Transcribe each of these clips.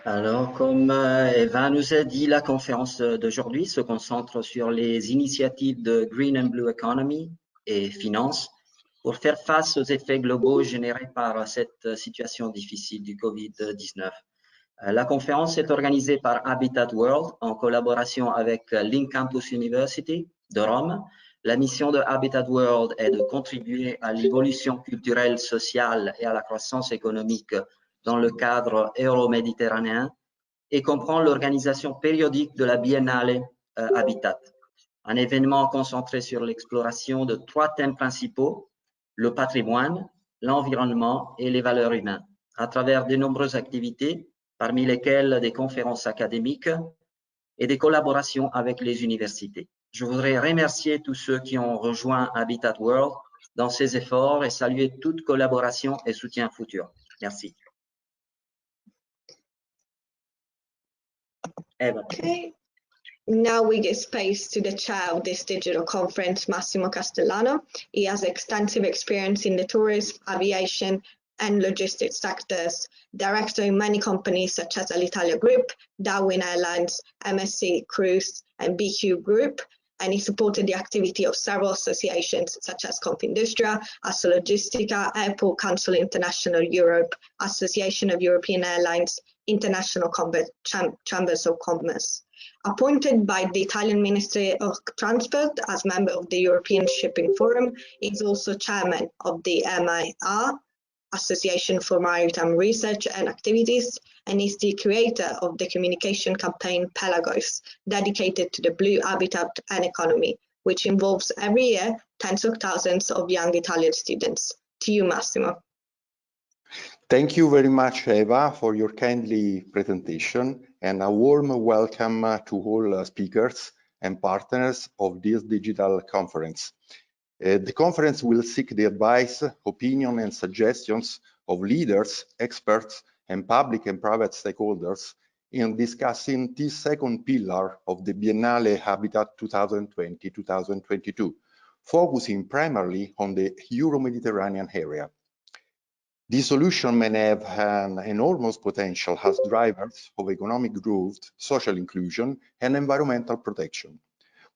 Alors, comme Eva nous a dit, la conférence d'aujourd'hui se concentre sur les initiatives de Green and Blue Economy et Finance pour faire face aux effets globaux générés par cette situation difficile du Covid-19. La conférence est organisée par Habitat World en collaboration avec Link Campus University de Rome. La mission de Habitat World est de contribuer à l'évolution culturelle, sociale et à la croissance économique dans le cadre euro-méditerranéen et comprend l'organisation périodique de la Biennale Habitat, un événement concentré sur l'exploration de 3 thèmes principaux, le patrimoine, l'environnement et les valeurs humaines, à travers de nombreuses activités, parmi lesquelles des conférences académiques et des collaborations avec les universités. Je voudrais remercier tous ceux qui ont rejoint Habitat World dans ces efforts et saluer toute collaboration et soutien futur. Merci. Eva. Okay. Now we give space to the chair of this digital conference, Massimo Castellano. He has extensive experience in the tourism, aviation, and logistics sectors, director in many companies such as Alitalia Group, Darwin Airlines, MSC Cruise, and BQ Group, and he supported the activity of several associations such as Confindustria, Assologistica, Airport Council International Europe, Association of European Airlines, International Chambers of Commerce. Appointed by the Italian Ministry of Transport as member of the European Shipping Forum, he is also chairman of the MARE, Association for Maritime Research and Activities, and is the creator of the communication campaign Pelagos, dedicated to the blue habitat and economy, which involves every year tens of thousands of young Italian students. To you, Massimo. Thank you very much, Eva, for your kindly presentation, and a warm welcome to all speakers and partners of this digital conference. The conference will seek the advice, opinion, and suggestions of leaders, experts, and public and private stakeholders in discussing this second pillar of the Biennale Habitat 2020-2022, focusing primarily on the Euro-Mediterranean area. This solution may have an enormous potential as drivers of economic growth, social inclusion, and environmental protection,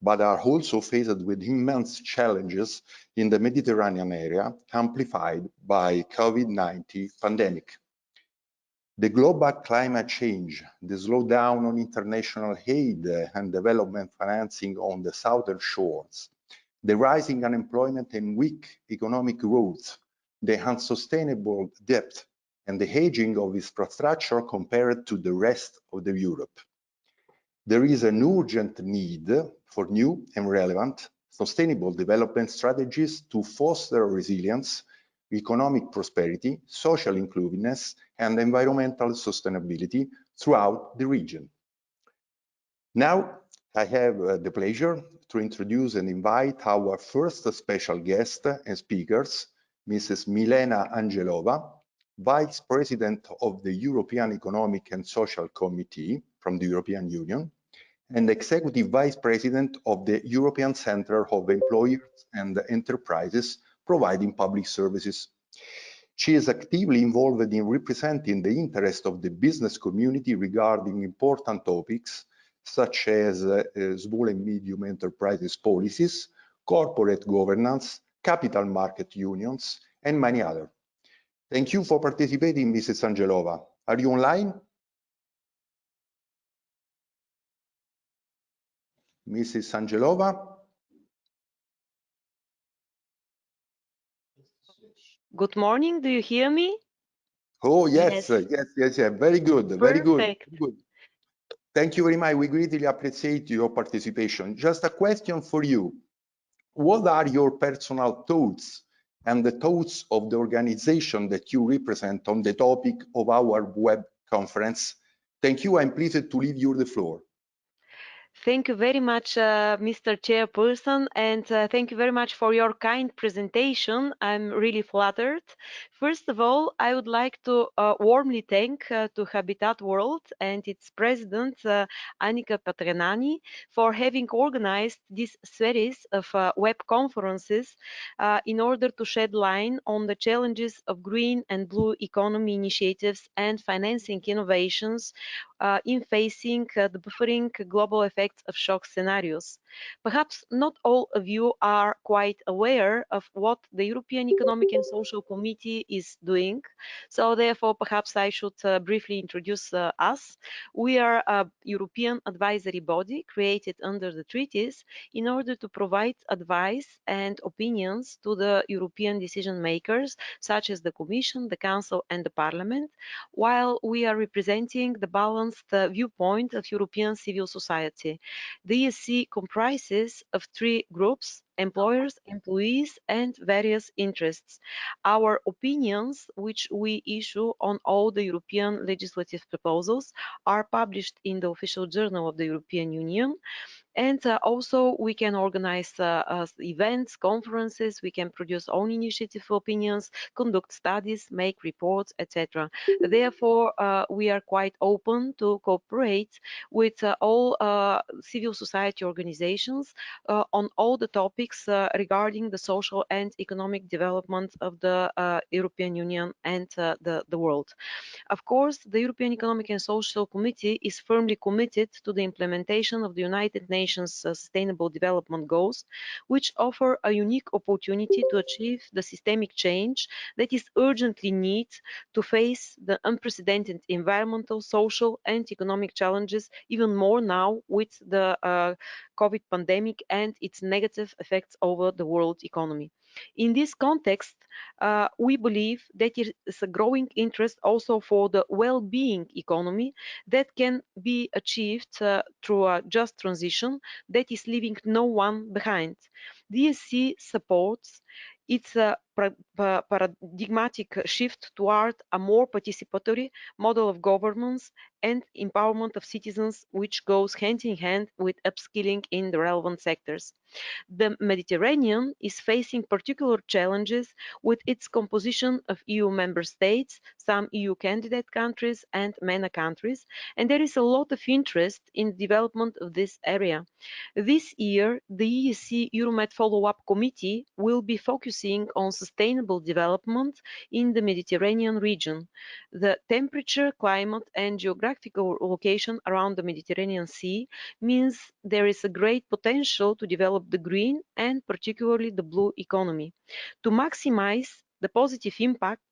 but are also faced with immense challenges in the Mediterranean area, amplified by COVID-19 pandemic. The global climate change, the slowdown on international aid and development financing on the southern shores, the rising unemployment and weak economic growth, the unsustainable debt, and the aging of infrastructure compared to the rest of the Europe. There is an urgent need for new and relevant sustainable development strategies to foster resilience, economic prosperity, social inclusiveness, and environmental sustainability throughout the region. Now, I have the pleasure to introduce and invite our first special guest and speakers, Mrs. Milena Angelova, Vice President of the European Economic and Social Committee from the European Union, and Executive Vice President of the European Centre of Employers and Enterprises providing public services. She is actively involved in representing the interest of the business community regarding important topics such as small and medium enterprises policies, corporate governance, capital market unions, and many others. Thank you for participating, Mrs. Angelova. Are you online? Mrs. Angelova? Good morning, do you hear me? Oh, yes, yes. Very good, very good. Perfect. Very good. Thank you very much. We greatly appreciate your participation. Just a question for you. What are your personal thoughts and the thoughts of the organization that you represent on the topic of our web conference? Thank you. I'm pleased to leave you the floor. Thank you very much, Mr. Chairperson, and thank you very much for your kind presentation. I'm really flattered. First of all, I would like to warmly thank to Habitat World and its president, Annika Patregnani, for having organized this series of web conferences in order to shed light on the challenges of green and blue economy initiatives and financing innovations in facing the buffering global effects of shock scenarios. Perhaps not all of you are quite aware of what the European Economic and Social Committee is doing. So therefore, perhaps I should briefly introduce us. We are a European advisory body created under the treaties in order to provide advice and opinions to the European decision makers, such as the Commission, the Council and the Parliament, while we are representing the balanced viewpoint of European civil society. The EESC comprises of three groups: employers, employees, and various interests. Our opinions, which we issue on all the European legislative proposals, are published in the official journal of the European Union. And also we can organize events, conferences, we can produce own initiative opinions, conduct studies, make reports, etc. Therefore, we are quite open to cooperate with all civil society organizations on all the topics regarding the social and economic development of the European Union and the world. Of course, the European Economic and Social Committee is firmly committed to the implementation of the United Nations Sustainable Development Goals, which offer a unique opportunity to achieve the systemic change that is urgently needed to face the unprecedented environmental, social and economic challenges, even more now with the COVID pandemic and its negative effects over the world economy. In this context, we believe that there is a growing interest also for the well-being economy that can be achieved through a just transition that is leaving no one behind. DSC supports its paradigmatic shift toward a more participatory model of governance and empowerment of citizens, which goes hand in hand with upskilling in the relevant sectors. The Mediterranean is facing particular challenges with its composition of EU member states, some EU candidate countries and MENA countries, and there is a lot of interest in the development of this area. This year, the EESC Euromed Follow-up Committee will be focusing on sustainable development in the Mediterranean region. The temperature, climate and geographical location around the Mediterranean Sea means there is a great potential to develop the green and particularly the blue economy. To maximize the positive impact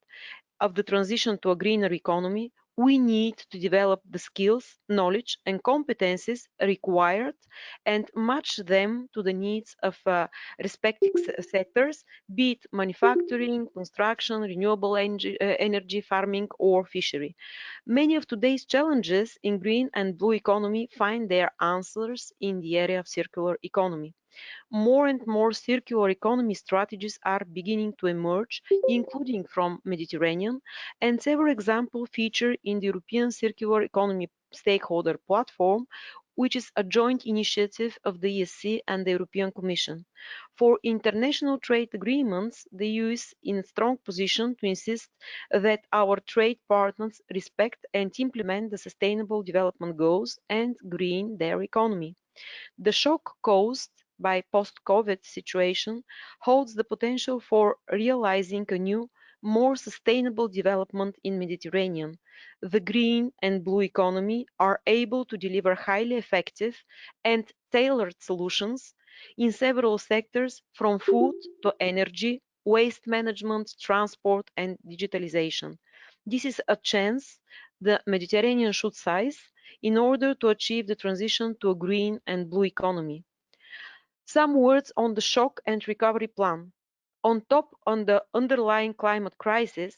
of the transition to a greener economy, we need to develop the skills, knowledge and competencies required and match them to the needs of respective sectors, be it manufacturing, construction, renewable energy, farming or fishery. Many of today's challenges in green and blue economy find their answers in the area of circular economy. More and more circular economy strategies are beginning to emerge, including from Mediterranean, and several examples feature in the European Circular Economy Stakeholder Platform, which is a joint initiative of the EESC and the European Commission. For international trade agreements, the EU is in a strong position to insist that our trade partners respect and implement the Sustainable Development Goals and green their economy. The shock caused by post-COVID situation holds the potential for realizing a new, more sustainable development in Mediterranean. The green and blue economy are able to deliver highly effective and tailored solutions in several sectors, from food to energy, waste management, transport and digitalization. This is a chance the Mediterranean should seize in order to achieve the transition to a green and blue economy. Some words on the shock and recovery plan. On top of the underlying climate crisis,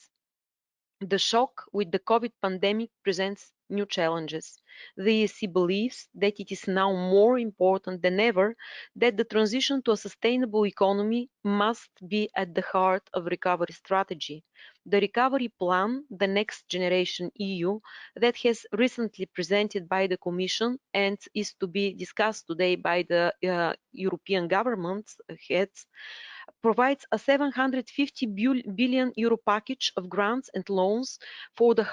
the shock with the COVID pandemic presents new challenges. The EESC believes that it is now more important than ever that the transition to a sustainable economy must be at the heart of recovery strategy. the recovery plan, the Next Generation EU, that has recently presented by the Commission and is to be discussed today by the European government heads, provides a 750 billion euro package of grants and loans for the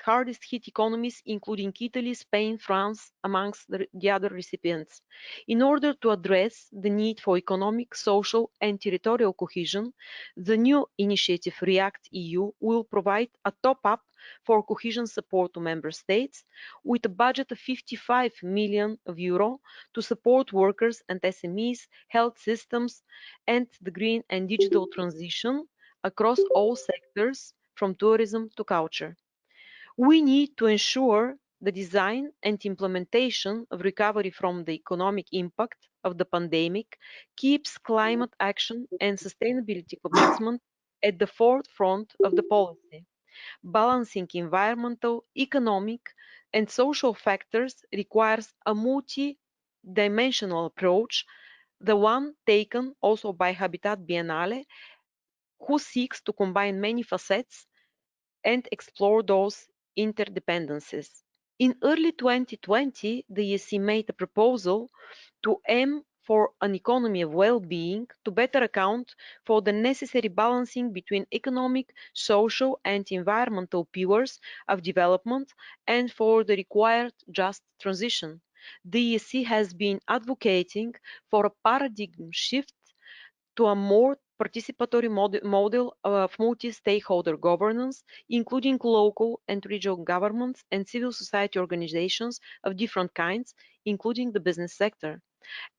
hardest hit economies, including Italy, Spain, France, amongst the other recipients. In order to address the need for economic, social, and territorial cohesion, the new initiative REACT EU will provide a top-up for cohesion support to member states, with a budget of 55 million euro to support workers and SMEs, health systems, and the green and digital transition across all sectors, from tourism to culture. We need to ensure the design and implementation of recovery from the economic impact of the pandemic keeps climate action and sustainability commitment at the forefront of the policy. Balancing environmental, economic, and social factors requires a multi-dimensional approach, the one taken also by Habitat Biennale, who seeks to combine many facets and explore those interdependencies. In early 2020, the EESC made a proposal to aim for an economy of well-being to better account for the necessary balancing between economic, social, and environmental pillars of development and for the required just transition. The EESC has been advocating for a paradigm shift to a more participatory model of multi-stakeholder governance, including local and regional governments and civil society organizations of different kinds, including the business sector.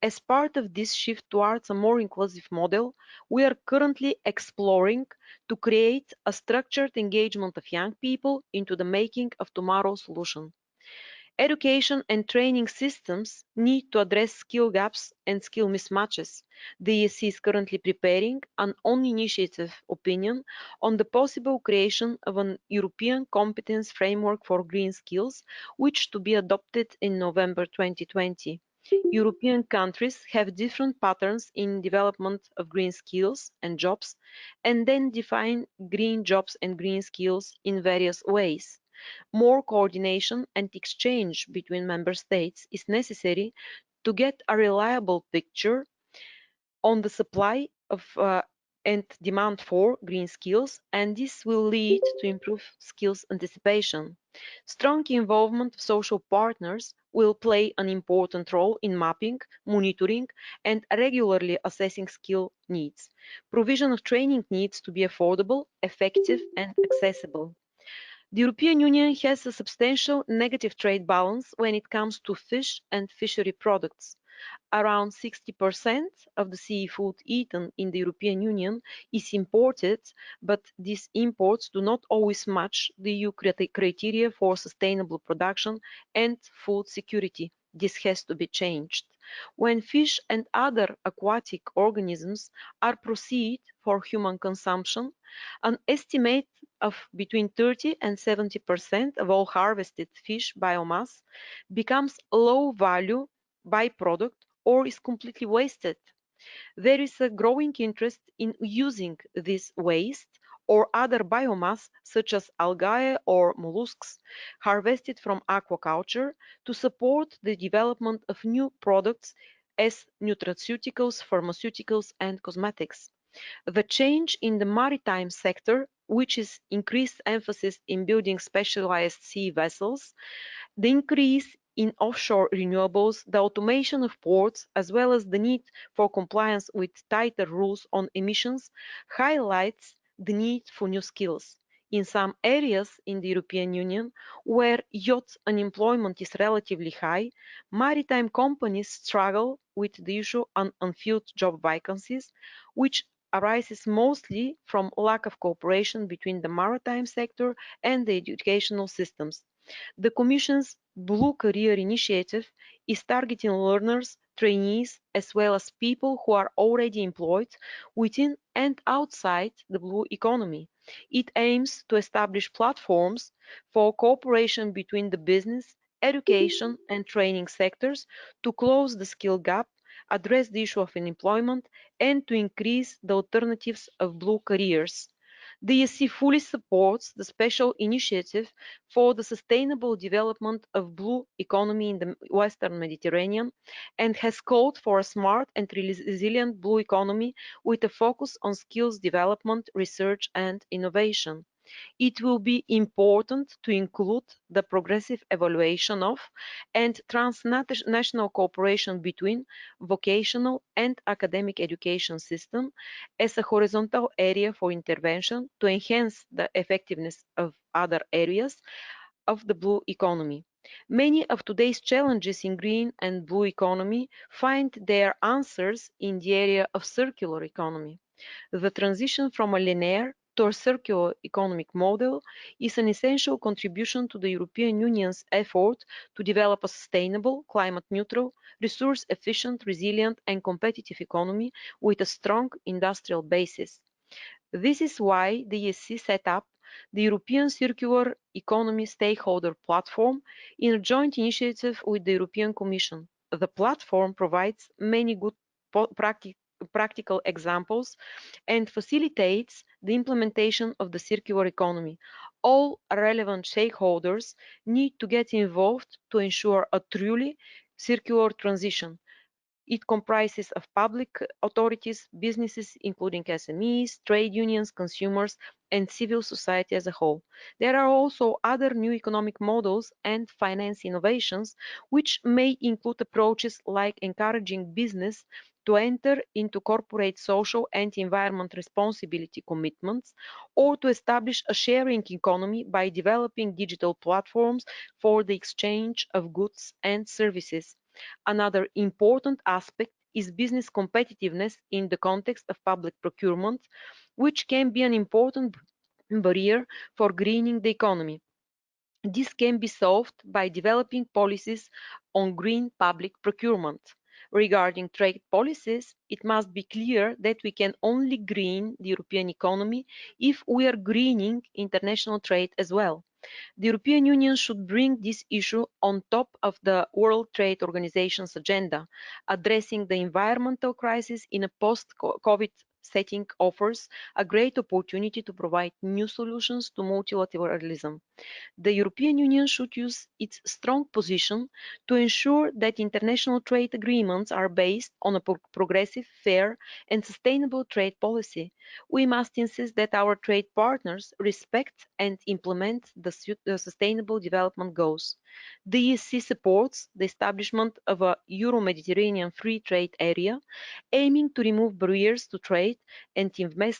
As part of this shift towards a more inclusive model, we are currently exploring to create a structured engagement of young people into the making of tomorrow's solution. Education and training systems need to address skill gaps and skill mismatches. The EESC is currently preparing an own-initiative opinion on the possible creation of an European competence framework for green skills, which to be adopted in November 2020. European countries have different patterns in development of green skills and jobs, and then define green jobs and green skills in various ways. More coordination and exchange between member states is necessary to get a reliable picture on the supply of and demand for green skills, and this will lead to improved skills anticipation. Strong involvement of social partners will play an important role in mapping, monitoring, and regularly assessing skill needs. Provision of training needs to be affordable, effective, and accessible. The European Union has a substantial negative trade balance when it comes to fish and fishery products. Around 60% of the seafood eaten in the European Union is imported, but these imports do not always match the EU criteria for sustainable production and food security. This has to be changed. When fish and other aquatic organisms are processed for human consumption, an estimate of between 30 and 70% of all harvested fish biomass becomes low-value byproduct or is completely wasted. There is a growing interest in using this waste or other biomass, such as algae or mollusks, harvested from aquaculture to support the development of new products as nutraceuticals, pharmaceuticals, and cosmetics. The change in the maritime sector, which is increased emphasis in building specialized sea vessels, the increase in offshore renewables, the automation of ports, as well as the need for compliance with tighter rules on emissions, highlights the need for new skills. In some areas in the European Union, where youth unemployment is relatively high, maritime companies struggle with the issue of unfilled job vacancies, which arises mostly from lack of cooperation between the maritime sector and the educational systems. The Commission's Blue Career Initiative is targeting learners, trainees, as well as people who are already employed within and outside the blue economy. It aims to establish platforms for cooperation between the business, education, and training sectors to close the skill gap, address the issue of unemployment, and to increase the alternatives of blue careers. The EESC fully supports the special initiative for the sustainable development of blue economy in the Western Mediterranean and has called for a smart and resilient blue economy with a focus on skills development, research and innovation. It will be important to include the progressive evaluation of and transnational cooperation between vocational and academic education system as a horizontal area for intervention to enhance the effectiveness of other areas of the blue economy. Many of today's challenges in green and blue economy find their answers in the area of circular economy. The transition from a linear to a circular economic model is an essential contribution to the European Union's effort to develop a sustainable, climate-neutral, resource-efficient, resilient and competitive economy with a strong industrial basis. This is why the EESC set up the European Circular Economy Stakeholder Platform in a joint initiative with the European Commission. The platform provides many good practical examples and facilitates the implementation of the circular economy. All relevant stakeholders need to get involved to ensure a truly circular transition. It comprises of public authorities, businesses including SMEs, trade unions, consumers, and civil society as a whole. There are also other new economic models and finance innovations, which may include approaches like encouraging business to enter into corporate social and environment responsibility commitments, or to establish a sharing economy by developing digital platforms for the exchange of goods and services. Another important aspect is business competitiveness in the context of public procurement, which can be an important barrier for greening the economy. This can be solved by developing policies on green public procurement. Regarding trade policies, it must be clear that we can only green the European economy if we are greening international trade as well. The European Union should bring this issue on top of the World Trade Organization's agenda. Addressing the environmental crisis in a post-COVID setting offers a great opportunity to provide new solutions to multilateralism. The European Union should use its strong position to ensure that international trade agreements are based on a progressive, fair and sustainable trade policy. We must insist that our trade partners respect and implement the sustainable development goals. The EESC supports the establishment of a Euro-Mediterranean free trade area, aiming to remove barriers to trade and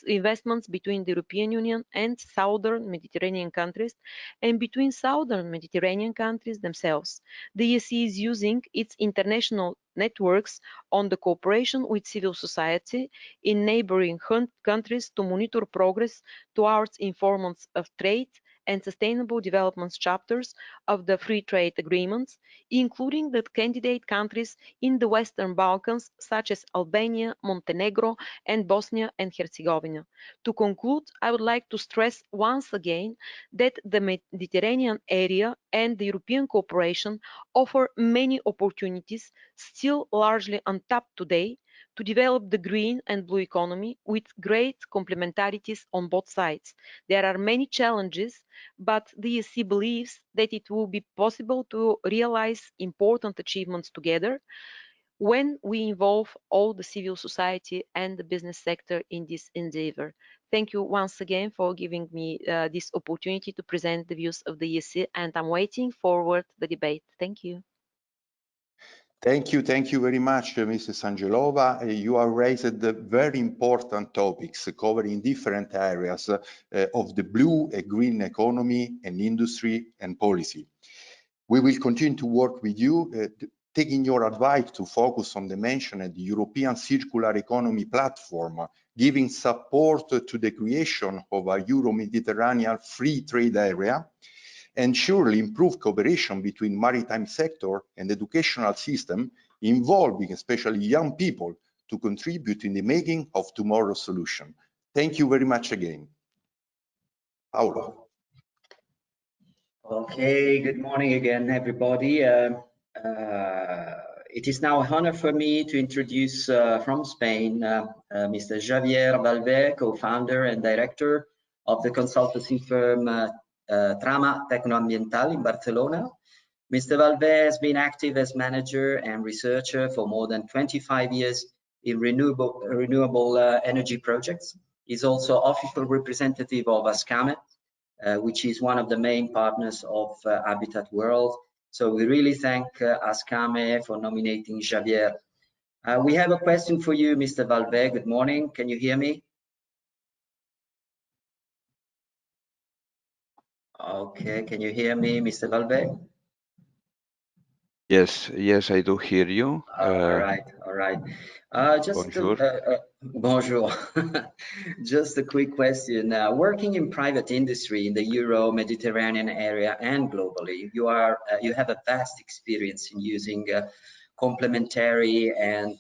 investments between the European Union and southern Mediterranean countries and between southern Mediterranean countries themselves. The EESC is using its international networks on the cooperation with civil society in neighboring countries to monitor progress towards informants of trade and sustainable development chapters of the free trade agreements, including the candidate countries in the Western Balkans, such as Albania, Montenegro, and Bosnia and Herzegovina. To conclude, I would like to stress once again that the Mediterranean area and the European cooperation offer many opportunities still largely untapped today to develop the green and blue economy with great complementarities on both sides. There are many challenges, but the EESC believes that it will be possible to realize important achievements together when we involve all the civil society and the business sector in this endeavor. Thank you once again for giving me this opportunity to present the views of the EESC, and I'm waiting forward the debate. Thank you. Thank you very much, Mrs. Angelova. You have raised very important topics covering different areas of the blue and green economy and industry and policy. We will continue to work with you, taking your advice to focus on the mentioned European Circular Economy Platform, giving support to the creation of a Euro-Mediterranean free trade area, and surely improve cooperation between maritime sector and educational system, involving especially young people to contribute in the making of tomorrow's solution. Thank you very much again. Paolo. Okay, good morning again, everybody. It is now an honor for me to introduce from Spain, Mr. Xavier Vallve, co-founder and director of the consultancy firm Trama TecnoAmbiental in Barcelona. Mr. Vallve has been active as manager and researcher for more than 25 years in renewable energy projects. He's also official representative of ASCAME, which is one of the main partners of Habitat World. So we really thank ASCAME for nominating Xavier. We have a question for you, Mr. Vallve. Good morning. Can you hear me? Okay, can you hear me, Mr. Vallve? Yes, yes, I do hear you. All right. Bonjour. Bonjour. Just a quick question. Working in private industry in the Euro-Mediterranean area and globally, you have a vast experience in using complementary and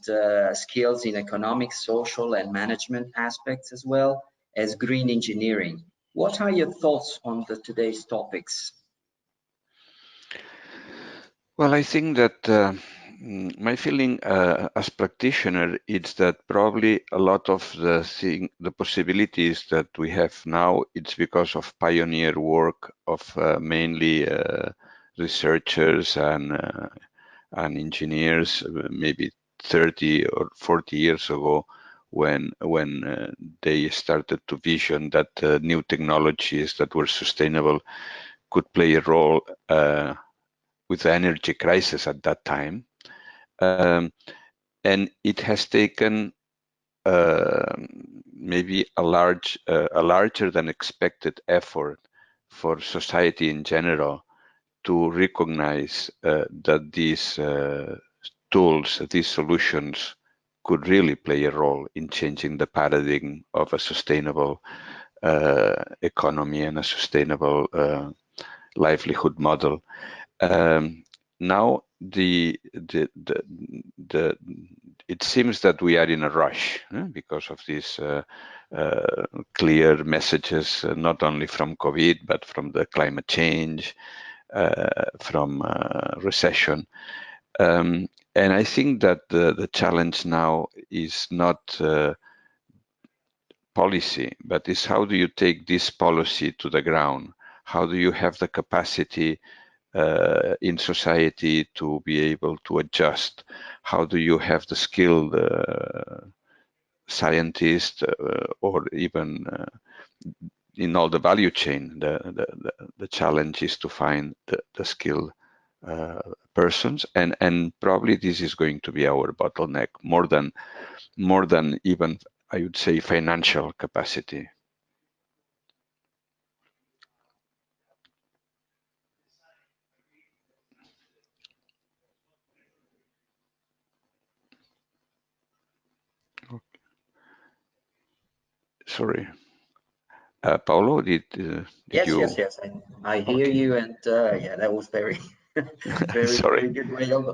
skills in economic, social, and management aspects, as well as green engineering. What are your thoughts on today's topics? Well, I think that my feeling as practitioner is that probably a lot of the possibilities that we have now, it's because of pioneer work of mainly researchers and engineers, maybe 30 or 40 years ago, when they started to vision that new technologies that were sustainable could play a role with the energy crisis at that time. And it has taken maybe a larger than expected effort for society in general to recognize that these tools, these solutions could really play a role in changing the paradigm of a sustainable economy and a sustainable livelihood model. Now it seems that we are in a rush because of these clear messages, not only from COVID, but from the climate change, from recession. And I think that the challenge now is not policy, but is how do you take this policy to the ground? How do you have the capacity in society to be able to adjust? How do you have the skilled scientists or even in all the value chain? The challenge is to find the skilled persons, and probably this is going to be our bottleneck more than even, I would say, financial capacity. Sorry, Paolo, did yes, you? Yes. I hear you, and yeah, that was very, very good way of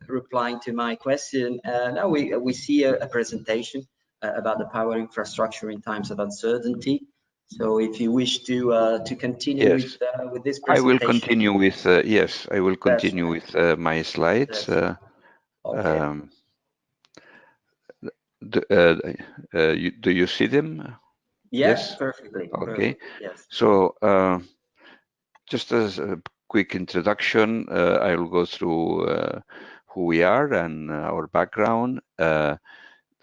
replying to my question. Now we see a presentation about the power infrastructure in times of uncertainty. So if you wish to continue Yes. with this presentation, I will continue with yes, I will continue with my slides. Okay. Do you see them? Yes, perfectly. Okay. Perfectly, yes. So just as a quick introduction, I will go through who we are and our background.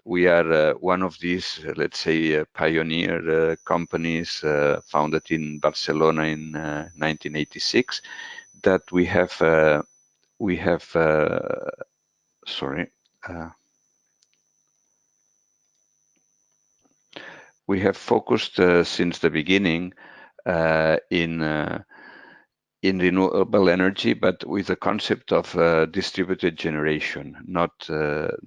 We are one of these, let's say, pioneer companies founded in Barcelona in 1986. That we have sorry. We have focused since the beginning in renewable energy, but with the concept of distributed generation, not the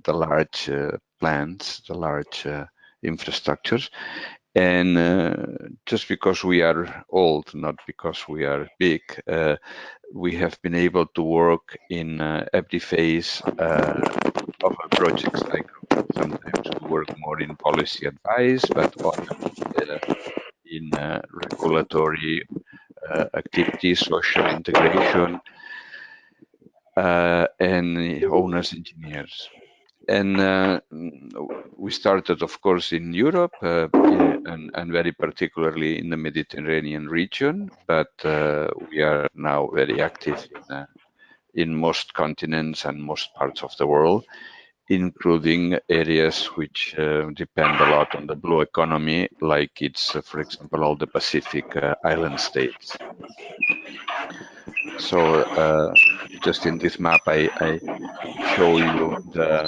large plants, the large infrastructures. And just because we are old, not because we are big, we have been able to work in every phase of a project cycle. Sometimes we work more in policy advice, but often in regulatory activities, social integration, and owners engineers. And we started, of course, in Europe and very particularly in the Mediterranean region, but we are now very active in most continents and most parts of the world, including areas which depend a lot on the blue economy, like it's, for example, all the Pacific island states. So just in this map, I show you the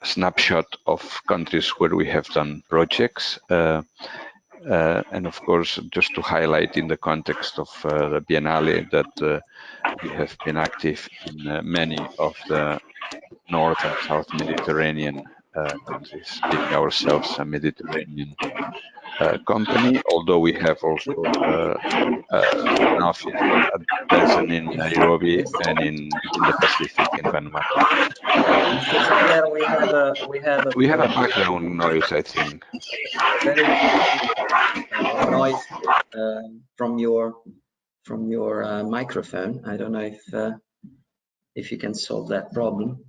snapshot of countries where we have done projects. And of course, just to highlight in the context of the Biennale that we have been active in many of the North and South Mediterranean countries, being ourselves a Mediterranean company, although we have also an office present in Nairobi and in the Pacific in Vanuatu. Mr. Xavier, We have a background noise, I think. Very noise from your microphone. I don't know if you can solve that problem.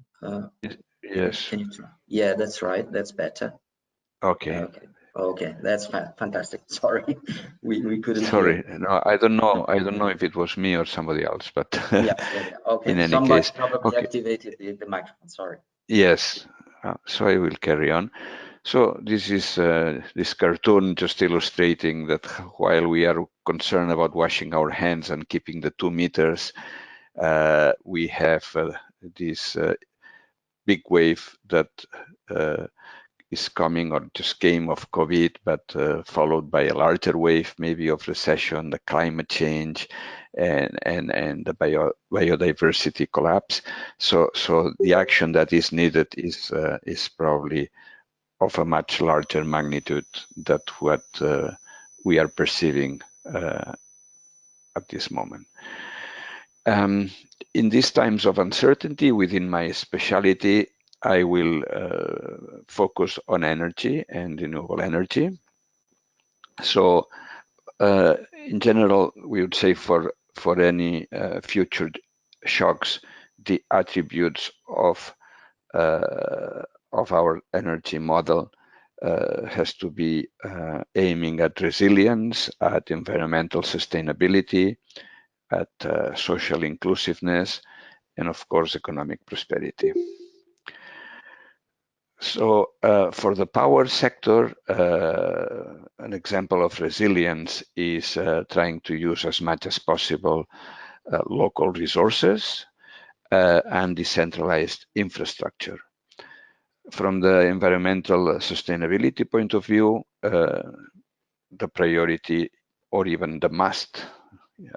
Yes. Can you try? Yeah, that's right. That's better. Okay. Okay, that's fantastic. Sorry, we couldn't. Sorry, no, I don't know. I don't know if it was me or somebody else, but yeah. Okay. In any Somebody case, probably okay. activated the microphone. Sorry. Yes. So I will carry on. So this is this cartoon just illustrating that while we are concerned about washing our hands and keeping the 2 meters, we have this big wave that is coming or just came of COVID, but followed by a larger wave, maybe of recession, the climate change, and the biodiversity collapse. So the action that is needed is probably of a much larger magnitude than what we are perceiving at this moment. In these times of uncertainty, within my specialty, I will focus on energy and renewable energy. So in general, we would say for any future shocks, the attributes of our energy model has to be aiming at resilience, at environmental sustainability, at social inclusiveness, and of course, economic prosperity. So for the power sector, an example of resilience is trying to use as much as possible local resources and decentralized infrastructure. From the environmental sustainability point of view, the priority or even the must,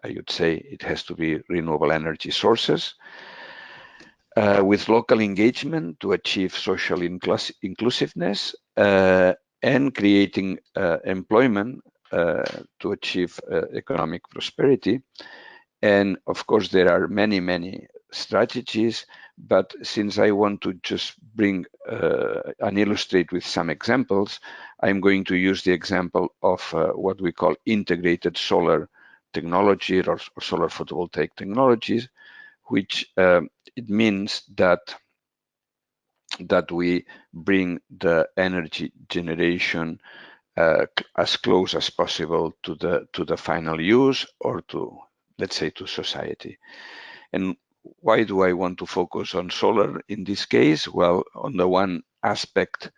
I would say, it has to be renewable energy sources. With local engagement to achieve social inclusiveness and creating employment to achieve economic prosperity. And of course, there are many strategies, but since I want to just bring and illustrate with some examples, I'm going to use the example of what we call integrated solar technology or solar photovoltaic technologies, which it means that we bring the energy generation as close as possible to the final use, or to, let's say, to society. And why do I want to focus on solar in this case? Well, on the one aspect,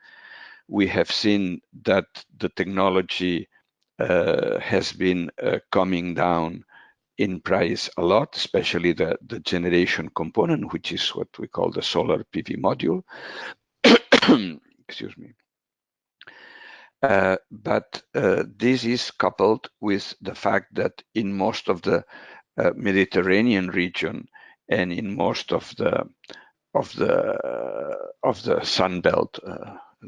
we have seen that the technology has been coming down in price a lot, especially the generation component, which is what we call the solar PV module. Excuse me. But this is coupled with the fact that in most of the Mediterranean region and in most of the Sun Belt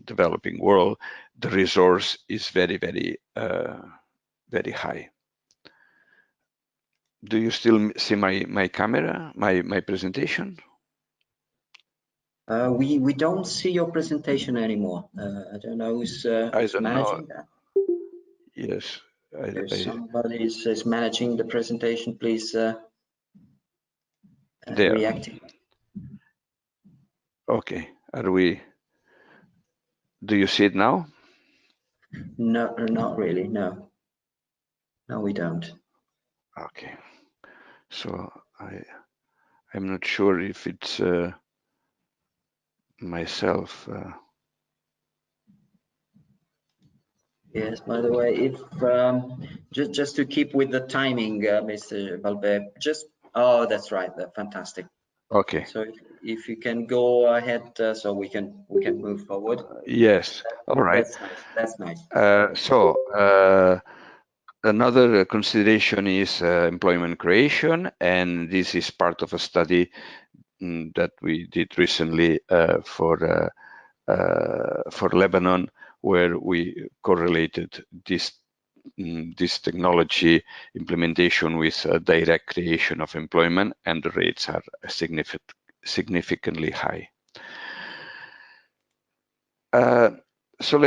developing world, the resource is very high. Do you still see my camera, my presentation? We don't see your presentation anymore. I don't know who's managing that. Yes. If somebody is managing the presentation, please reactivate. Okay, do you see it now? No, not really, no. No, we don't. Okay, so I'm not sure if it's myself. Yes, by the way, if just to keep with the timing, Mr. Vallve, oh, that's right, fantastic. Okay. So if you can go ahead, so we can move forward. Yes. All right. That's nice. That's nice. Another consideration is employment creation, and this is part of a study that we did recently for Lebanon, where we correlated this technology implementation with direct creation of employment, and the rates are significantly high. So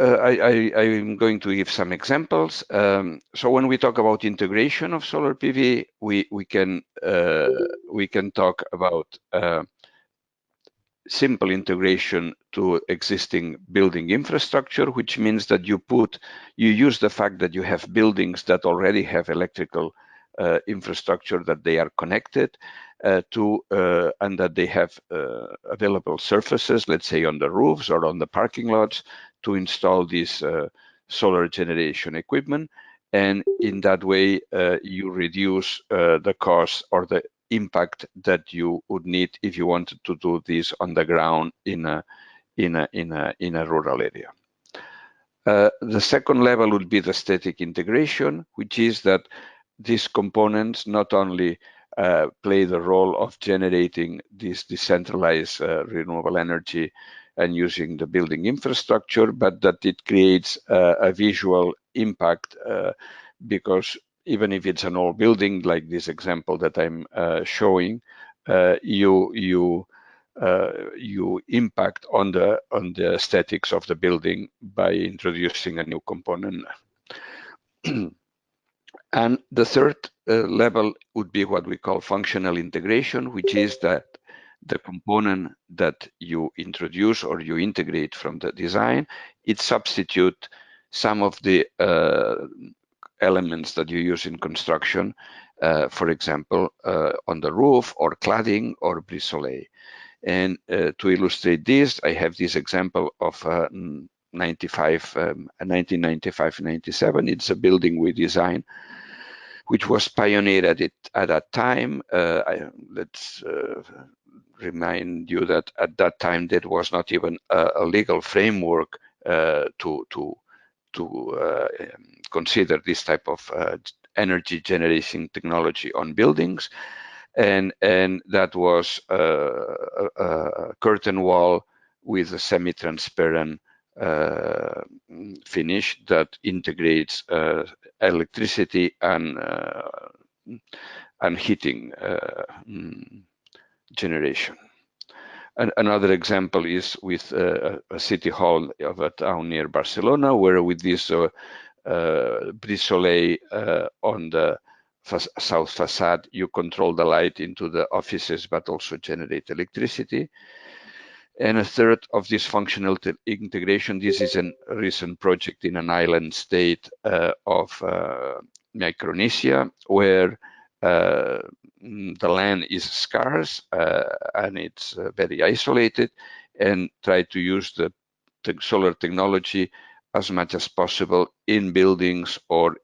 I'm going to give some examples. So when we talk about integration of solar PV, we can talk about simple integration to existing building infrastructure, which means that you use the fact that you have buildings that already have electrical infrastructure, that they are connected and that they have available surfaces, let's say on the roofs or on the parking lots, to install this solar generation equipment. And in that way, you reduce the cost or the impact that you would need if you wanted to do this on the ground in a rural area. The second level would be the static integration, which is that these components not only play the role of generating this decentralized renewable energy and using the building infrastructure, but that it creates a visual impact because even if it's an old building, like this example that I'm showing, you impact on the aesthetics of the building by introducing a new component. And the third level would be what we call functional integration, which is that the component that you introduce or you integrate from the design, it substitute some of the elements that you use in construction, for example, on the roof or cladding or brise-soleil. And to illustrate this, I have this example of 1995-97. It's a building we designed, which was pioneered at that time. Let's remind you that at that time there was not even a legal framework to consider this type of energy generating technology on buildings, and that was a curtain wall with a semi-transparent finish that integrates electricity and heating generation. And another example is with a city hall of a town near Barcelona, where with this brise-soleil on the south facade, you control the light into the offices, but also generate electricity. And a third of this functional integration, this is a recent project in an island state of Micronesia, where the land is scarce and it's very isolated, and try to use the solar technology as much as possible in buildings, or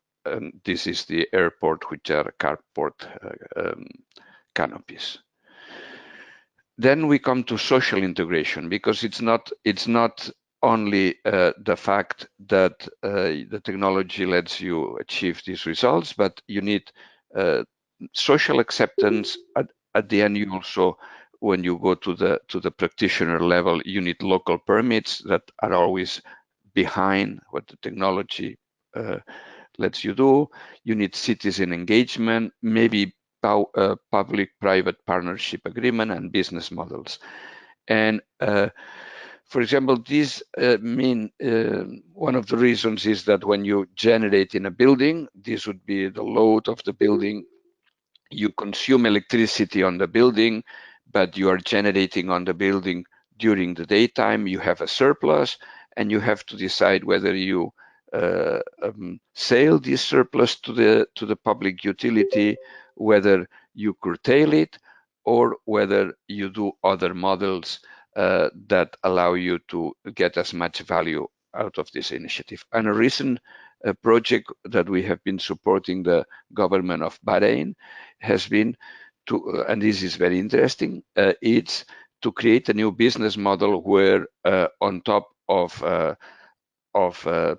this is the airport, which are carport canopies. Then we come to social integration, because it's not only the fact that the technology lets you achieve these results, but you need social acceptance. At the end, you also, when you go to the practitioner level, you need local permits that are always behind what the technology lets you do. You need citizen engagement, maybe public-private partnership agreement, and business models. And for example, these one of the reasons is that when you generate in a building, this would be the load of the building. You consume electricity on the building, but you are generating on the building during the daytime you have a surplus, and you have to decide whether you sell this surplus to the public utility, whether you curtail it, or whether you do other models that allow you to get as much value out of this initiative. And a recent project that we have been supporting the government of Bahrain has been to, and this is very interesting, it's to create a new business model where on top of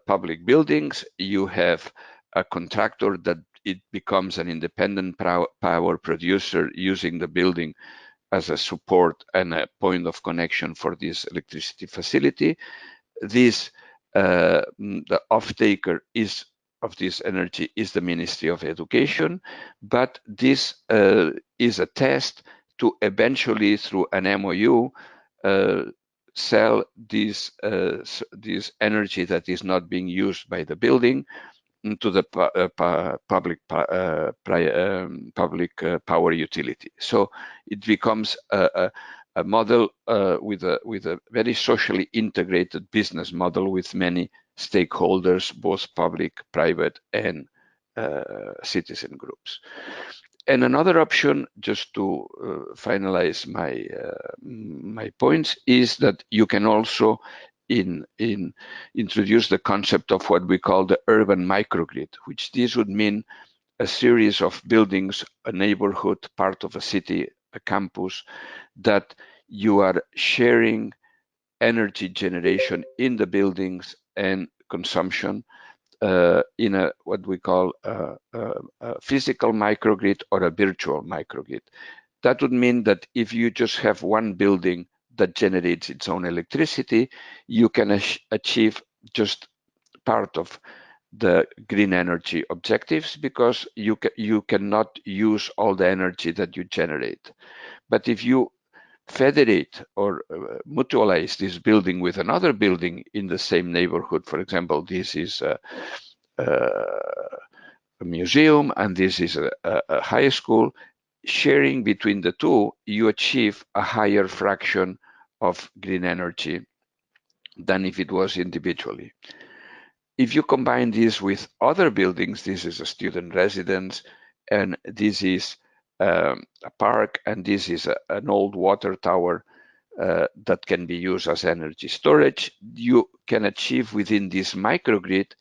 public buildings, you have a contractor that it becomes an independent power producer using the building as a support and a point of connection for this electricity facility. This the off-taker is of this energy is the Ministry of Education, but this is a test to eventually, through an MOU, sell this energy that is not being used by the building to the public power utility. So it becomes a model with a very socially integrated business model with many stakeholders, both public, private, and citizen groups. And another option, just to finalize my points, is that you can also introduce the concept of what we call the urban microgrid, which this would mean a series of buildings, a neighborhood, part of a city, a campus, that you are sharing energy generation in the buildings and consumption in a what we call a physical microgrid or a virtual microgrid. That would mean that if you just have one building that generates its own electricity, you can achieve just part of the green energy objectives because you cannot use all the energy that you generate. But if you federate or mutualize this building with another building in the same neighborhood, for example, this is a museum and this is a high school, sharing between the two, you achieve a higher fraction of green energy than if it was individually. If you combine this with other buildings, this is a student residence, and this is a park, and this is an old water tower that can be used as energy storage, you can achieve within this microgrid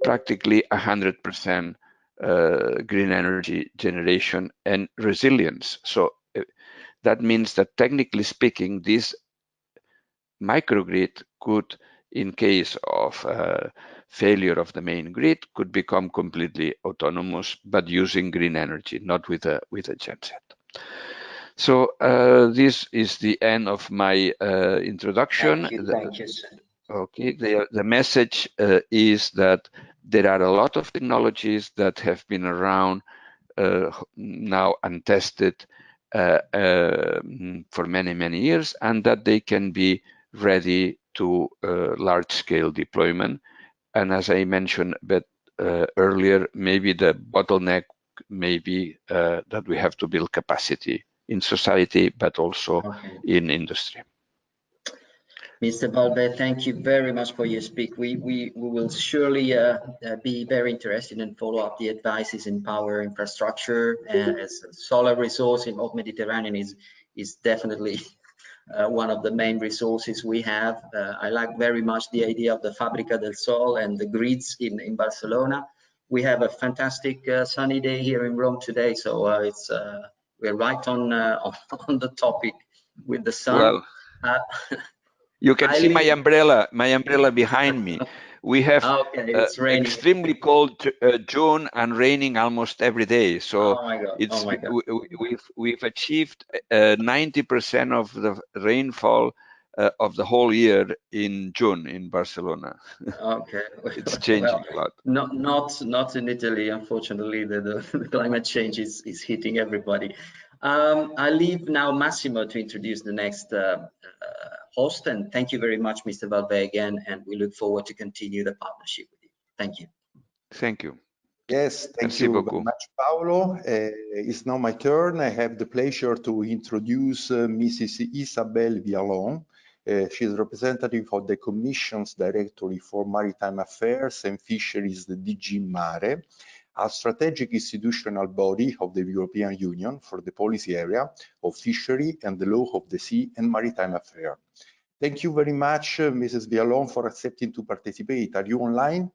practically 100% green energy generation and resilience. So that means that technically speaking, this microgrid could, in case of failure of the main grid, could become completely autonomous, but using green energy, not with a genset. So this is the end of my introduction. Thank you, sir. Okay, the message is that there are a lot of technologies that have been around now and tested for many years, and that they can be ready to large-scale deployment. And as I mentioned earlier, maybe the bottleneck may be that we have to build capacity in society, but also in industry. Mr. Vallve, thank you very much for your speak. We will surely be very interested and follow up the advices in power infrastructure, as solar resource in the Mediterranean is definitely one of the main resources we have. I like very much the idea of the Fábrica del Sol and the grids in Barcelona. We have a fantastic sunny day here in Rome today, so we're right on the topic with the sun. Well, you can see my umbrella behind me. We have extremely cold June and raining almost every day. So we've achieved 90% of the rainfall of the whole year in June in Barcelona. Okay, it's changing a lot. Not in Italy, unfortunately. The climate change is hitting everybody. I leave now Massimo to introduce the next host, and thank you very much, Mr. Vallve, again, and we look forward to continue the partnership with you. Thank you. Thank you. Yes, thank you very much, Paolo. It's now my turn. I have the pleasure to introduce Mrs. Isabelle Viallon. She is representative of the Commission's Directorate for Maritime Affairs and Fisheries, the DG MARE, a strategic institutional body of the European Union for the policy area of fishery and the law of the sea and maritime affairs. Thank you very much, Mrs. Viallon, for accepting to participate. Are you online?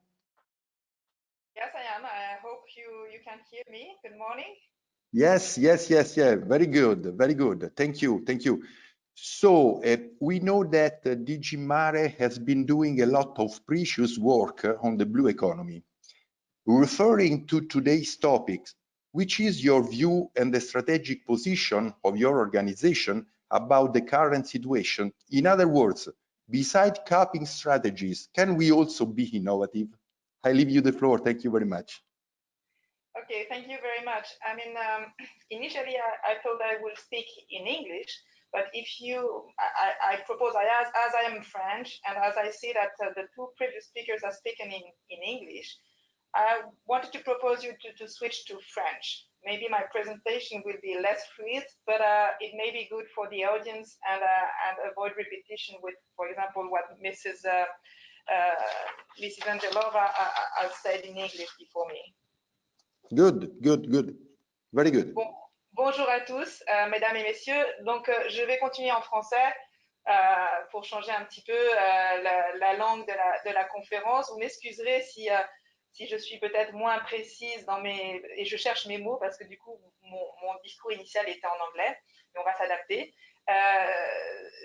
Yes, I am. I hope you can hear me. Good morning. Yes. Very good. Very good. Thank you. Thank you. So we know that DG MARE has been doing a lot of precious work on the blue economy. Referring to today's topics, which is your view and the strategic position of your organization about the current situation? In other words, besides capping strategies, can we also be innovative? I leave you the floor. Thank you very much. Okay, thank you very much. I mean, initially I thought I would speak in English, but if I propose, as I am French, and as I see that the two previous speakers are speaking in English, I wanted to propose you to switch to French. Maybe my presentation will be less fluid, but it may be good for the audience and avoid repetition with, for example, what Mrs. Angelova has said in English before me. Good. Very good. Bon, bonjour à tous, mesdames et messieurs. Donc, je vais continuer en français pour changer un petit peu la langue de la conférence. Vous m'excuserez si je suis peut-être moins précise et je cherche mes mots parce que du coup, mon discours initial était en anglais, mais on va s'adapter.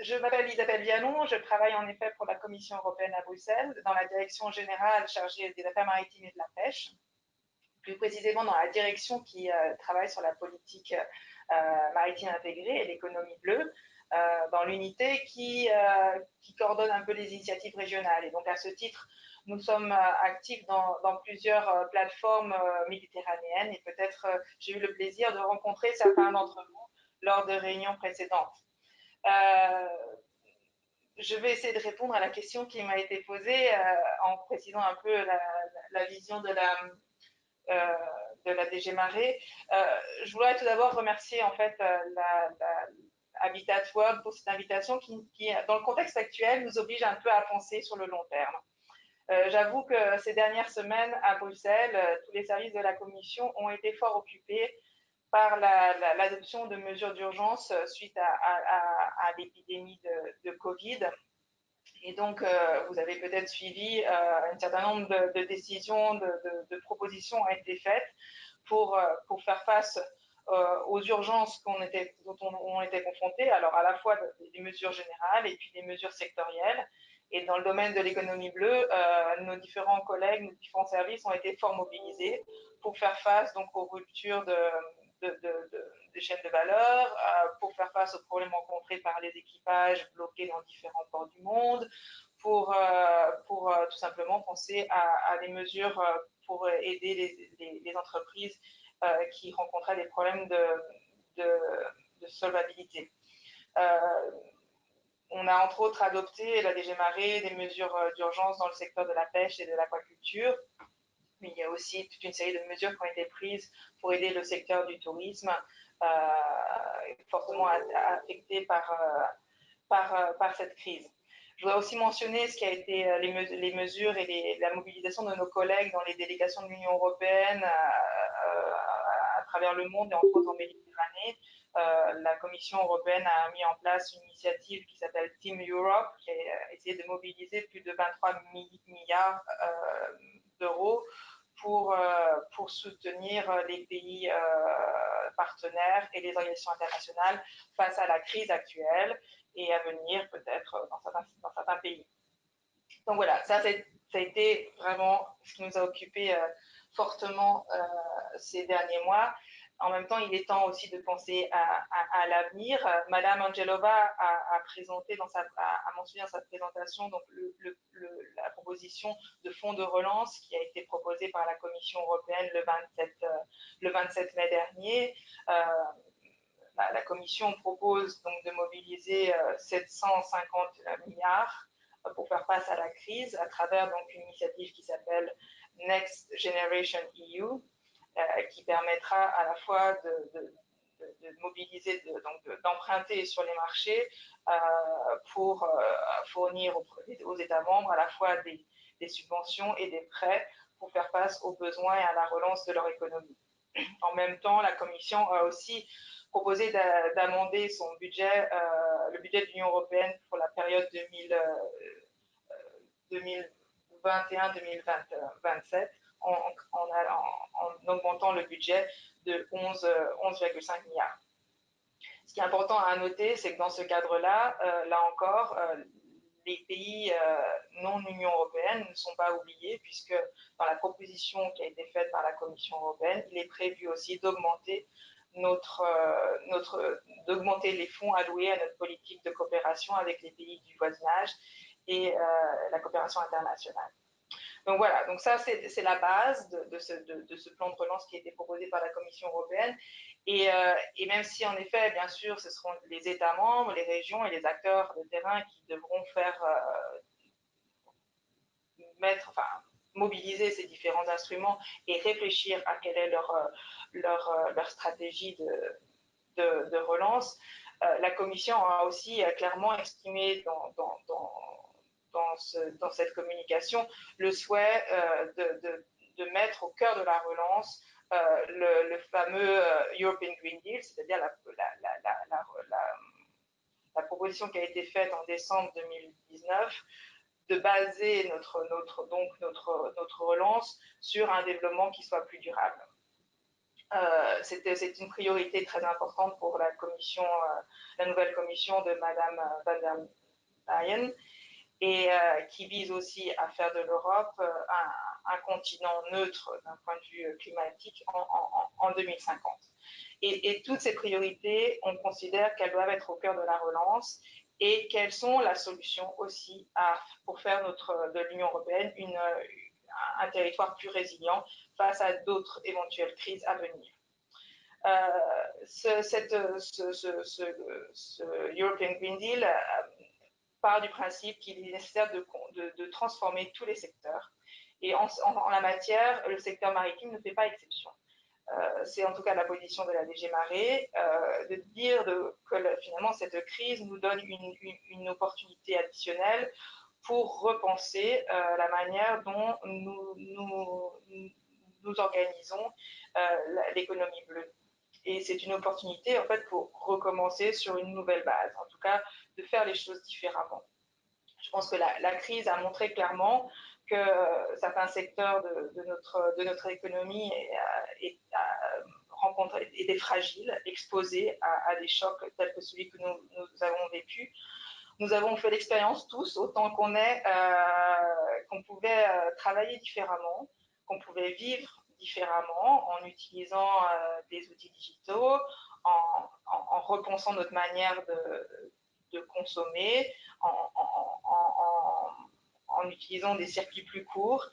Je m'appelle Isabelle Viallon, je travaille en effet pour la Commission européenne à Bruxelles, dans la direction générale chargée des affaires maritimes et de la pêche, plus précisément dans la direction qui travaille sur la politique maritime intégrée et l'économie bleue, dans l'unité qui coordonne un peu les initiatives régionales. Et donc à ce titre, nous sommes actifs dans plusieurs plateformes méditerranéennes et peut-être j'ai eu le plaisir de rencontrer certains d'entre vous lors de réunions précédentes. Je vais essayer de répondre à la question qui m'a été posée en précisant un peu la vision de la DG MARE. Je voudrais tout d'abord remercier en fait Habitat World pour cette invitation qui, dans le contexte actuel, nous oblige un peu à penser sur le long terme. J'avoue que ces dernières semaines à Bruxelles, tous les services de la Commission ont été fort occupés par l'adoption de mesures d'urgence suite à l'épidémie de Covid. Et donc, vous avez peut-être suivi un certain nombre de décisions, de propositions ont été faites pour faire face aux urgences dont on était confrontés, alors à la fois des mesures générales et puis des mesures sectorielles. Et dans le domaine de l'économie bleue, nos différents collègues, nos différents services ont été fort mobilisés pour faire face donc aux ruptures des chaînes de valeur, pour faire face aux problèmes rencontrés par les équipages bloqués dans différents ports du monde, pour tout simplement penser à des mesures pour aider les entreprises qui rencontraient des problèmes de solvabilité. On a entre autres adopté, la DG MARE, des mesures d'urgence dans le secteur de la pêche et de l'aquaculture. Mais il y a aussi toute une série de mesures qui ont été prises pour aider le secteur du tourisme, fortement affecté par cette crise. Je voudrais aussi mentionner ce qui a été les mesures et la mobilisation de nos collègues dans les délégations de l'Union européenne à travers le monde et entre autres en Méditerranée. La Commission européenne a mis en place une initiative qui s'appelle Team Europe, qui a essayé de mobiliser plus de 23 milliards d'euros pour soutenir les pays partenaires et les organisations internationales face à la crise actuelle et à venir peut-être dans certains pays. Donc voilà, ça a été vraiment ce qui nous a occupé fortement ces derniers mois. En même temps, il est temps aussi de penser à l'avenir. Madame Angelova a mentionné dans sa présentation donc la proposition de fonds de relance qui a été proposée par la Commission européenne le 27 mai dernier. La Commission propose donc de mobiliser 750 milliards pour faire face à la crise à travers donc une initiative qui s'appelle Next Generation EU, qui permettra à la fois de mobiliser, d'emprunter sur les marchés pour fournir aux États membres à la fois des subventions et des prêts pour faire face aux besoins et à la relance de leur économie. En même temps, la Commission a aussi proposé d'amender son budget, le budget de l'Union européenne pour la période 2021-2027 en augmentant le budget de 11,5 milliards. Ce qui est important à noter, c'est que dans ce cadre-là, là encore, les pays non Union européenne ne sont pas oubliés, puisque dans la proposition qui a été faite par la Commission européenne, il est prévu aussi d'augmenter d'augmenter les fonds alloués à notre politique de coopération avec les pays du voisinage et la coopération internationale. Donc voilà, donc ça c'est la base de ce plan de relance qui a été proposé par la Commission européenne. Et même si en effet, bien sûr, ce seront les États membres, les régions et les acteurs de terrain qui devront mobiliser ces différents instruments et réfléchir à quelle est leur stratégie de relance, la Commission a aussi clairement exprimé dans cette communication le souhait de mettre au cœur de la relance le fameux European Green Deal, c'est-à-dire la proposition qui a été faite en décembre 2019 de baser notre relance sur un développement qui soit plus durable. C'est une priorité très importante pour la nouvelle commission de Madame van der Leyen, et qui vise aussi à faire de l'Europe un continent neutre d'un point de vue climatique en 2050. Et toutes ces priorités, on considère qu'elles doivent être au cœur de la relance et qu'elles sont la solution aussi pour faire de l'Union européenne un territoire plus résilient face à d'autres éventuelles crises à venir. Ce European Green Deal part du principe qu'il est nécessaire de transformer tous les secteurs. Et en la matière, le secteur maritime ne fait pas exception. C'est en tout cas la position de la DG MARE, de dire que finalement cette crise nous donne une opportunité additionnelle pour repenser la manière dont nous organisons l'économie bleue. Et c'est une opportunité en fait pour recommencer sur une nouvelle base, en tout cas de faire les choses différemment. Je pense que la crise a montré clairement que certains secteurs de notre économie étaient fragiles, exposés à des chocs tels que celui que nous avons vécu. Nous avons fait l'expérience tous, autant qu'on pouvait travailler différemment, qu'on pouvait vivre différemment en utilisant des outils digitaux, en repensant notre manière de consommer, en utilisant des circuits plus courts.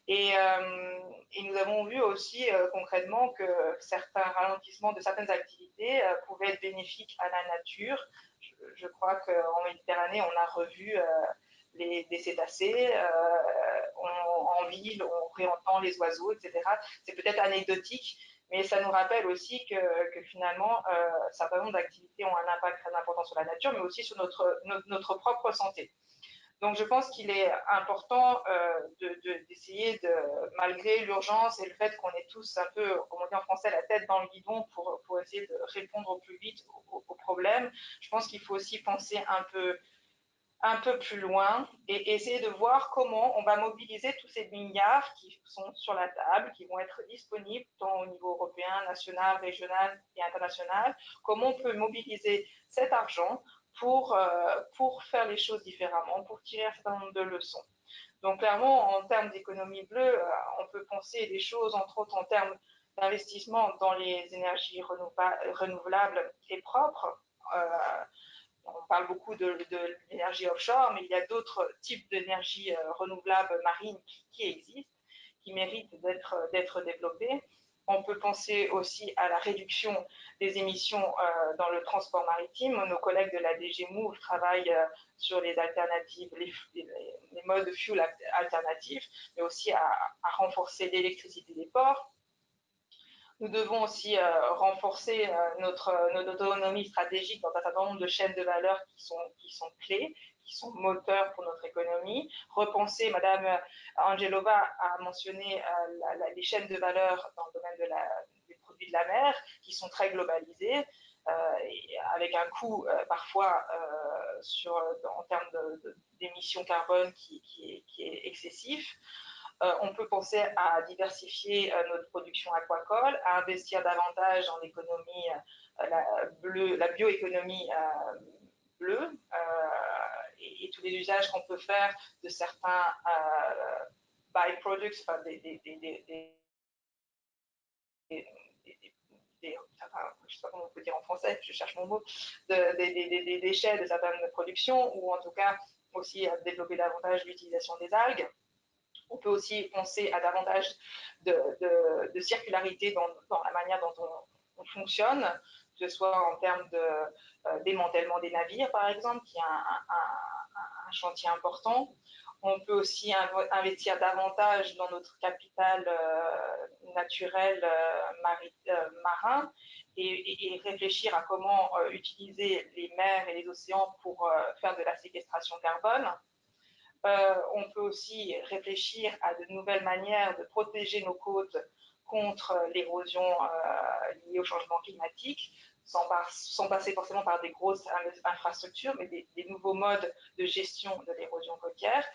Et nous avons vu aussi concrètement que certains ralentissements de certaines activités pouvaient être bénéfiques à la nature. Je crois qu'en Méditerranée, on a revu des cétacés, en ville, on réentend les oiseaux, etc. C'est peut-être anecdotique, mais ça nous rappelle aussi que finalement, un certain nombre d'activités ont un impact très important sur la nature, mais aussi sur notre propre santé. Donc, je pense qu'il est important d'essayer malgré l'urgence et le fait qu'on est tous un peu, comme on dit en français, la tête dans le guidon pour essayer de répondre au plus vite aux problèmes, je pense qu'il faut aussi penser un peu plus loin et essayer de voir comment on va mobiliser tous ces milliards qui sont sur la table, qui vont être disponibles tant au niveau européen, national, régional et international, comment on peut mobiliser cet argent pour faire les choses différemment, pour tirer un certain nombre de leçons. Donc clairement, en termes d'économie bleue, on peut penser des choses, entre autres en termes d'investissement dans les énergies renouvelables et propres. On parle beaucoup de l'énergie offshore, mais il y a d'autres types d'énergie renouvelables marines qui existent, qui méritent d'être développées. On peut penser aussi à la réduction des émissions dans le transport maritime. Nos collègues de la DG Move travaillent sur les alternatives, les modes de fuel alternatifs, mais aussi à renforcer l'électricité des ports. Nous devons aussi renforcer notre autonomie stratégique dans un certain nombre de chaînes de valeur qui sont clés, qui sont moteurs pour notre économie. Repenser, Madame Angelova a mentionné les chaînes de valeur dans le domaine des produits de la mer, qui sont très globalisées, et avec un coût parfois en termes d'émissions carbone qui est excessif. On peut penser à diversifier notre production aquacole, à investir davantage en l'économie la bioéconomie bleue et tous les usages qu'on peut faire de certains byproducts, enfin je sais pas comment on peut dire en français, je cherche mon mot, des déchets de certaines productions, ou en tout cas aussi à développer davantage l'utilisation des algues. On peut aussi penser à davantage de circularité dans la manière dont on fonctionne, que ce soit en termes de démantèlement des navires, par exemple, qui est un chantier important. On peut aussi investir davantage dans notre capital naturel marin et réfléchir à comment utiliser les mers et les océans pour faire de la séquestration carbone. On peut aussi réfléchir à de nouvelles manières de protéger nos côtes contre l'érosion liée au changement climatique, sans passer forcément par des grosses infrastructures, mais des nouveaux modes de gestion de l'érosion côtière.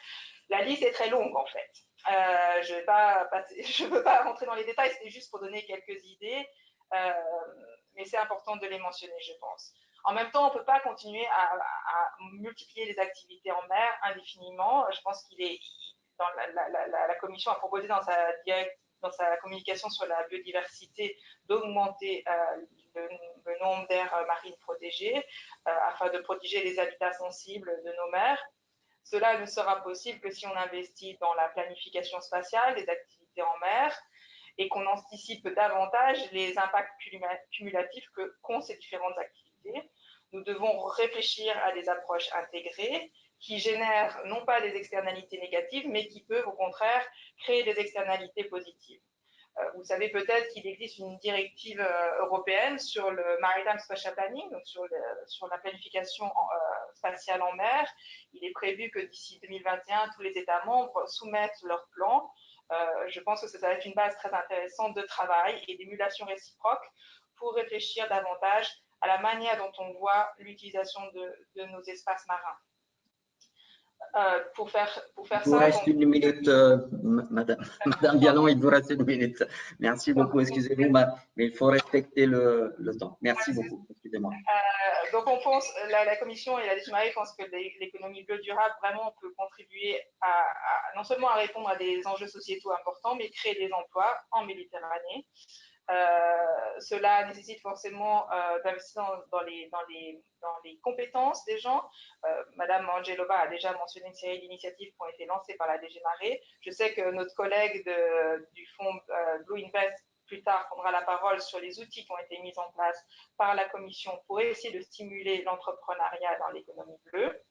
La liste est très longue, en fait. Je ne veux pas rentrer dans les détails, c'était juste pour donner quelques idées, mais c'est important de les mentionner, je pense. En même temps, on ne peut pas continuer à multiplier les activités en mer indéfiniment. Je pense la Commission a proposé dans sa communication sur la biodiversité d'augmenter le nombre d'aires marines protégées afin de protéger les habitats sensibles de nos mers. Cela ne sera possible que si on investit dans la planification spatiale des activités en mer et qu'on anticipe davantage les impacts cumulatifs qu'ont ces différentes activités. Nous devons réfléchir à des approches intégrées qui génèrent non pas des externalités négatives, mais qui peuvent au contraire créer des externalités positives. Vous savez peut-être qu'il existe une directive européenne sur le Maritime Spatial Planning, donc sur la planification spatiale en mer. Il est prévu que d'ici 2021, tous les États membres soumettent leur plan. Je pense que ça va être une base très intéressante de travail et d'émulation réciproque pour réfléchir davantage à la manière dont on voit l'utilisation de nos espaces marins. Pour faire il vous reste une minute, Madame Viallon, il vous reste une minute. Merci beaucoup, excusez-vous, mais il faut respecter le temps. Merci beaucoup, excusez-moi. Donc on pense, la Commission et la DG MARE pensent que l'économie bleue durable vraiment peut contribuer non seulement à répondre à des enjeux sociétaux importants, mais créer des emplois en Méditerranée. Cela nécessite forcément d'investir dans les compétences des gens. Madame Angelova a déjà mentionné une série d'initiatives qui ont été lancées par la DG MARE. Je sais que notre collègue du fonds BluInvest plus tard prendra la parole sur les outils qui ont été mis en place par la Commission pour essayer de stimuler l'entrepreneuriat dans l'économie bleue.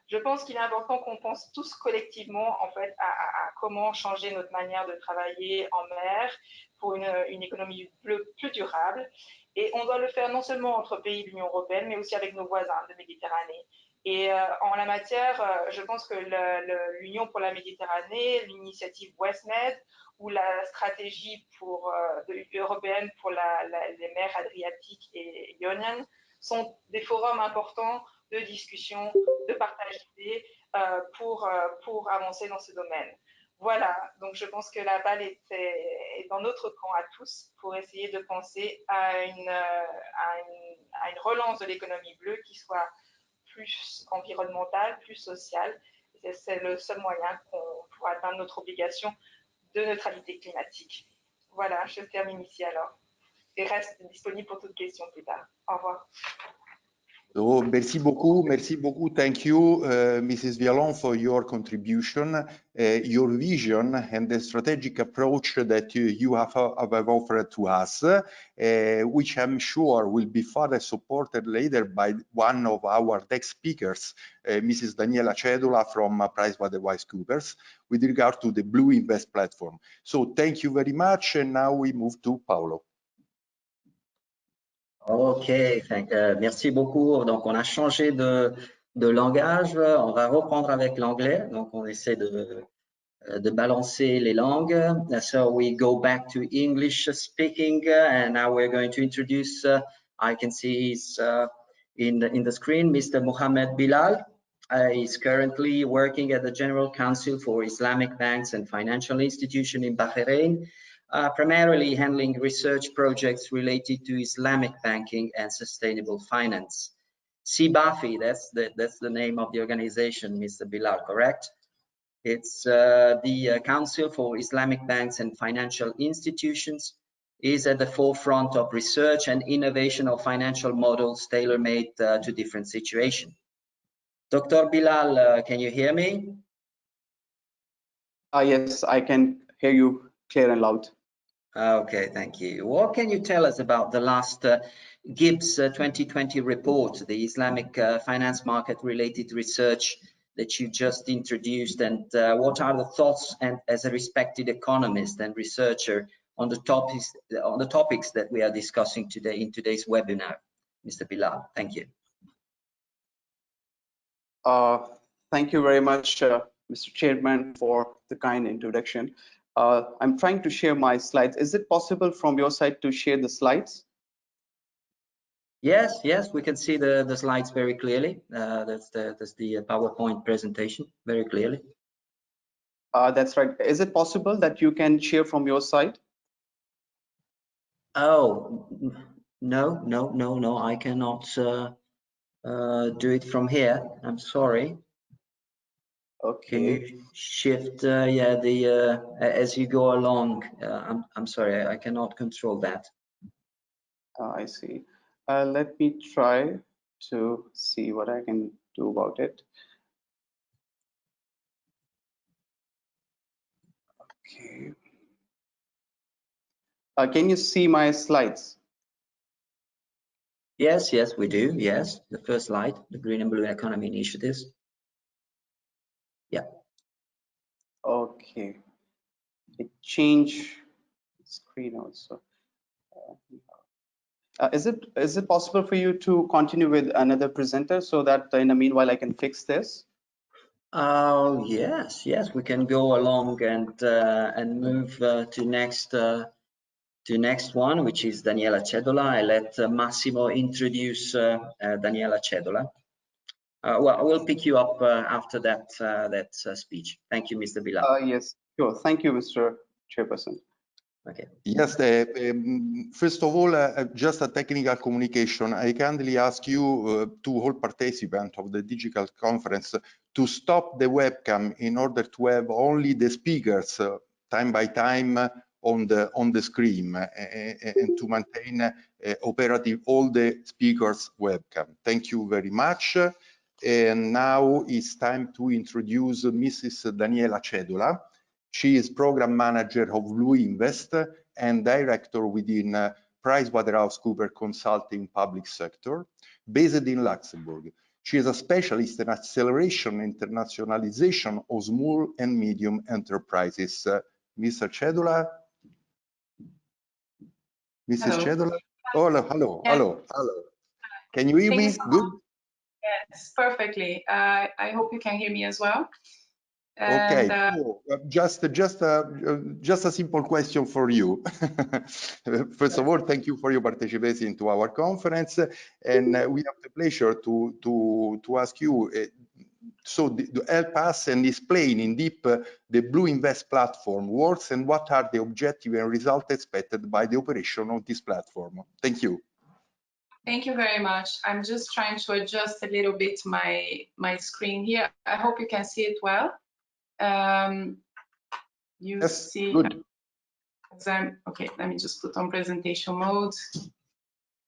Je pense qu'il est important qu'on pense tous collectivement en fait à comment changer notre manière de travailler en mer pour une économie bleue plus durable. Et on doit le faire non seulement entre pays de l'Union européenne, mais aussi avec nos voisins de Méditerranée. Et en la matière, je pense que l'Union pour la Méditerranée, l'initiative WestMed ou la stratégie européenne pour les mers Adriatiques et Ioniennes sont des forums importants de discussion, de partage d'idées pour avancer dans ce domaine. Voilà, donc je pense que la balle est dans notre camp à tous pour essayer de penser à une relance de l'économie bleue qui soit plus environnementale, plus sociale. C'est le seul moyen pour atteindre notre obligation de neutralité climatique. Voilà, je termine ici alors et reste disponible pour toute question plus tard. Au revoir. Oh, merci beaucoup. Thank you, Mrs. Viallon, for your contribution, your vision, and the strategic approach that you have offered to us, which I'm sure will be further supported later by one of our next speakers, Mrs. Daniela Cedola from PricewaterhouseCoopers, with regard to the BluInvest platform. So thank you very much, and now we move to Paolo. Ok, merci beaucoup. Donc, on a changé de langage. On va reprendre avec l'anglais. Donc, on essaie de balancer les langues. So we go back to English speaking, and now we're going to introduce, I can see he's in the screen, Mr. Mohammed Bilal. He's currently working at the General Council for Islamic Banks and Financial Institutions in Bahrain, primarily handling research projects related to Islamic banking and sustainable finance. CIBAFI, that's the name of the organization, Mr. Bilal, correct? It's the Council for Islamic Banks and Financial Institutions, is at the forefront of research and innovation of financial models tailor-made to different situations. Dr. Bilal, can you hear me? Yes, I can hear you clear and loud. Okay, thank you. What can you tell us about the last GIBS 2020 report, the Islamic finance market related research that you just introduced, and what are the thoughts and as a respected economist and researcher on the topics that we are discussing today in today's webinar, Mr. Bilal? Thank you. Thank you very much, Mr. Chairman, for the kind introduction. I'm trying to share my slides. Is it possible from your side to share the slides? Yes, we can see the slides very clearly. That's the PowerPoint presentation very clearly. That's right. Is it possible that you can share from your side? Oh, no, I cannot do it from here. I'm sorry. Okay. Can you shift, yeah, as you go along? I'm sorry, I cannot control that. I see. Let me try to see what I can do about it. Okay. Can you see my slides? Yes, we do. Yes, the first slide, the Green and Blue Economy Initiatives. Yeah. Okay. It changed screen also. Is it possible for you to continue with another presenter so that in the meanwhile I can fix this? Oh yes, we can go along and move to next one, which is Daniela Cedola. I let Massimo introduce Daniela Cedola. Well, I will pick you up after that speech. Thank you, Mr. Bilal. Yes, sure. Thank you, Mr. Chairperson. Okay. Yes, first of all, just a technical communication. I kindly ask you to all participants of the digital conference to stop the webcam in order to have only the speakers time by time on the screen and to maintain operative all the speakers webcam. Thank you very much. And now it's time to introduce Mrs. Daniela Cedola. She is program manager of BluInvest and director within PricewaterhouseCoopers Consulting Public Sector, based in Luxembourg. She is a specialist in acceleration and internationalization of small and medium enterprises. Mr. Cedola? Mrs. Cedola? Hello. Can you hear me? So Good? Yes, perfectly. I hope you can hear me as well. Okay, And, cool. Just a simple question for you. First of all, thank you for your participation to our conference, and we have the pleasure to ask you to help us and explain in deep the BluInvest platform works and what are the objectives and results expected by the operation of this platform. Thank you. Thank you very much. I'm just trying to adjust a little bit my screen here. I hope you can see it well. Yes, See good. Okay, let me just put on presentation mode,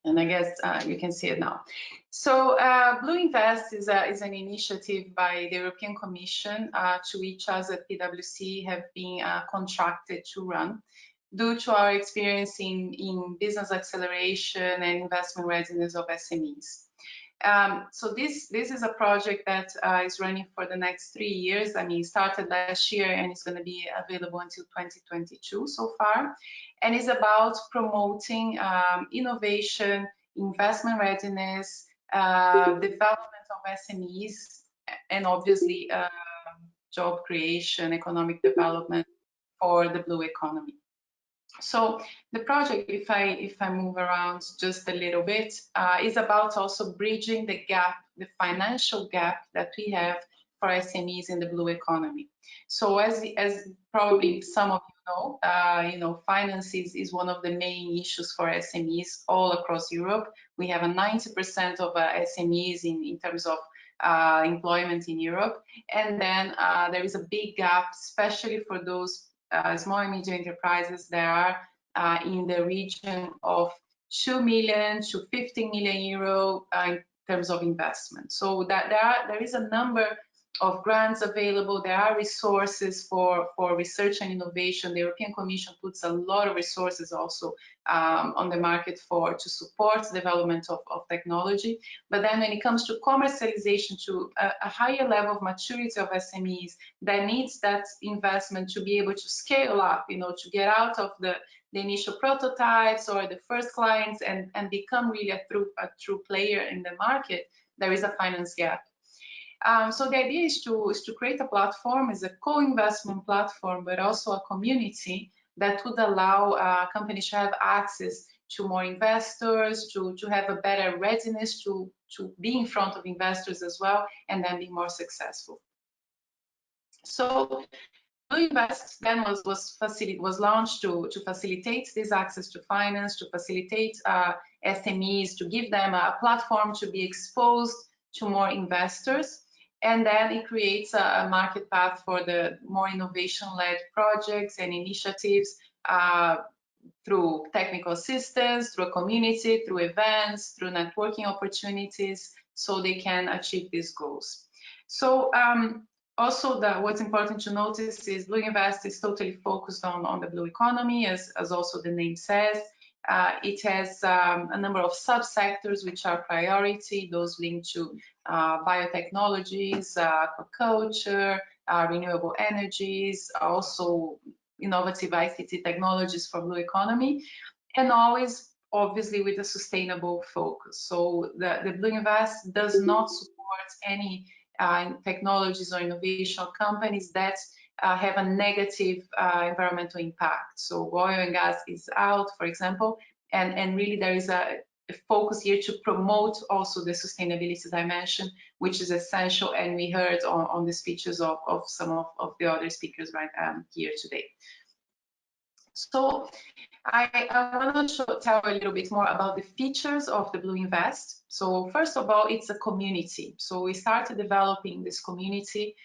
and I guess you can see it now. So BluInvest is an initiative by the European Commission to which us at PwC have been contracted to run due to our experience in business acceleration and investment readiness of SMEs. So this is a project that is running for the next 3 years. I mean, it started last year and it's going to be available until 2022 so far. And it's about promoting innovation investment readiness, development of SMEs, and obviously job creation, economic development for the blue economy. So the project, if I move around just a little bit, is about also bridging the gap, the financial gap that we have for SMEs in the blue economy. So as probably some of you know, finance is one of the main issues for SMEs all across Europe. We have a 90% of SMEs in terms of employment in Europe, and then there is a big gap, especially for those small and medium enterprises that are in the region of 2 million to 15 million euro in terms of investment. So that there is a number of grants available. There are resources for research and innovation. The European Commission puts a lot of resources also on the market to support the development of technology. But then when it comes to commercialization, to a higher level of maturity of SMEs, that needs that investment to be able to scale up, you know, to get out of the initial prototypes or the first clients and become really a true player in the market. There is a finance gap. So the idea is to create a platform, is a co-investment platform, but also a community that would allow companies to have access to more investors, to have a better readiness to be in front of investors as well, and then be more successful. So BluInvest then was launched to facilitate this access to finance, to facilitate SMEs, to give them a platform to be exposed to more investors. And then it creates a market path for the more innovation-led projects and initiatives through technical assistance, through a community, through events, through networking opportunities, so they can achieve these goals. So also what's important to notice is BluInvest is totally focused on the blue economy, as also the name says. It has a number of subsectors which are priority, those linked to biotechnologies, aquaculture, renewable energies, also innovative ICT technologies for blue economy, and always obviously with a sustainable focus. So the BluInvest does not support any technologies or innovation companies that have a negative environmental impact. So oil and gas is out, for example, and really there is a focus here to promote also the sustainability dimension, which is essential, and we heard on the speeches of some of the other speakers right here today. So I want to tell a little bit more about the features of the BluInvest. So first of all, it's a community. So we started developing this community,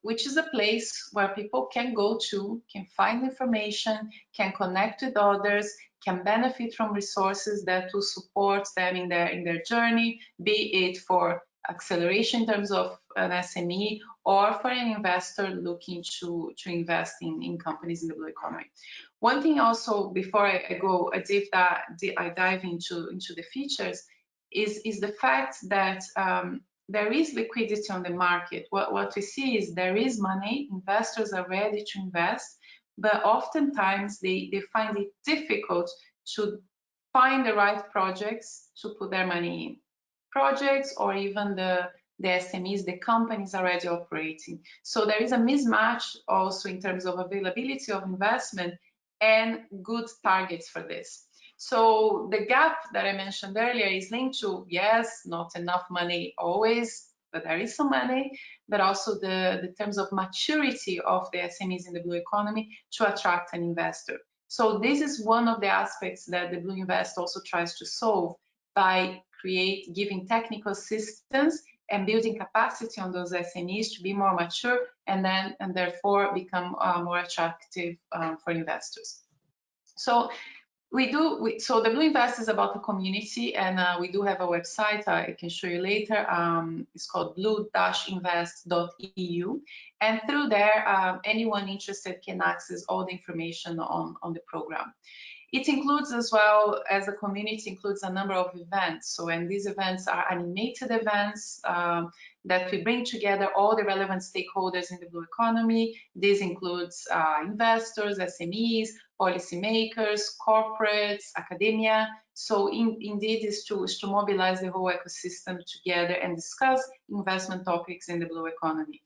which is a place where people can go to, can find information, can connect with others, can benefit from resources that will support them in their journey, be it for acceleration in terms of an SME or for an investor looking to invest in companies in the blue economy. One thing also, before I go a I dive into the features, is the fact that there is liquidity on the market. What we see is there is money, investors are ready to invest, but oftentimes they find it difficult to find the right projects to put their money in. Projects or even the SMEs, the companies already operating. So there is a mismatch also in terms of availability of investment and good targets for this. So the gap that I mentioned earlier is linked to, yes, not enough money always, but there is some money, but also the terms of maturity of the SMEs in the blue economy to attract an investor. So this is one of the aspects that the BluInvest also tries to solve by giving technical assistance and building capacity on those SMEs to be more mature and therefore become more attractive for investors. So so the BluInvest is about the community, and we do have a website I can show you later. It's called blue-invest.eu, and through there anyone interested can access all the information on the program. It includes as well, as a community, includes a number of events. And these events are animated events that we bring together all the relevant stakeholders in the blue economy. This includes investors, SMEs, policymakers, corporates, academia. So indeed is to mobilize the whole ecosystem together and discuss investment topics in the blue economy.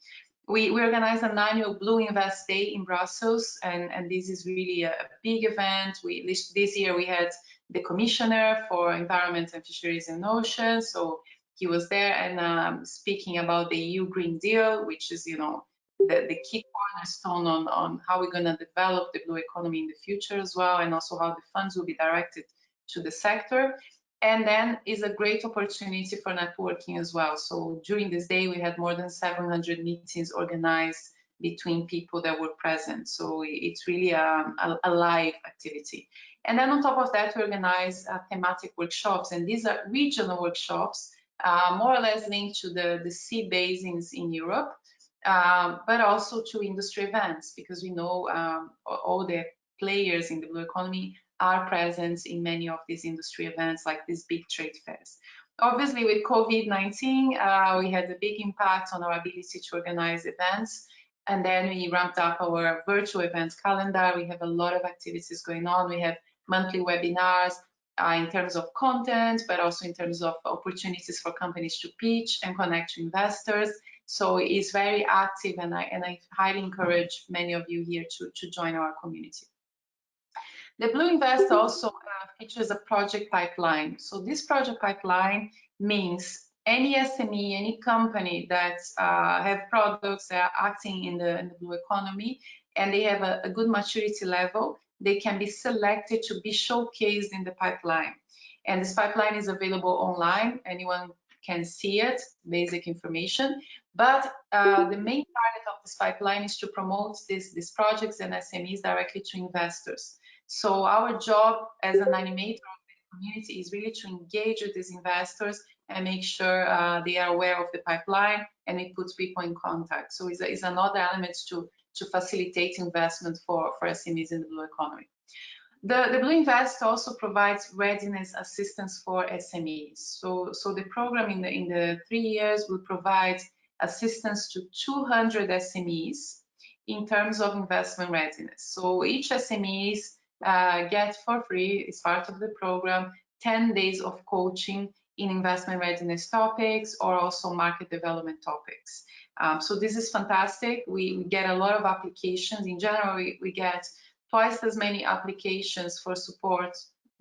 We organize an annual BluInvest Day in Brussels, and this is really a big event. This year we had the Commissioner for Environment and Fisheries and Oceans, so he was there and speaking about the EU Green Deal, which is, you know, the key cornerstone on how we're going to develop the blue economy in the future as well, and also how the funds will be directed to the sector. And then is a great opportunity for networking as well. So during this day, we had more than 700 meetings organized between people that were present. So it's really a live activity. And then on top of that, we organize thematic workshops, and these are regional workshops, more or less linked to the sea basins in Europe, but also to industry events, because we know all the players in the blue economy are present in many of these industry events, like these big trade fairs. Obviously, with COVID-19, we had a big impact on our ability to organize events. And then we ramped up our virtual events calendar. We have a lot of activities going on. We have monthly webinars in terms of content, but also in terms of opportunities for companies to pitch and connect to investors. So it's very active, and I highly encourage many of you here to join our community. The BluInvest also features a project pipeline. So this project pipeline means any SME, any company that have products that are acting in the blue economy, and they have a good maturity level, they can be selected to be showcased in the pipeline. And this pipeline is available online. Anyone can see it, basic information. But the main target of this pipeline is to promote these projects and SMEs directly to investors. So our job as an animator of the community is really to engage with these investors and make sure they are aware of the pipeline, and it puts people in contact. So it's another element to facilitate investment for SMEs in the blue economy. The BluInvest also provides readiness assistance for SMEs. So the program in the 3 years will provide assistance to 200 SMEs in terms of investment readiness. So each SMEs get for free, as part of the program, 10 days of coaching in investment readiness topics or also market development topics. So this is fantastic. We get a lot of applications. In general, we get twice as many applications for support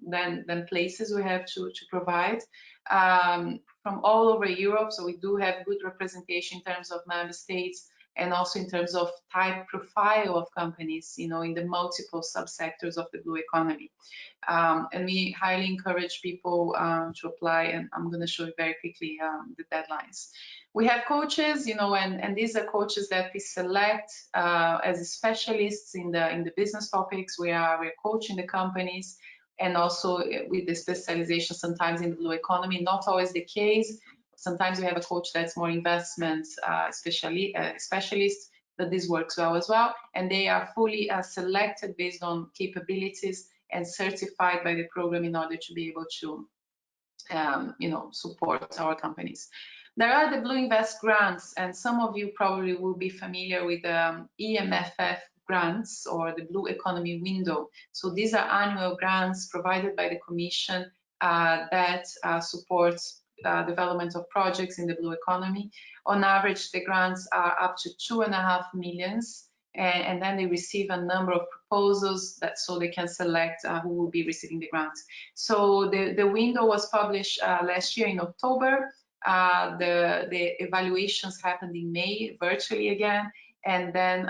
than places we have to provide from all over Europe. So we do have good representation in terms of member states, and also in terms of type profile of companies, you know, in the multiple subsectors of the blue economy. And we highly encourage people to apply, and I'm going to show you very quickly the deadlines. We have coaches, you know, and these are coaches that we select as specialists in the business topics. We're coaching the companies, and also with the specialization sometimes in the blue economy. Not always the case. Sometimes we have a coach that's more investment specialist, but this works well as well. And they are fully selected based on capabilities and certified by the program in order to be able to, you know, support our companies. There are the BluInvest grants, and some of you probably will be familiar with EMFF grants or the Blue Economy Window. So these are annual grants provided by the Commission that supports development of projects in the blue economy. On average, the grants are up to 2.5 million, and then they receive a number of proposals so they can select who will be receiving the grants. So the window was published last year in October. The evaluations happened in May, virtually again, and then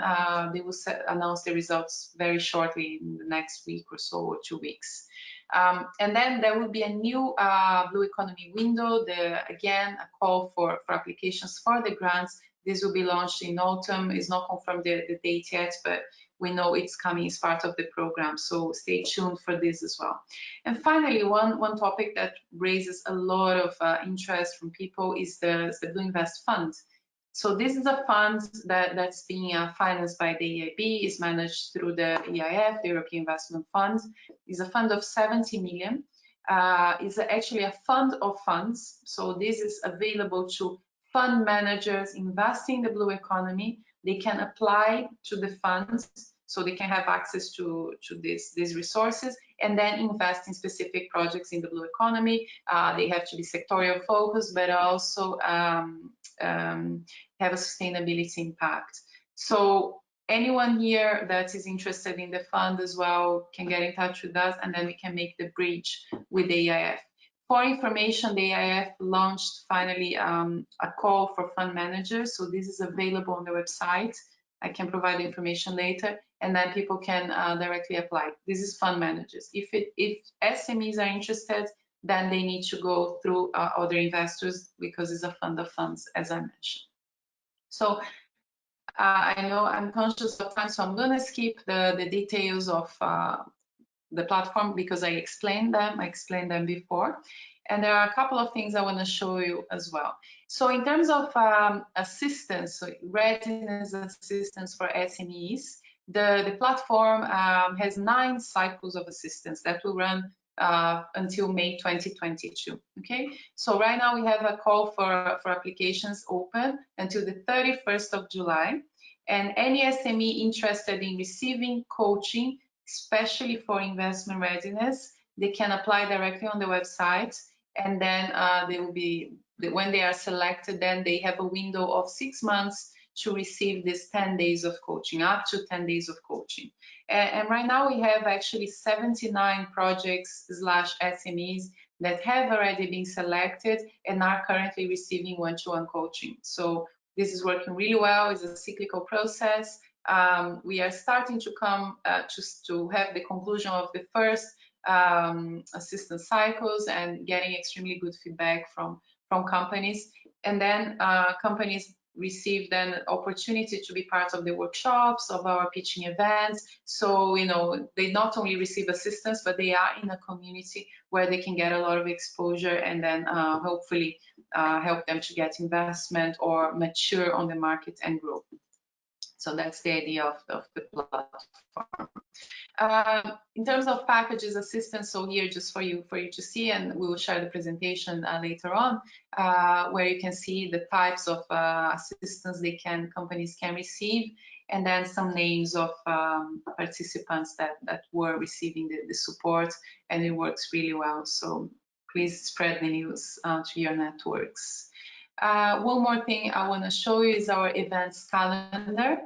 they will announce the results very shortly in the next week or so, or 2 weeks. And then there will be a new Blue Economy window, again, a call for applications for the grants. This will be launched in autumn. It's not confirmed the date yet, but we know it's coming as part of the program. So stay tuned for this as well. And finally, one topic that raises a lot of interest from people is the BluInvest Fund. So this is a fund that's being financed by the EIB, is managed through the EIF, the European Investment Fund. It's a fund of 70 million. It's actually a fund of funds. So this is available to fund managers investing in the blue economy. They can apply to the funds. so they can have access to these resources and then invest in specific projects in the blue economy. They have to be sectorial focused, but also have a sustainability impact. So anyone here that is interested in the fund as well can get in touch with us, and then we can make the bridge with the EIF. For information, the EIF launched finally a call for fund managers. So this is available on the website. I can provide the information later, and then people can directly apply. This is fund managers. If SMEs are interested, then they need to go through other investors because it's a fund of funds, as I mentioned. So I know I'm conscious of time, so I'm going to skip the details of the platform because I explained them before. And there are a couple of things I want to show you as well. So in terms of assistance, so readiness assistance for SMEs, the platform has 9 cycles of assistance that will run until May 2022. Okay, so right now we have a call for applications open until the 31st of July, and any SME interested in receiving coaching, especially for investment readiness, they can apply directly on the website, and then they will be, when they are selected, then they have a window of 6 months to receive this 10 days of coaching, up to 10 days of coaching. And right now we have actually 79 projects / SMEs that have already been selected and are currently receiving one-to-one coaching. So this is working really well. It's a cyclical process. We are starting to come to have the conclusion of the first assistance cycles and getting extremely good feedback from companies. And then companies receive then opportunity to be part of the workshops, of our pitching events. So, you know, they not only receive assistance, but they are in a community where they can get a lot of exposure and then hopefully help them to get investment or mature on the market and grow. So that's the idea of the platform. In terms of packages assistance, so here just for you to see, and we will share the presentation later on, where you can see the types of assistance companies can receive, and then some names of participants that were receiving the support, and it works really well. So please spread the news to your networks. One more thing I want to show you is our events calendar.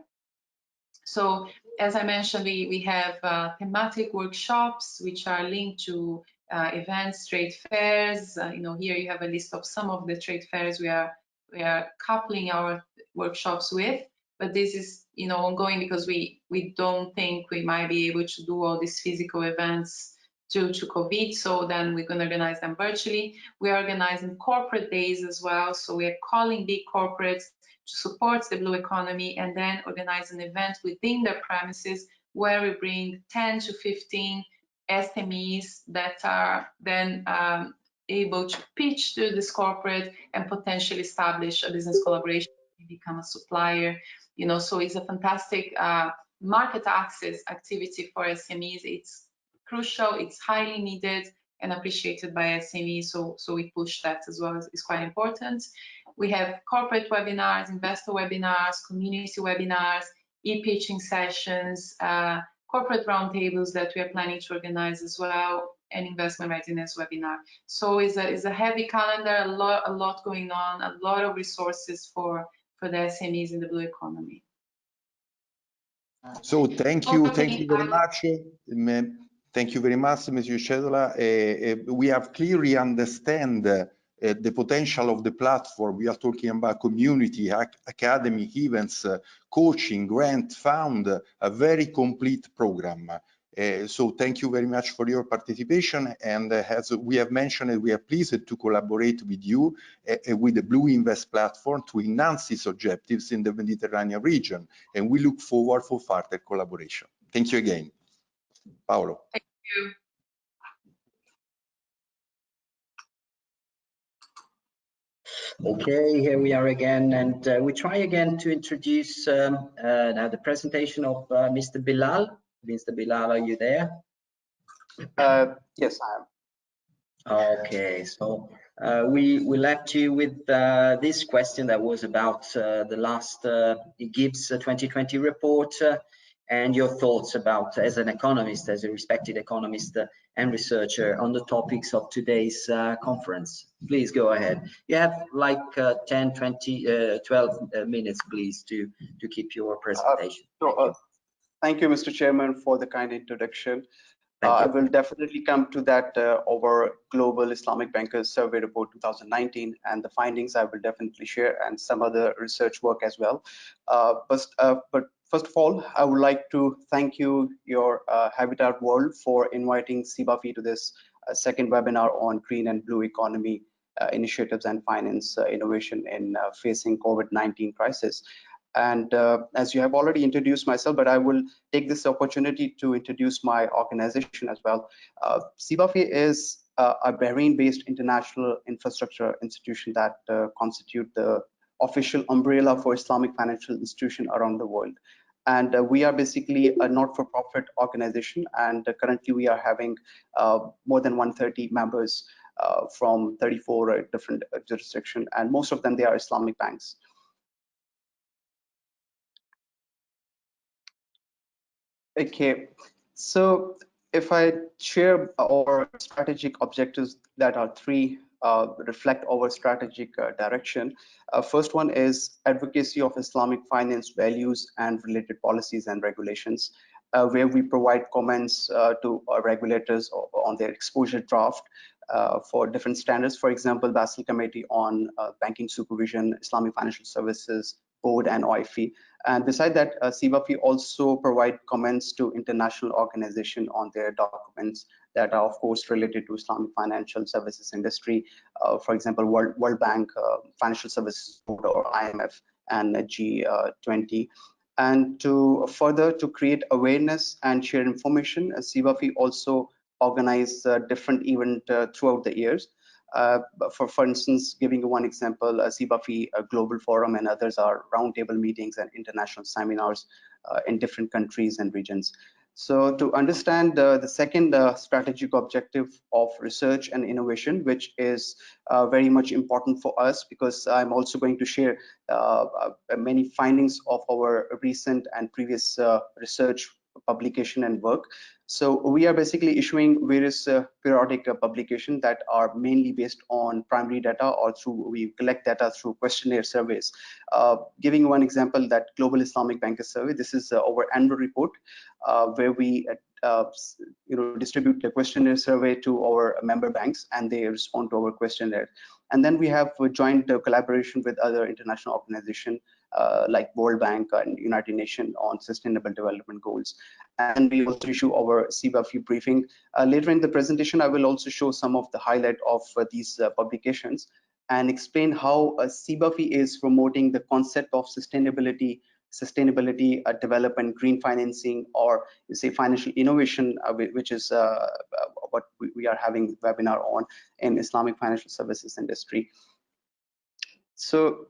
So as I mentioned, we have thematic workshops which are linked to events, trade fairs. You know, here you have a list of some of the trade fairs we are coupling our workshops with. But this is, you know, ongoing because we don't think we might be able to do all these physical events due to COVID. So then we're going to organize them virtually. We're organizing corporate days as well. So we're calling big corporates to support the blue economy and then organize an event within their premises where we bring 10 to 15 SMEs that are then able to pitch to this corporate and potentially establish a business collaboration, become a supplier. You know, so it's a fantastic market access activity for SMEs. It's crucial, it's highly needed and appreciated by SMEs, so we push that as well. It's quite important. We have corporate webinars, investor webinars, community webinars, e-pitching sessions, corporate roundtables that we are planning to organize as well, and investment readiness webinar. So it's a heavy calendar, a lot going on, a lot of resources for the SMEs in the blue economy. So thank you very much. Thank you very much, Mr. Cedola. We have clearly understand the potential of the platform. We are talking about community, academy, events, coaching, grant, fund, a very complete program. So thank you very much for your participation. And as we have mentioned, we are pleased to collaborate with you with the BluInvest platform to enhance its objectives in the Mediterranean region. And we look forward for further collaboration. Thank you again. Paolo. Thank you. Okay, here we are again, and we try again to introduce now the presentation of Mr. Bilal. Mr. Bilal, are you there? Yes, I am. Okay, so we left you with this question that was about the last GIBS 2020 report. and your thoughts about, as an economist, as a respected economist and researcher, on the topics of today's conference. Please go ahead. You have like 10, 20, 12 minutes, please, to keep your presentation. Thank you, Mr. Chairman, for the kind introduction. I will definitely come to that over Global Islamic Bankers Survey Report 2019, and the findings I will definitely share, and some other research work as well. But first of all, I would like to thank you, your Habitat World, for inviting CIBAFI to this second webinar on green and blue economy initiatives and finance innovation in facing COVID-19 crisis. And as you have already introduced myself, but I will take this opportunity to introduce my organization as well. CIBAFI is a Bahrain-based international infrastructure institution that constitute the official umbrella for Islamic financial institutions around the world. And we are basically a not-for-profit organization, and currently we are having more than 130 members from 34 different jurisdictions, and most of them, they are Islamic banks. Okay, so if I share our strategic objectives that are three, reflect our strategic direction. First one is advocacy of Islamic finance values and related policies and regulations, where we provide comments to our regulators on their exposure draft for different standards. For example, Basel Committee on Banking Supervision, Islamic Financial Services Board, and OIFI. And beside that, CIBAFI also provide comments to international organizations on their documents that are, of course, related to Islamic financial services industry. For example, World Bank, Financial Services Board, or IMF, and G20. And to further to create awareness and share information, CIBAFI also organize different events throughout the years. For instance, giving you one example, CIBAFI Global Forum and others are roundtable meetings and international seminars in different countries and regions. So to understand the second strategic objective of research and innovation, which is very much important for us, because I'm also going to share many findings of our recent and previous research publication and work. So we are basically issuing various periodic publications that are mainly based on primary data, or we collect data through questionnaire surveys. Giving one example, that Global Islamic Bankers Survey, this is our annual report where we distribute the questionnaire survey to our member banks, and they respond to our questionnaire. And then we have joint collaboration with other international organizations like World Bank and United Nations on Sustainable Development Goals. And we also issue our CIBAFI briefing. Later in the presentation, I will also show some of the highlight of these publications and explain how CIBAFI is promoting the concept of sustainability development, green financing, or you say financial innovation, which is what we are having webinar on in Islamic financial services industry. So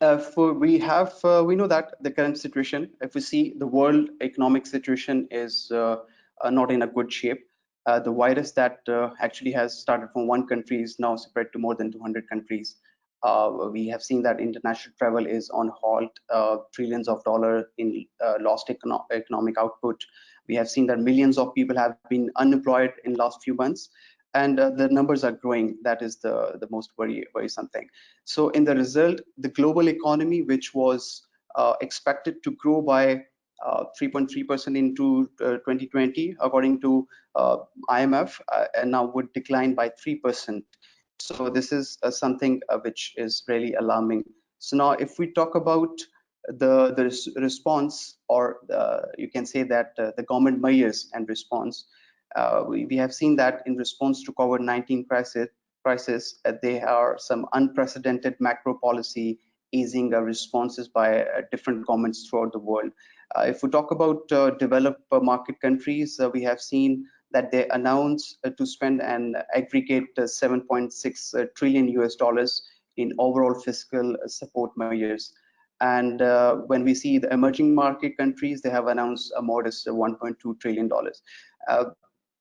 we know that the current situation, if we see the world economic situation is not in a good shape. The virus that actually has started from one country is now spread to more than 200 countries. We have seen that international travel is on halt, trillions of dollars in lost economic output. We have seen that millions of people have been unemployed in last few months, and the numbers are growing. That is the most worrisome thing. So in the result, the global economy, which was expected to grow by 3.3% into 2020, according to IMF, and now would decline by 3%. So this is something which is really alarming. So now if we talk about the response, or you can say that the government measures and response, we have seen that in response to COVID-19 crisis, there are some unprecedented macro policy easing responses by different governments throughout the world. If we talk about developed market countries, we have seen that they announced to spend an aggregate 7.6 trillion US dollars in overall fiscal support measures. And when we see the emerging market countries, they have announced a modest $1.2 trillion.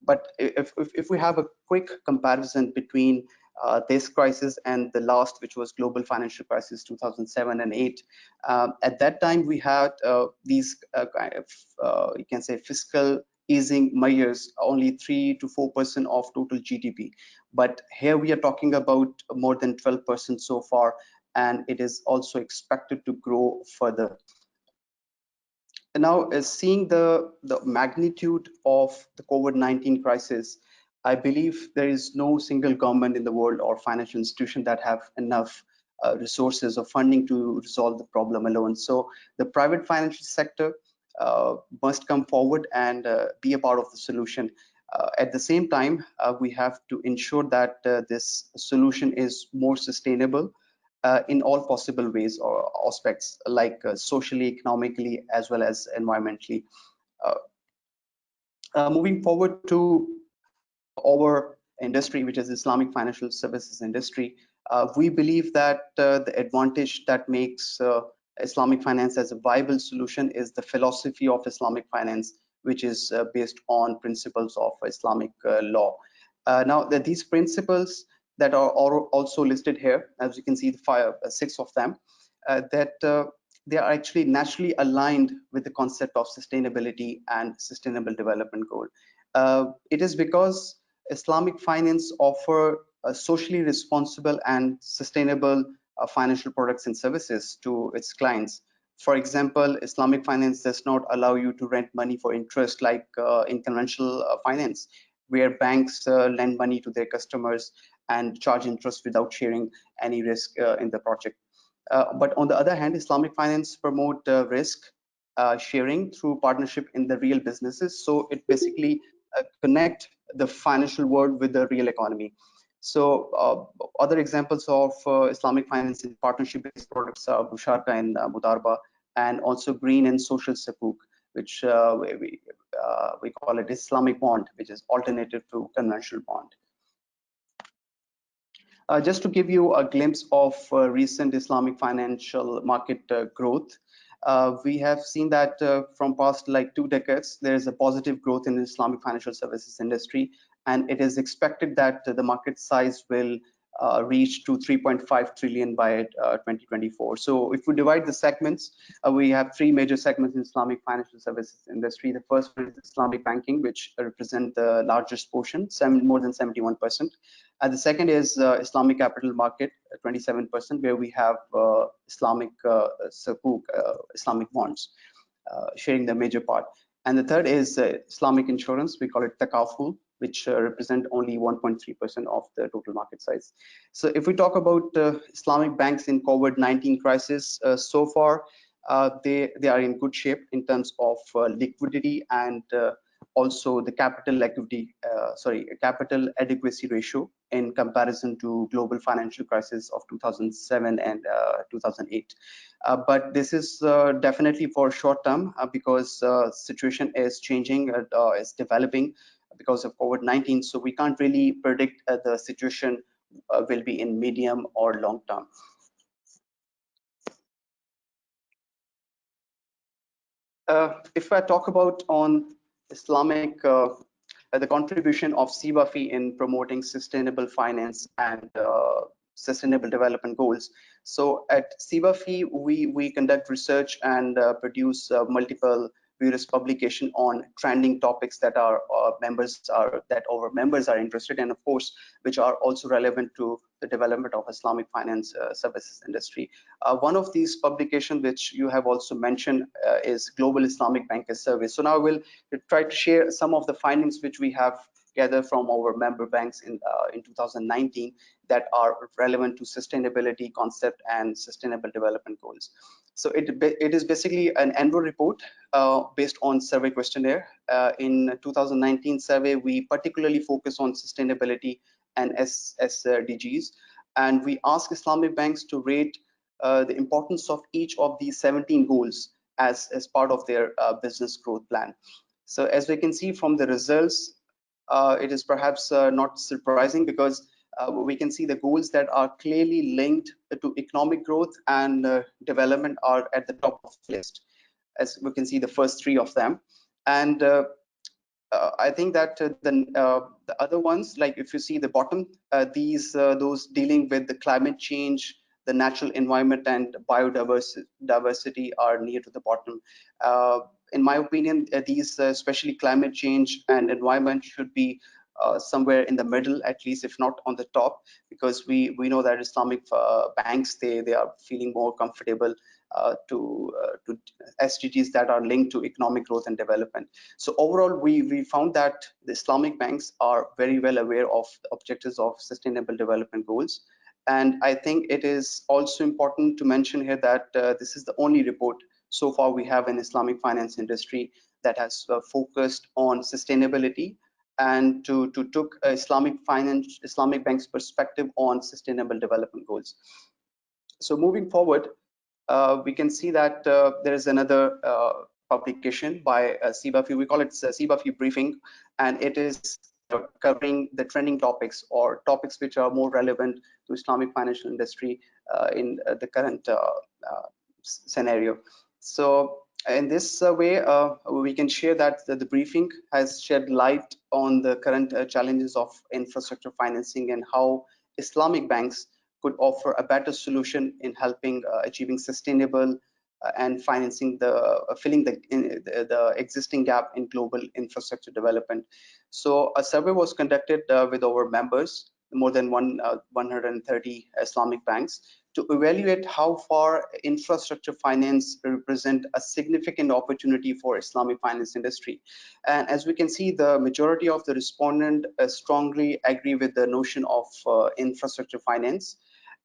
But if we have a quick comparison between this crisis and the last, which was global financial crisis 2007 and 8. At that time, we had these kind of, you can say, fiscal easing measures, only 3 to 4% of total GDP. But here we are talking about more than 12% so far, and it is also expected to grow further. Now, seeing the magnitude of the COVID-19 crisis, I believe there is no single government in the world or financial institution that have enough resources or funding to resolve the problem alone. So the private financial sector must come forward and be a part of the solution. At the same time, we have to ensure that this solution is more sustainable in all possible ways or aspects, like socially, economically, as well as environmentally. Moving forward to our industry, which is Islamic financial services industry, we believe that the advantage that makes Islamic finance as a viable solution is the philosophy of Islamic finance, which is based on principles of Islamic law. Now, these principles that are also listed here, as you can see, the 6 of them, that they are actually naturally aligned with the concept of sustainability and sustainable development goal. It is because Islamic finance offer socially responsible and sustainable financial products and services to its clients. For example, Islamic finance does not allow you to rent money for interest like in conventional finance, where banks lend money to their customers and charge interest without sharing any risk in the project. But on the other hand, Islamic finance promote risk sharing through partnership in the real businesses. So it basically connect the financial world with the real economy. So other examples of Islamic finance in partnership-based products are Musharka and Mudarba, and also green and social sukuk, which we call it Islamic bond, which is alternative to conventional bond. Just to give you a glimpse of recent Islamic financial market growth, we have seen that from past like 2 decades, there is a positive growth in the Islamic financial services industry, and it is expected that the market size will reach to 3.5 trillion by 2024. So if we divide the segments, we have 3 major segments in Islamic financial services industry. The first one is Islamic banking, which represent the largest portion, more than 71%. The second is Islamic capital market, 27%, where we have Islamic sukuk, Islamic bonds, sharing the major part. And the third is Islamic insurance, we call it takaful, which represent only 1.3% of the total market size. So if we talk about Islamic banks in COVID-19 crisis, so far they are in good shape in terms of liquidity and also the capital adequacy ratio in comparison to global financial crisis of 2007 and 2008. But this is definitely for short term because situation is changing, is developing because of COVID-19. So we can't really predict the situation will be in medium or long term. If I talk about on Islamic, the contribution of CIBAFI in promoting sustainable finance and sustainable development goals. So at CIBAFI, we conduct research and produce multiple various publication on trending topics that our members are interested in, of course, which are also relevant to the development of Islamic finance services industry. One of these publications, which you have also mentioned, is Global Islamic Bankers Survey. So now we'll try to share some of the findings which we have gathered from our member banks in 2019 that are relevant to sustainability concept and sustainable development goals. So it is basically an annual report based on survey questionnaire. In 2019 survey, we particularly focus on sustainability and SDGs, and we ask Islamic banks to rate the importance of each of these 17 goals as part of their business growth plan. So as we can see from the results, it is perhaps not surprising because we can see the goals that are clearly linked to economic growth and development are at the top of the list. As we can see, the first 3 of them. And I think that the other ones, like if you see the bottom, those dealing with the climate change, the natural environment and biodiversity are near to the bottom. In my opinion, these especially climate change and environment should be somewhere in the middle, at least, if not on the top, because we know that Islamic banks, they are feeling more comfortable to SDGs that are linked to economic growth and development. So overall, we found that the Islamic banks are very well aware of the objectives of Sustainable Development Goals. And I think it is also important to mention here that this is the only report so far we have in Islamic finance industry that has focused on sustainability and to took Islamic banks perspective on Sustainable Development Goals. So moving forward, we can see that there is another publication by CIBAFI. We call it CIBAFI briefing, and it is covering the trending topics or topics which are more relevant to Islamic financial industry in the current scenario. So in this way, we can share that the briefing has shed light on the current challenges of infrastructure financing and how Islamic banks could offer a better solution in helping achieving sustainable and financing filling the existing gap in global infrastructure development. So a survey was conducted with our members, more than 130 Islamic banks, to evaluate how far infrastructure finance represent a significant opportunity for Islamic finance industry. And as we can see, the majority of the respondents strongly agree with the notion of infrastructure finance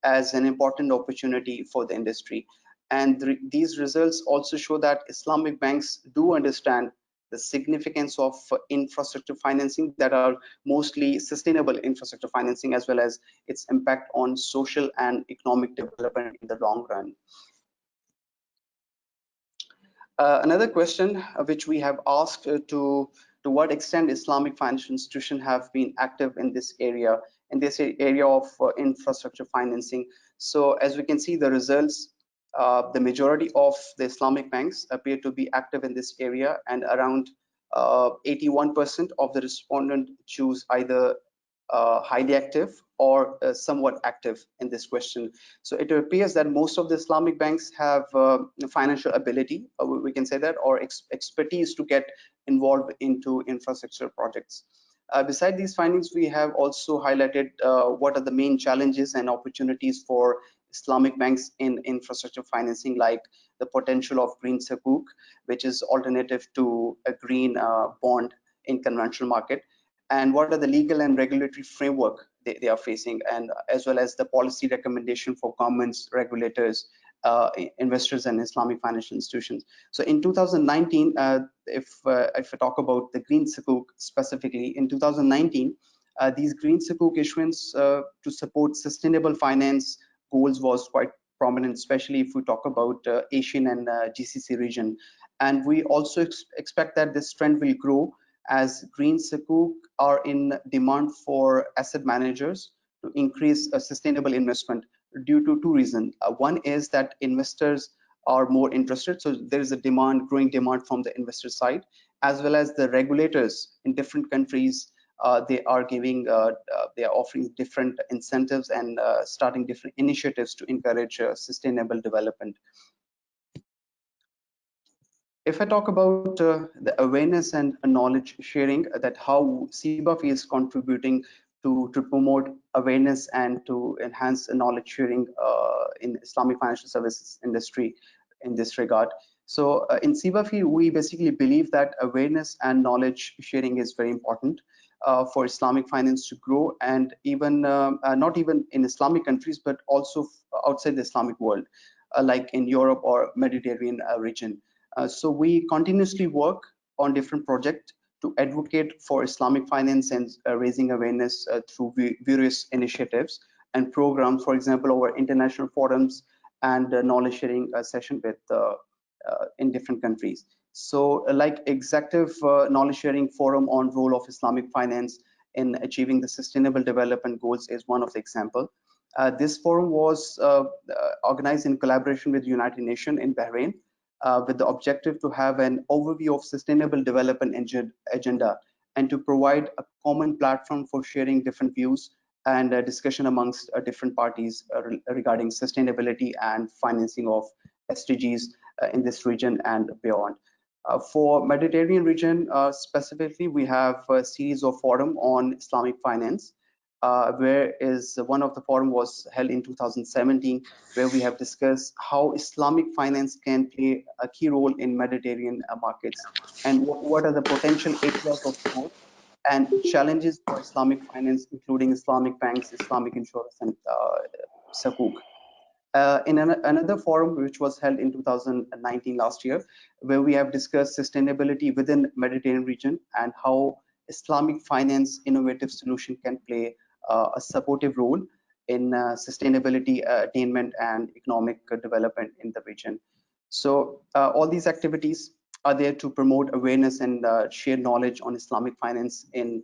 as an important opportunity for the industry. And these results also show that Islamic banks do understand the significance of infrastructure financing, that are mostly sustainable infrastructure financing, as well as its impact on social and economic development in the long run. Another question which we have asked to what extent Islamic financial institutions have been active in this area of infrastructure financing. So as we can see the results, the majority of the Islamic banks appear to be active in this area, and around 81% of the respondents choose either highly active or somewhat active in this question. So it appears that most of the Islamic banks have financial ability, we can say that, or expertise to get involved into infrastructure projects. Beside these findings, we have also highlighted what are the main challenges and opportunities for Islamic banks in infrastructure financing, like the potential of green sukuk, which is alternative to a green bond in conventional market, and what are the legal and regulatory framework they are facing, and as well as the policy recommendation for governments, regulators, investors, and Islamic financial institutions. So in 2019, if I talk about the green sukuk specifically, in 2019, these green sukuk issuance to support sustainable finance goals was quite prominent, especially if we talk about Asian and GCC region. And we also expect that this trend will grow as green sukuk are in demand for asset managers to increase sustainable investment due to two reasons. One is that investors are more interested, so there is a growing demand from the investor side, as well as the regulators in different countries. They are offering different incentives and starting different initiatives to encourage sustainable development. If I talk about the awareness and knowledge sharing, that how CIBAFI is contributing to promote awareness and to enhance knowledge sharing in Islamic financial services industry in this regard. So in CIBAFI, we basically believe that awareness and knowledge sharing is very important for Islamic finance to grow, and even not even in Islamic countries, but also outside the Islamic world, like in Europe or Mediterranean region. So we continuously work on different projects to advocate for Islamic finance and raising awareness through various initiatives and programs, for example, our international forums and knowledge sharing session with in different countries. So like executive knowledge sharing forum on role of Islamic finance in achieving the sustainable development goals is one of the example. This forum was organized in collaboration with the United Nations in Bahrain, with the objective to have an overview of sustainable development agenda and to provide a common platform for sharing different views and discussion amongst different parties regarding sustainability and financing of SDGs in this region and beyond. For Mediterranean region specifically, we have a series of forum on Islamic finance, where one of the forum was held in 2017, where we have discussed how Islamic finance can play a key role in Mediterranean markets, and what are the potential areas of growth and challenges for Islamic finance, including Islamic banks, Islamic insurance, and Sukuk. In another forum, which was held in 2019 last year, where we have discussed sustainability within Mediterranean region and how Islamic finance innovative solution can play a supportive role in sustainability attainment and economic development in the region. So all these activities are there to promote awareness and share knowledge on Islamic finance in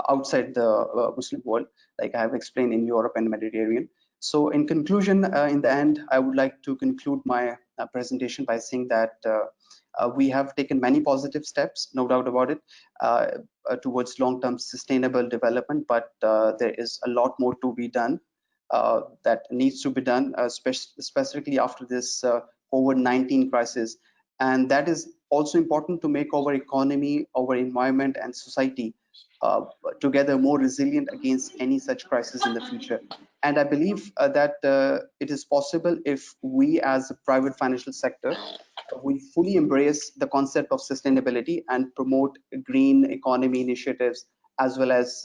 outside the Muslim world, like I have explained in Europe and Mediterranean. So in conclusion, in the end, I would like to conclude my presentation by saying that we have taken many positive steps, no doubt about it, towards long-term sustainable development, but there is a lot more to be done that needs to be done, specifically after this COVID-19 crisis. And that is also important to make our economy, our environment, and society together more resilient against any such crisis in the future. And I believe that it is possible if we as a private financial sector, we fully embrace the concept of sustainability and promote green economy initiatives, as well as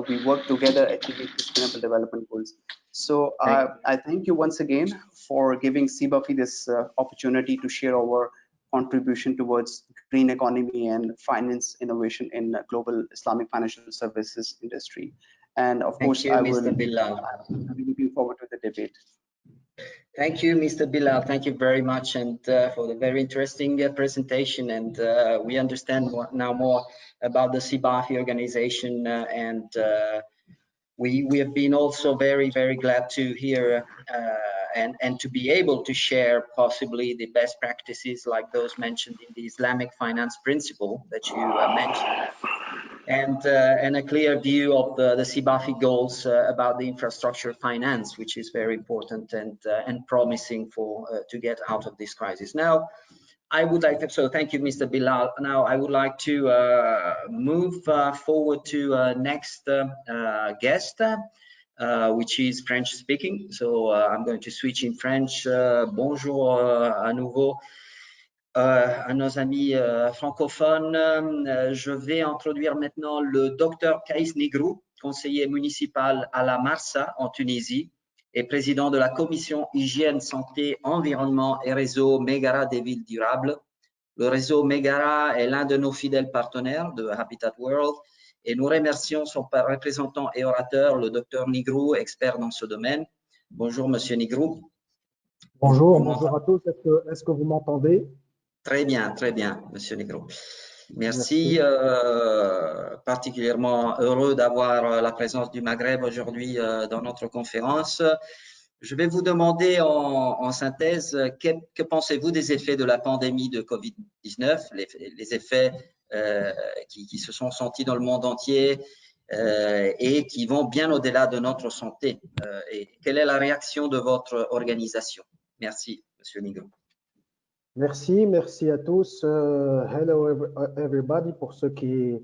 we work together achieving sustainable development goals. So I thank you once again for giving CIBAFI this opportunity to share our contribution towards green economy and finance innovation in global Islamic financial services industry. And of course, I'm looking forward to the debate. Thank you, Mr. Bilal. Thank you very much, and for the very interesting presentation. And we understand now more about the CIBAFI organization, and we have been also very, very glad to hear and to be able to share possibly the best practices like those mentioned in the Islamic finance principle that you mentioned, and a clear view of the CIBAFI goals about the infrastructure finance, which is very important and promising for to get out of this crisis. Now, I would like to, so thank you, Mr. Bilal. Now, I would like to move forward to next guest, which is French speaking. So I'm going to switch in French. Bonjour à nouveau. À nos amis francophones, je vais introduire maintenant le docteur Nogrou, conseiller municipal à la Marsa en Tunisie et président de la commission hygiène, santé, environnement et réseau Megara des villes durables. Le réseau Megara est l'un de nos fidèles partenaires de Habitat World et nous remercions son représentant et orateur, le docteur Nogrou, expert dans ce domaine. Bonjour, monsieur Nogrou. Bonjour, bonjour à tous. Est-ce que vous m'entendez? Très bien, monsieur Nogrou. Merci. Particulièrement heureux d'avoir la présence du Maghreb aujourd'hui dans notre conférence. Je vais vous demander en synthèse, que pensez-vous des effets de la pandémie de Covid-19, les effets qui se sont sentis dans le monde entier et qui vont bien au-delà de notre santé. Et quelle est la réaction de votre organisation? Merci, monsieur Nogrou. Merci à tous. Hello everybody, pour ceux qui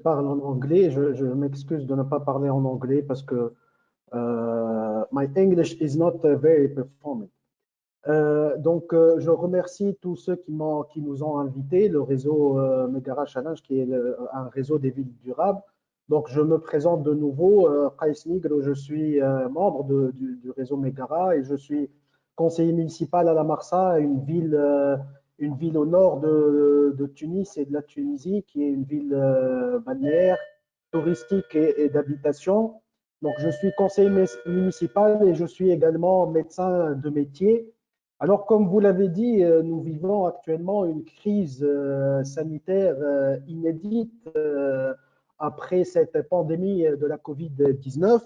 parlent en anglais. Je m'excuse de ne pas parler en anglais parce que my English is not very performing. Donc, je remercie tous ceux qui nous ont invités, le réseau Megara Challenge, qui est un réseau des villes durables. Donc, je me présente de nouveau, Nogrou, je suis membre du réseau Megara et je suis conseiller municipal à la Marsa, une ville au nord de Tunis et de la Tunisie, qui est une ville balnéaire, touristique et d'habitation. Donc, je suis conseiller municipal et je suis également médecin de métier. Alors, comme vous l'avez dit, nous vivons actuellement une crise sanitaire inédite après cette pandémie de la Covid-19.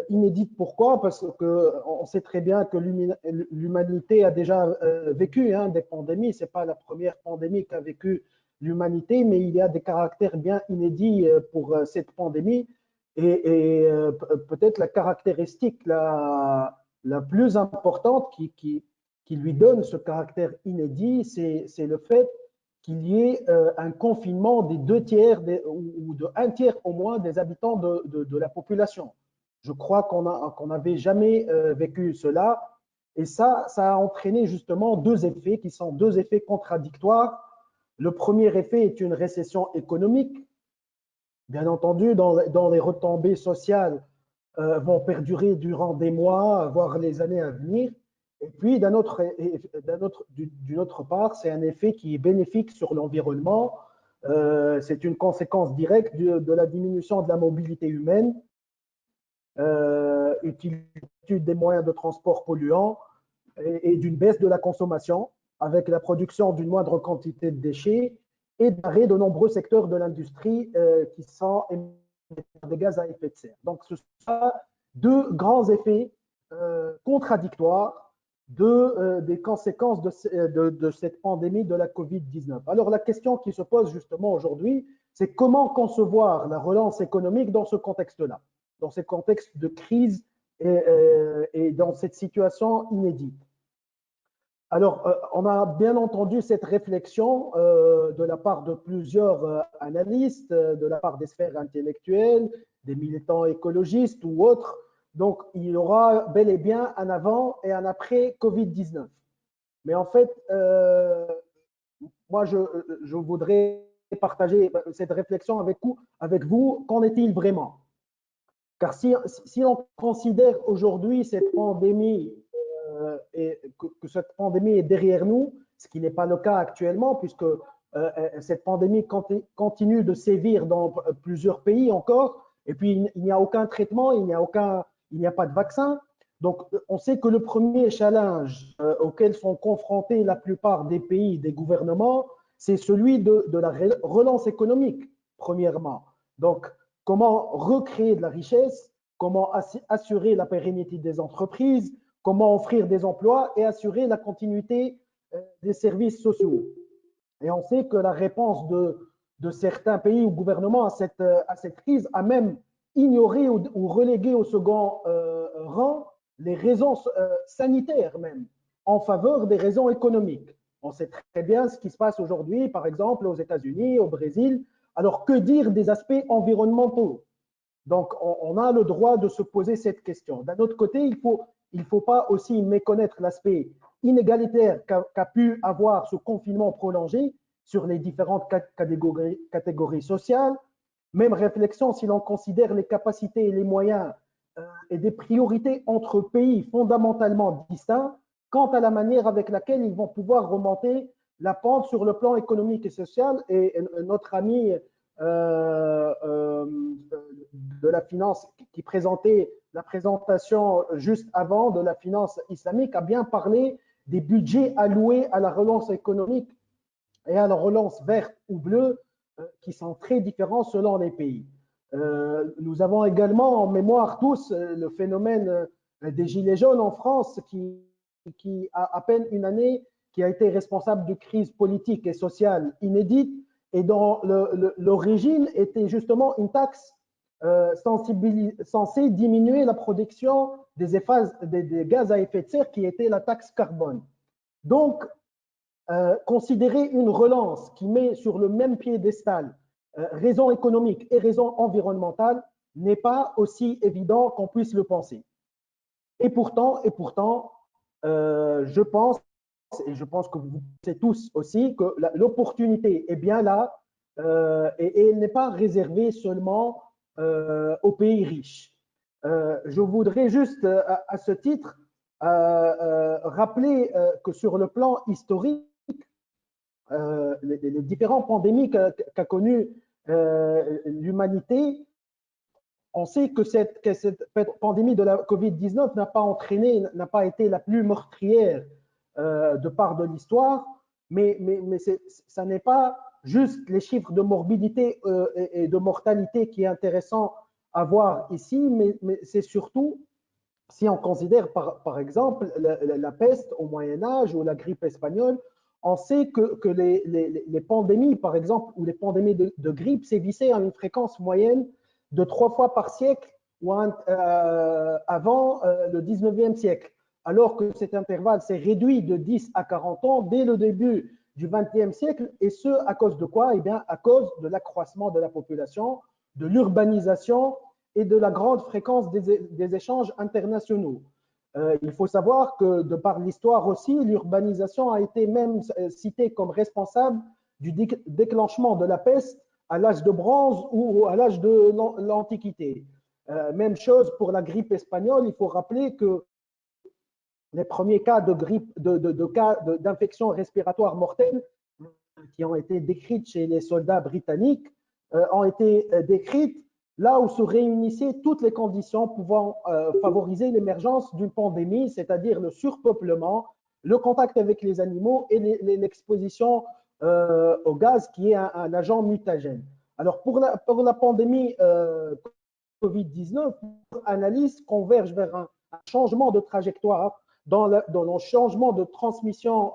Inédite, pourquoi? Parce qu'on sait très bien que l'humanité a déjà vécu des pandémies. Ce n'est pas la première pandémie qu'a vécu l'humanité, mais il y a des caractères bien inédits pour cette pandémie. Et peut-être la caractéristique la plus importante qui lui donne ce caractère inédit, c'est le fait qu'il y ait un confinement des 2/3 ou de 1/3 au moins des habitants de la population. Je crois qu'on n'avait jamais vécu cela. Et ça a entraîné justement deux effets qui sont deux effets contradictoires. Le premier effet est une récession économique. Bien entendu, dans les retombées sociales vont perdurer durant des mois, voire les années à venir. Et puis, d'une autre part, c'est un effet qui est bénéfique sur l'environnement. C'est une conséquence directe de la diminution de la mobilité humaine, utilisation des moyens de transport polluants et d'une baisse de la consommation, avec la production d'une moindre quantité de déchets et d'arrêt de nombreux secteurs de l'industrie qui sont émetteurs de gaz à effet de serre. Donc, ce sont deux grands effets contradictoires des conséquences de cette pandémie de la Covid-19. Alors, la question qui se pose justement aujourd'hui, c'est comment concevoir la relance économique dans ce contexte-là, dans ce contexte de crise et dans cette situation inédite. Alors, on a bien entendu cette réflexion de la part de plusieurs analystes, de la part des sphères intellectuelles, des militants écologistes ou autres. Donc, il y aura bel et bien un avant et un après Covid-19. Mais en fait, moi, je voudrais partager cette réflexion avec vous. Qu'en est-il vraiment? Car si on considère aujourd'hui cette pandémie et que cette pandémie est derrière nous, ce qui n'est pas le cas actuellement, puisque cette pandémie continue de sévir dans plusieurs pays encore, et puis il n'y a aucun traitement, il n'y a pas de vaccin. Donc, on sait que le premier challenge auquel sont confrontés la plupart des pays, des gouvernements, c'est celui de la relance économique, premièrement. Donc, comment recréer de la richesse, comment assurer la pérennité des entreprises, comment offrir des emplois et assurer la continuité des services sociaux. Et on sait que la réponse de certains pays ou gouvernements à cette crise a même ignoré ou relégué au second rang les raisons sanitaires même, en faveur des raisons économiques. On sait très bien ce qui se passe aujourd'hui, par exemple, aux États-Unis, au Brésil. Alors, que dire des aspects environnementaux? Donc, on a le droit de se poser cette question. D'un autre côté, il ne faut pas aussi méconnaître l'aspect inégalitaire qu'a pu avoir ce confinement prolongé sur les différentes catégories sociales. Même réflexion si l'on considère les capacités et les moyens et des priorités entre pays fondamentalement distincts quant à la manière avec laquelle ils vont pouvoir remonter la pente sur le plan économique et social. Et notre ami de la finance qui présentait la présentation juste avant de la finance islamique a bien parlé des budgets alloués à la relance économique et à la relance verte ou bleue qui sont très différents selon les pays. Nous avons également en mémoire tous le phénomène des gilets jaunes en France qui a à peine une année qui a été responsable de crises politiques et sociales inédites et dont l'origine était justement une taxe censée diminuer la production des gaz à effet de serre qui était la taxe carbone. Donc, considérer une relance qui met sur le même piédestal raison économique et raison environnementale n'est pas aussi évident qu'on puisse le penser. Et pourtant, je pense, et je pense que vous savez tous aussi, que l'opportunité est bien là et elle n'est pas réservée seulement aux pays riches. Je voudrais juste, à ce titre, rappeler que sur le plan historique, les différentes pandémies qu'a connues l'humanité, on sait que cette pandémie de la Covid-19 n'a pas été la plus meurtrière de part de l'histoire, mais ça n'est pas juste les chiffres de morbidité et de mortalité qui est intéressant à voir ici, mais c'est surtout, si on considère par exemple la peste au Moyen-Âge ou la grippe espagnole, on sait que les pandémies, par exemple, ou les pandémies de grippe sévissaient à une fréquence moyenne de 3 fois par siècle avant le 19e siècle, alors que cet intervalle s'est réduit de 10 à 40 ans dès le début du 20e siècle, et ce, à cause de quoi? Eh bien, à cause de l'accroissement de la population, de l'urbanisation et de la grande fréquence des échanges internationaux. Il faut savoir que, de par l'histoire aussi, l'urbanisation a été même citée comme responsable du déclenchement de la peste à l'âge de bronze ou à l'âge de l'Antiquité. Même chose pour la grippe espagnole. Il faut rappeler que les premiers cas de grippe, d'infection respiratoire mortelle qui ont été décrites chez les soldats britanniques ont été décrites là où se réunissaient toutes les conditions pouvant favoriser l'émergence d'une pandémie, c'est-à-dire le surpeuplement, le contact avec les animaux et l'exposition au gaz qui est un agent mutagène. Alors pour la pandémie Covid-19, l'analyse converge vers un changement de trajectoire dans le changement de transmission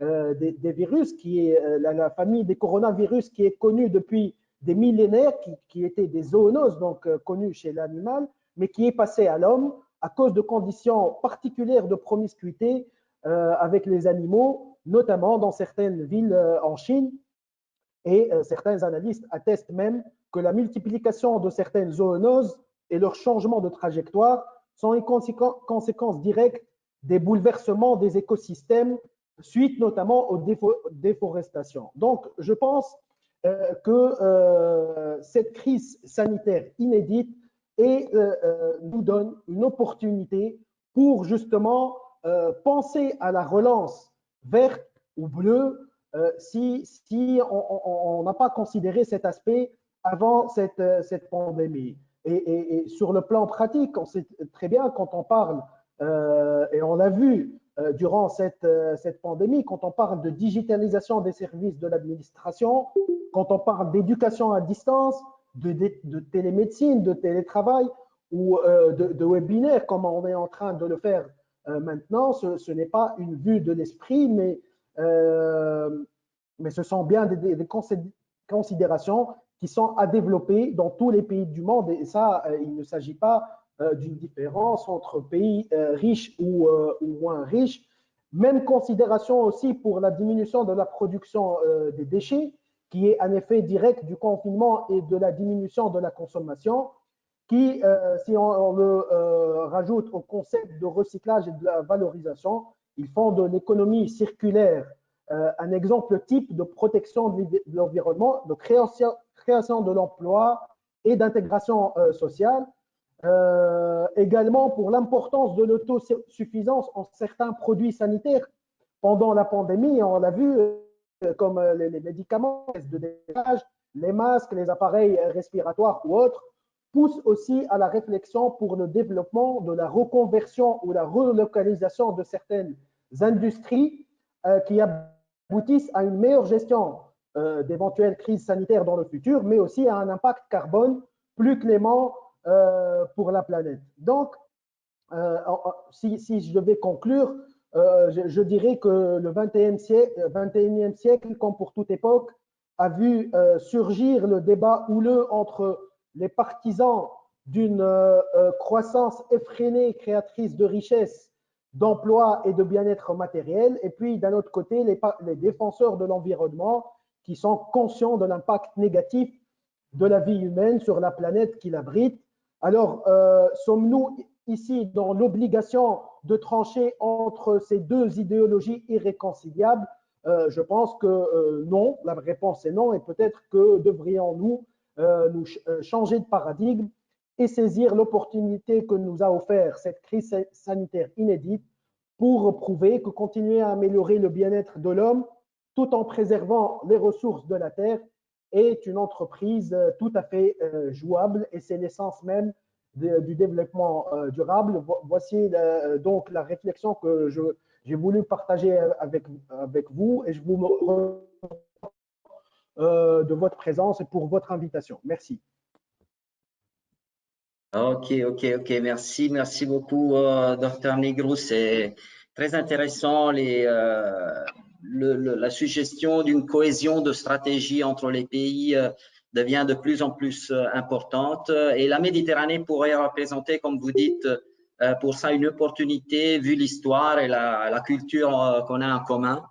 des virus, qui est la famille des coronavirus qui est connue depuis des millénaires, qui étaient des zoonoses, donc connues chez l'animal, mais qui est passée à l'homme à cause de conditions particulières de promiscuité avec les animaux, notamment dans certaines villes en Chine. Et certains analystes attestent même que la multiplication de certaines zoonoses et leur changement de trajectoire sont une conséquence directe des bouleversements des écosystèmes suite notamment aux déforestations. Donc, je pense que cette crise sanitaire inédite nous donne une opportunité pour justement penser à la relance verte ou bleue si on n'a pas considéré cet aspect avant cette pandémie. Et sur le plan pratique, on sait très bien quand on parle, et on l'a vu durant cette pandémie, quand on parle de digitalisation des services de l'administration, quand on parle d'éducation à distance, de télémédecine, de télétravail ou de webinaire, comme on est en train de le faire maintenant, ce n'est pas une vue de l'esprit, mais ce sont bien des considérations qui sont à développer dans tous les pays du monde. Et ça, il ne s'agit pas d'une différence entre pays riches ou moins riches. Même considération aussi pour la diminution de la production des déchets, qui est un effet direct du confinement et de la diminution de la consommation, qui, si on le rajoute au concept de recyclage et de la valorisation, ils font de l'économie circulaire un exemple type de protection de l'environnement, de création de l'emploi et d'intégration sociale. Également pour l'importance de l'autosuffisance en certains produits sanitaires pendant la pandémie, on l'a vu, comme les médicaments, les tests de dépannage, les masques, les appareils respiratoires ou autres, poussent aussi à la réflexion pour le développement de la reconversion ou la relocalisation de certaines industries qui aboutissent à une meilleure gestion d'éventuelles crises sanitaires dans le futur, mais aussi à un impact carbone plus clément pour la planète. Donc, si je devais conclure, je dirais que le 21e siècle, comme pour toute époque, a vu surgir le débat houleux entre les partisans d'une croissance effrénée, créatrice de richesses, d'emplois et de bien-être matériel, et puis d'un autre côté, les défenseurs de l'environnement qui sont conscients de l'impact négatif de la vie humaine sur la planète qui l'abrite. Alors, sommes-nous ici dans l'obligation de trancher entre ces deux idéologies irréconciliables? Je pense que non, la réponse est non, et peut-être que devrions-nous nous changer de paradigme et saisir l'opportunité que nous a offert cette crise sanitaire inédite pour prouver que continuer à améliorer le bien-être de l'homme tout en préservant les ressources de la Terre est une entreprise tout à fait jouable, et c'est l'essence même du développement durable. Voici donc la réflexion que j'ai voulu partager avec vous, et je vous remercie de votre présence et pour votre invitation. Merci. Ok, merci beaucoup, Dr Nogrou. C'est très intéressant la suggestion d'une cohésion de stratégie entre les pays devient de plus en plus importante. Et la Méditerranée pourrait représenter, comme vous dites, pour ça une opportunité, vu l'histoire et la culture qu'on a en commun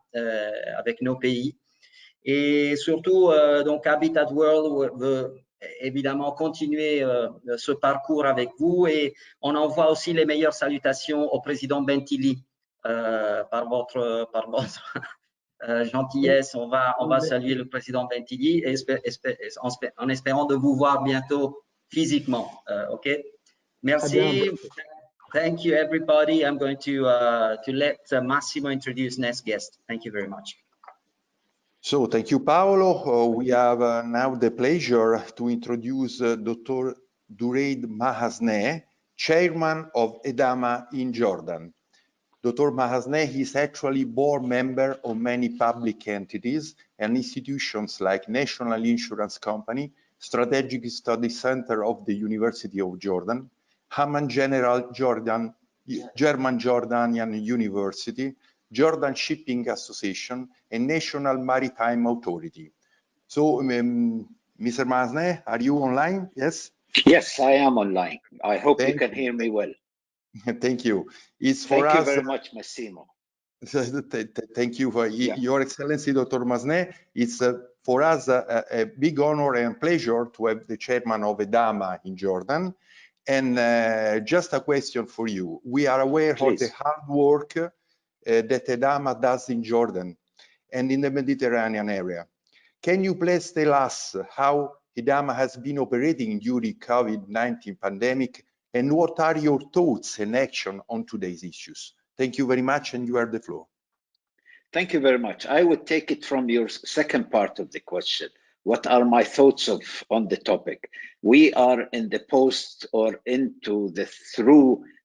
avec nos pays. Et surtout, donc Habitat World veut évidemment continuer ce parcours avec vous, et on envoie aussi les meilleures salutations au président Bentili par votre gentillesse. On va saluer le président Bentili en espérant de vous voir bientôt physiquement. OK? Merci. Thank you, everybody. I'm going to let Massimo introduce next guest. Thank you very much. So thank you, Paolo. We have now the pleasure to introduce Dr. Duraid Mahasneh, Chairman of EDAMA in Jordan. Dr. Mahasneh is actually board member of many public entities and institutions like National Insurance Company, Strategic Study Center of the University of Jordan, Hamman General Jordan, German Jordanian University, Jordan Shipping Association, and National Maritime Authority. So, Mr. Mahasneh, are you online? Yes? Yes, I am online. I hope you can hear me well. Thank you. It's for Thank us. you very much, Massimo. Thank you for Your Excellency, Dr. Mahasneh. It's for us a big honor and pleasure to have the chairman of EDAMA in Jordan. And just a question for you. We are aware of the hard work that EDAMA does in Jordan and in the Mediterranean area. Can you please tell us how EDAMA has been operating during COVID-19 pandemic, and what are your thoughts and action on today's issues? Thank you very much, and you have the floor. Thank you very much. I would take it from your second part of the question. What are my thoughts on the topic? We are in the post or through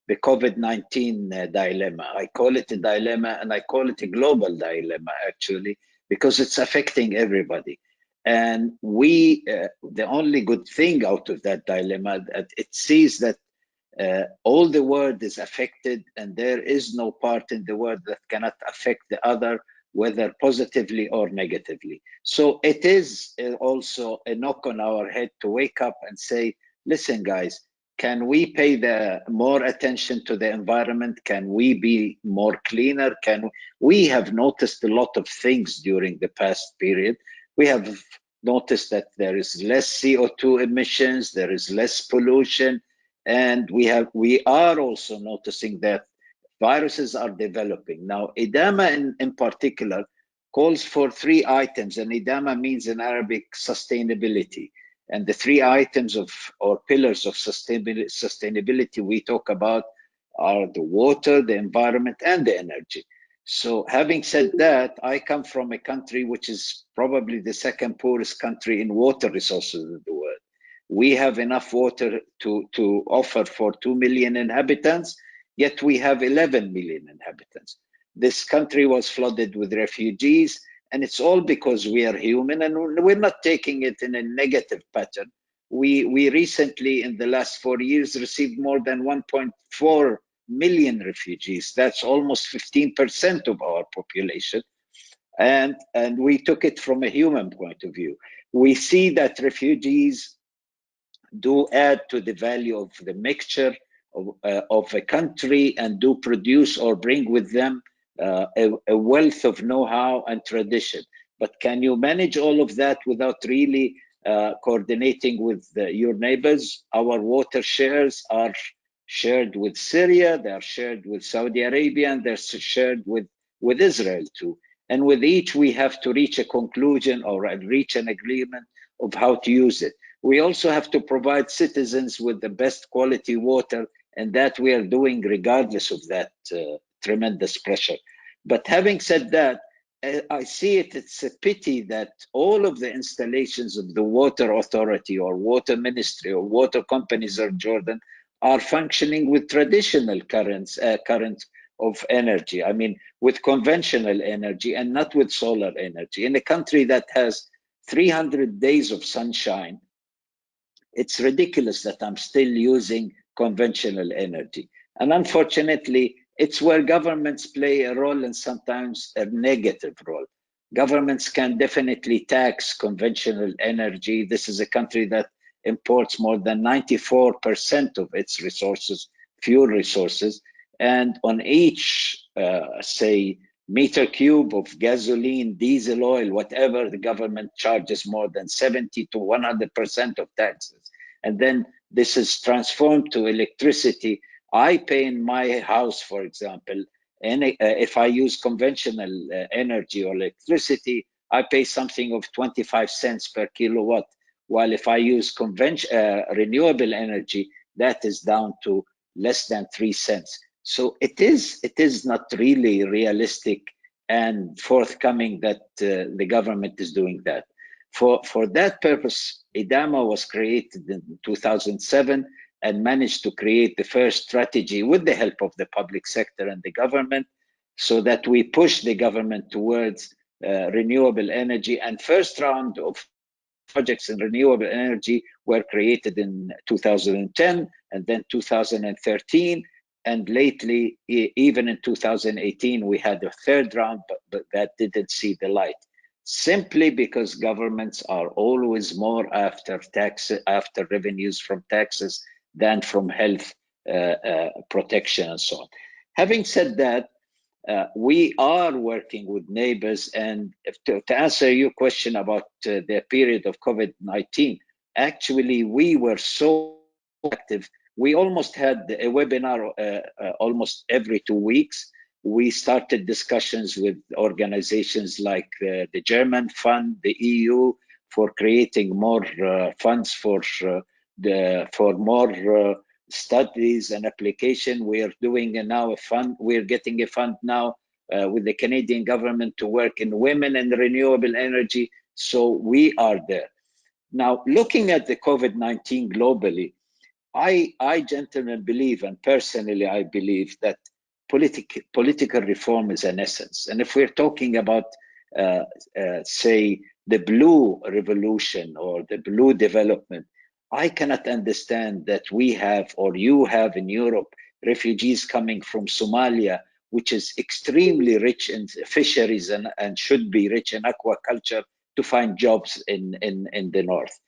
the COVID-19 dilemma. I call it a dilemma, and I call it a global dilemma, actually, because it's affecting everybody. And the only good thing out of that dilemma, that it sees that all the world is affected, and there is no part in the world that cannot affect the other, whether positively or negatively. So it is also a knock on our head to wake up and say, listen, guys, can we pay more attention to the environment? Can we be more cleaner? We have noticed a lot of things during the past period. We have noticed that there is less CO2 emissions, there is less pollution, and we are also noticing that viruses are developing. Now, EDAMA in particular calls for 3 items, and EDAMA means in Arabic sustainability. And the 3 items or pillars of sustainability we talk about are the water, the environment, and the energy. So having said that, I come from a country which is probably the second poorest country in water resources in the world. We have enough water to offer for 2 million inhabitants, yet we have 11 million inhabitants. This country was flooded with refugees, and it's all because we are human, and we're not taking it in a negative pattern. We recently, in the last 4 years, received more than 1.4 million refugees. That's almost 15% of our population. And we took it from a human point of view. We see that refugees do add to the value of the mixture of a country, and do produce or bring with them a wealth of know-how and tradition. But can you manage all of that without really coordinating with your neighbors? Our water shares are shared with Syria, they are shared with Saudi Arabia, and they're shared with Israel too. And with each, we have to reach a conclusion or reach an agreement of how to use it. We also have to provide citizens with the best quality water, and that we are doing regardless of that tremendous pressure. But having said that, I see it's a pity that all of the installations of the water authority or water ministry or water companies of Jordan are functioning with traditional current of energy. I mean, with conventional energy and not with solar energy. In a country that has 300 days of sunshine, it's ridiculous that I'm still using conventional energy. And unfortunately, It's where governments play a role and sometimes a negative role. Governments can definitely tax conventional energy. This is a country that imports more than 94% of its resources, fuel resources, and on each, say, meter cube of gasoline, diesel oil, whatever, the government charges more than 70 to 100% of taxes. And then this is transformed to electricity. I pay in my house, for example, and if I use conventional energy or electricity, I pay something of 25 cents per kilowatt. While if I use renewable energy, that is down to less than 3 cents. So it is not really realistic and forthcoming that the government is doing that. For that purpose, IDAMA was created in 2007 and managed to create the first strategy with the help of the public sector and the government, so that we push the government towards renewable energy. And first round of projects in renewable energy were created in 2010 and then 2013. And lately, even in 2018, we had a third round, but that didn't see the light. Simply because governments are always more after revenues from taxes than from health protection and so on. Having said that, we are working with neighbors, and to answer your question about the period of COVID-19, actually we were so active. We almost had a webinar almost every 2 weeks. We started discussions with organizations like the German Fund, the EU, for creating more funds for more studies and application. We are doing now a fund. We're getting a fund now with the Canadian government to work in women and renewable energy. So we are there. Now, looking at the COVID-19 globally, I genuinely believe, and personally I believe, that political reform is an essence. And if we're talking about, say, the blue revolution or the blue development, I cannot understand that we have, or you have in Europe, refugees coming from Somalia, which is extremely rich in fisheries and should be rich in aquaculture, to find jobs in the north.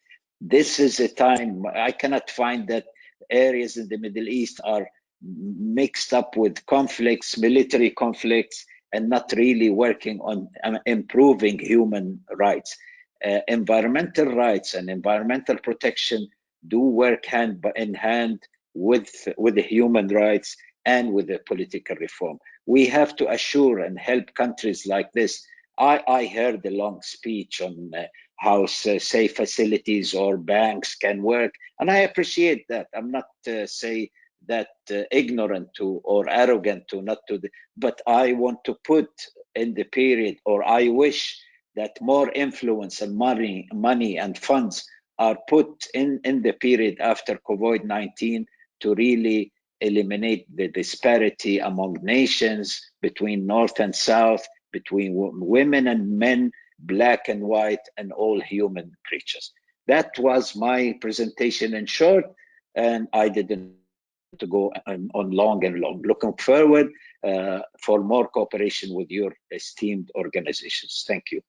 This is a time, I cannot find that areas in the Middle East are mixed up with conflicts, military conflicts, and not really working on improving human rights. Environmental rights and environmental protection do work hand in hand with the human rights and with the political reform. We have to assure and help countries like this. I heard a long speech on how say facilities or banks can work, and I appreciate that. I'm not say that ignorant to or arrogant to not to, but I want to put in the period, or I wish that more influence and money and funds are put in the period after COVID-19 to really eliminate the disparity among nations, between North and South, between women and men, black and white, and all human creatures. That was my presentation in short, and I didn't to go on long and long. Looking forward for more cooperation with your esteemed organizations. Thank you.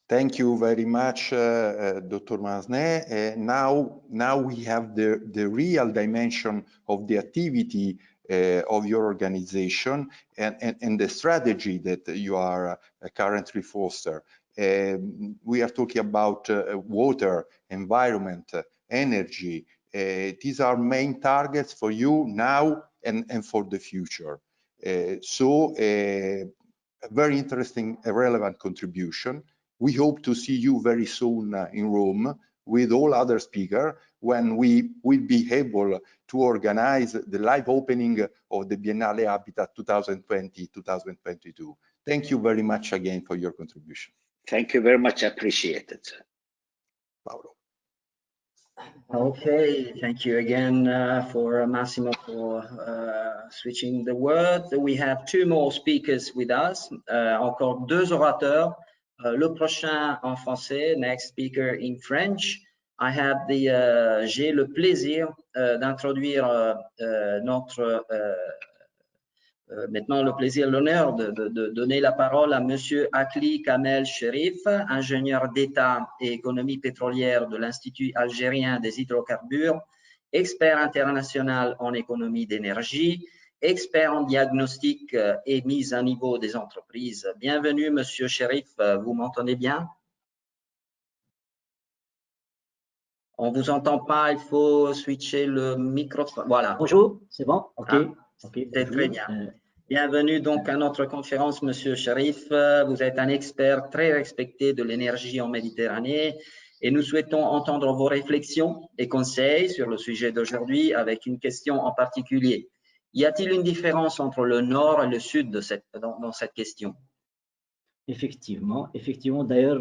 Thank you very much, Dr. Masne. Now we have the real dimension of the activity of your organization and the strategy that you are currently foster. We are talking about water, environment, energy. These are main targets for you now and for the future. So a very interesting, relevant contribution. We hope to see you very soon in Rome with all other speakers when we will be able to organize the live opening of the Biennale Habitat 2020-2022. Thank you very much again for your contribution. Thank you very much. I appreciate it. Paolo. Okay, thank you again for Massimo for switching the word. We have two more speakers with us, encore deux orateurs. Le prochain en français, next speaker in French. j'ai le plaisir d'introduire maintenant l'honneur de donner la parole à Monsieur Akli Kamel Cherif, ingénieur d'État et économie pétrolière de l'Institut algérien des hydrocarbures, expert international en économie d'énergie, expert en diagnostic et mise à niveau des entreprises. Bienvenue, Monsieur Cherif, vous m'entendez bien? On ne vous entend pas, il faut switcher le microphone. Voilà. Bonjour, c'est bon? OK. C'est très bien. Bienvenue donc à notre conférence, Monsieur Cherif. Vous êtes un expert très respecté de l'énergie en Méditerranée et nous souhaitons entendre vos réflexions et conseils sur le sujet d'aujourd'hui avec une question en particulier. Y a-t-il une différence entre le nord et le sud dans cette question? Effectivement. D'ailleurs,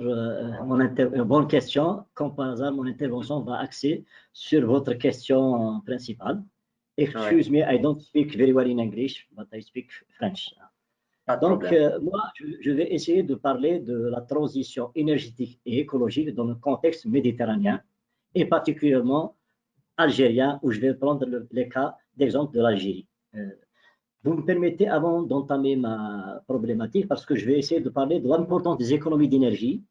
bonne question. Comme par hasard, mon intervention va axer sur votre question principale. Excuse me, I don't speak very well in English, but I speak French. Donc, moi, je vais essayer de parler de la transition énergétique et écologique dans le contexte méditerranéen et particulièrement algérien, où je vais prendre les cas d'exemple de l'Algérie. Vous me permettez, avant d'entamer ma problématique, parce que je vais essayer de parler de l'importance des économies d'énergie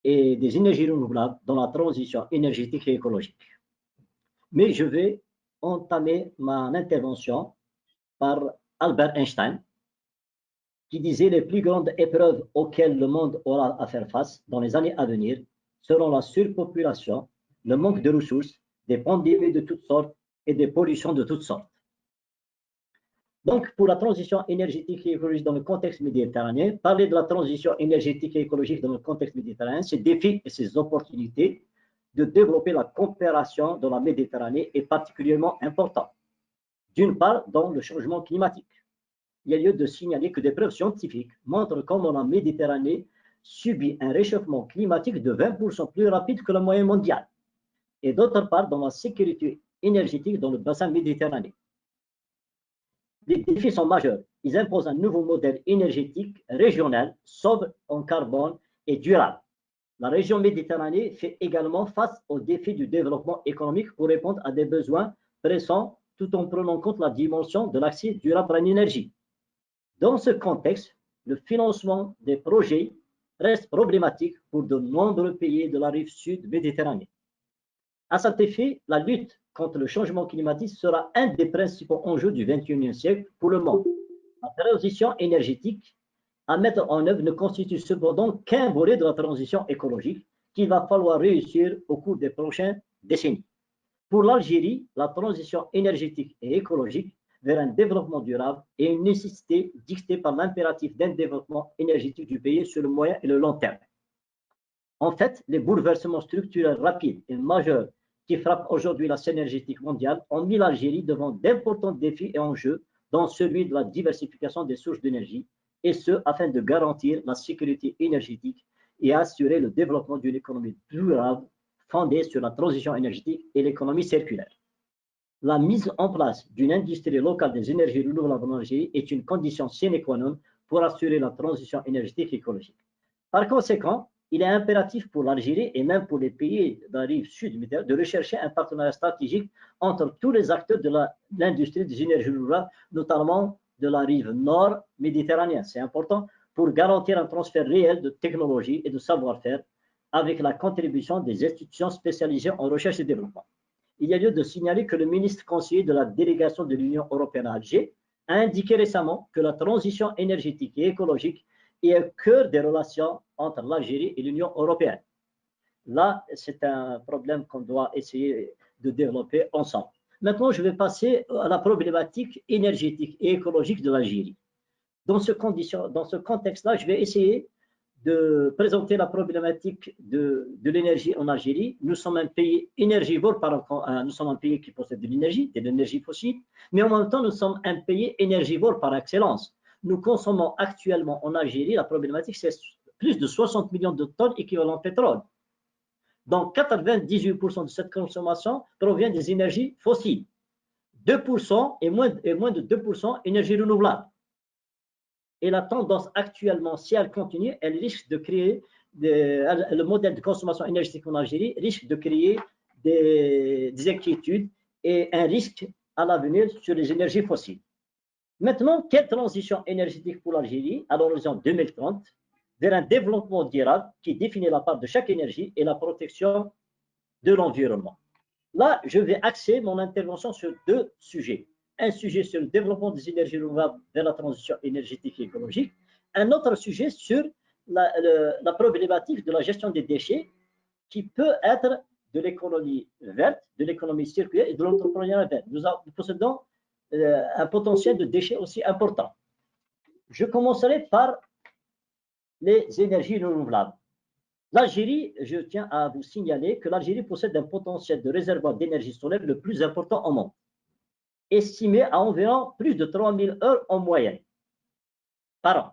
et des énergies renouvelables dans la transition énergétique et écologique. Mais je vais entamer mon intervention par Albert Einstein, qui disait les plus grandes épreuves auxquelles le monde aura à faire face dans les années à venir seront la surpopulation, le manque de ressources, des pandémies de toutes sortes et des pollutions de toutes sortes. Donc, pour la transition énergétique et écologique dans le contexte méditerranéen, parler de la transition énergétique et écologique dans le contexte méditerranéen, ses défis et ses opportunités de développer la coopération dans la Méditerranée est particulièrement important. D'une part, dans le changement climatique. Il y a lieu de signaler que des preuves scientifiques montrent comment la Méditerranée subit un réchauffement climatique de 20% plus rapide que la moyenne mondiale. Et d'autre part, dans la sécurité énergétique dans le bassin méditerranéen. Les défis sont majeurs. Ils imposent un nouveau modèle énergétique régional, sobre en carbone et durable. La région Méditerranée fait également face aux défis du développement économique pour répondre à des besoins pressants tout en prenant en compte la dimension de l'accès durable à l'énergie. Dans ce contexte, le financement des projets reste problématique pour de nombreux pays de la rive sud méditerranéenne. À cet effet, la lutte contre le changement climatique sera un des principaux enjeux du XXIe siècle pour le monde. La transition énergétique à mettre en œuvre ne constitue cependant qu'un volet de la transition écologique qu'il va falloir réussir au cours des prochaines décennies. Pour l'Algérie, la transition énergétique et écologique vers un développement durable est une nécessité dictée par l'impératif d'un développement énergétique du pays sur le moyen et le long terme. En fait, les bouleversements structurels rapides et majeurs qui frappent aujourd'hui la scène énergétique mondiale ont mis l'Algérie devant d'importants défis et enjeux, dont celui de la diversification des sources d'énergie, et ce, afin de garantir la sécurité énergétique et assurer le développement d'une économie durable fondée sur la transition énergétique et l'économie circulaire. La mise en place d'une industrie locale des énergies renouvelables en Algérie est une condition sine qua non pour assurer la transition énergétique et écologique. Par conséquent, il est impératif pour l'Algérie et même pour les pays de la rive sud de rechercher un partenariat stratégique entre tous les acteurs de l'industrie des énergies renouvelables, notamment de la rive nord méditerranéenne. C'est important pour garantir un transfert réel de technologie et de savoir-faire avec la contribution des institutions spécialisées en recherche et développement. Il y a lieu de signaler que le ministre conseiller de la délégation de l'Union européenne à Alger a indiqué récemment que la transition énergétique et écologique est au cœur des relations entre l'Algérie et l'Union européenne. Là, c'est un problème qu'on doit essayer de développer ensemble. Maintenant, je vais passer à la problématique énergétique et écologique de l'Algérie. Dans ce contexte-là, je vais essayer de présenter la problématique de l'énergie en Algérie. Nous sommes un pays énergivore, nous sommes un pays qui possède de l'énergie fossile, mais en même temps, nous sommes un pays énergivore par excellence. Nous consommons actuellement en Algérie, la problématique, c'est plus de 60 millions de tonnes équivalent pétrole. Donc, 98% de cette consommation provient des énergies fossiles. 2% et moins de 2% énergie renouvelable. Et la tendance actuellement, si elle continue, elle risque de créer le modèle de consommation énergétique en Algérie risque de créer des inquiétudes et un risque à l'avenir sur les énergies fossiles. Maintenant, quelle transition énergétique pour l'Algérie à l'horizon 2030 vers un développement durable qui définit la part de chaque énergie et la protection de l'environnement? Là, je vais axer mon intervention sur deux sujets. Un sujet sur le développement des énergies renouvelables vers la transition énergétique et écologique. Un autre sujet sur la problématique de la gestion des déchets qui peut être de l'économie verte, de l'économie circulaire et de l'entrepreneuriat vert. Nous possédons un potentiel de déchets aussi important. Je commencerai par les énergies renouvelables. L'Algérie, je tiens à vous signaler que l'Algérie possède un potentiel de réservoir d'énergie solaire le plus important au monde, estimé à environ plus de 3000 heures en moyenne par an.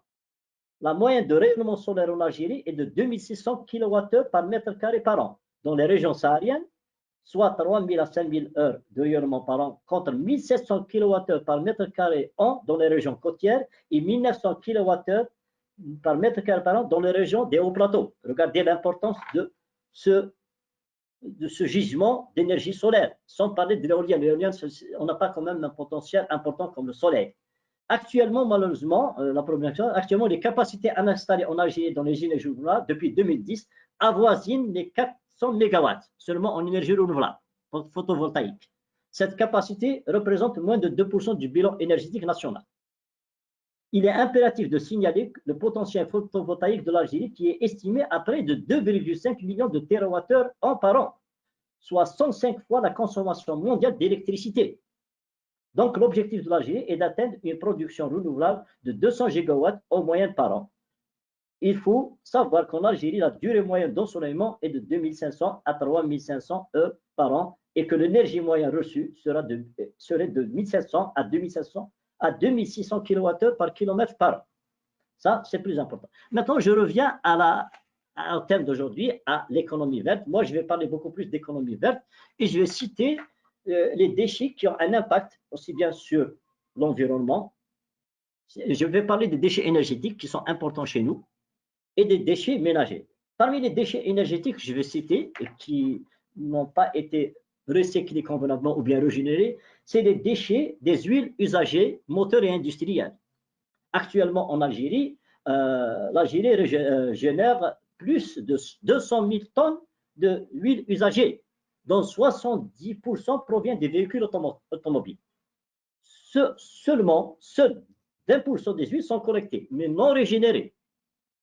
La moyenne de rayonnement solaire en Algérie est de 2600 kWh par mètre carré par an. Dans les régions sahariennes, soit 3000 à 5000 heures de rayonnement par an, contre 1700 kWh par mètre carré an dans les régions côtières et 1900 kWh par mètre carré par an dans les régions des hauts plateaux. Regardez l'importance de ce gisement d'énergie solaire, sans parler de l'éolienne. L'éolienne, on n'a pas quand même un potentiel important comme le soleil. Actuellement, malheureusement, actuellement, les capacités à installer en Algérie dans les énergies renouvelables depuis 2010 avoisinent les 400 MW seulement en énergie renouvelable photovoltaïque. Cette capacité représente moins de 2% du bilan énergétique national. Il est impératif de signaler le potentiel photovoltaïque de l'Algérie qui est estimé à près de 2,5 millions de TWh par an, soit 105 fois la consommation mondiale d'électricité. Donc, l'objectif de l'Algérie est d'atteindre une production renouvelable de 200 gigawatts en moyenne par an. Il faut savoir qu'en Algérie, la durée moyenne d'ensoleillement est de 2500 à 3500 heures par an et que l'énergie moyenne reçue serait de 1500 à 2600 kWh par kilomètre par an. Ça, c'est plus important. Maintenant, je reviens au thème d'aujourd'hui, à l'économie verte. Moi, je vais parler beaucoup plus d'économie verte et je vais citer les déchets qui ont un impact aussi bien sur l'environnement. Je vais parler des déchets énergétiques qui sont importants chez nous et des déchets ménagers. Parmi les déchets énergétiques que je vais citer et qui n'ont pas été recyclés convenablement ou bien régénérés, c'est les déchets des huiles usagées, moteurs et industrielles. Actuellement en Algérie, l'Algérie génère plus de 200 000 tonnes de huile usagée, dont 70% provient des véhicules automobiles. Seulement 20% des huiles sont collectées, mais non régénérées.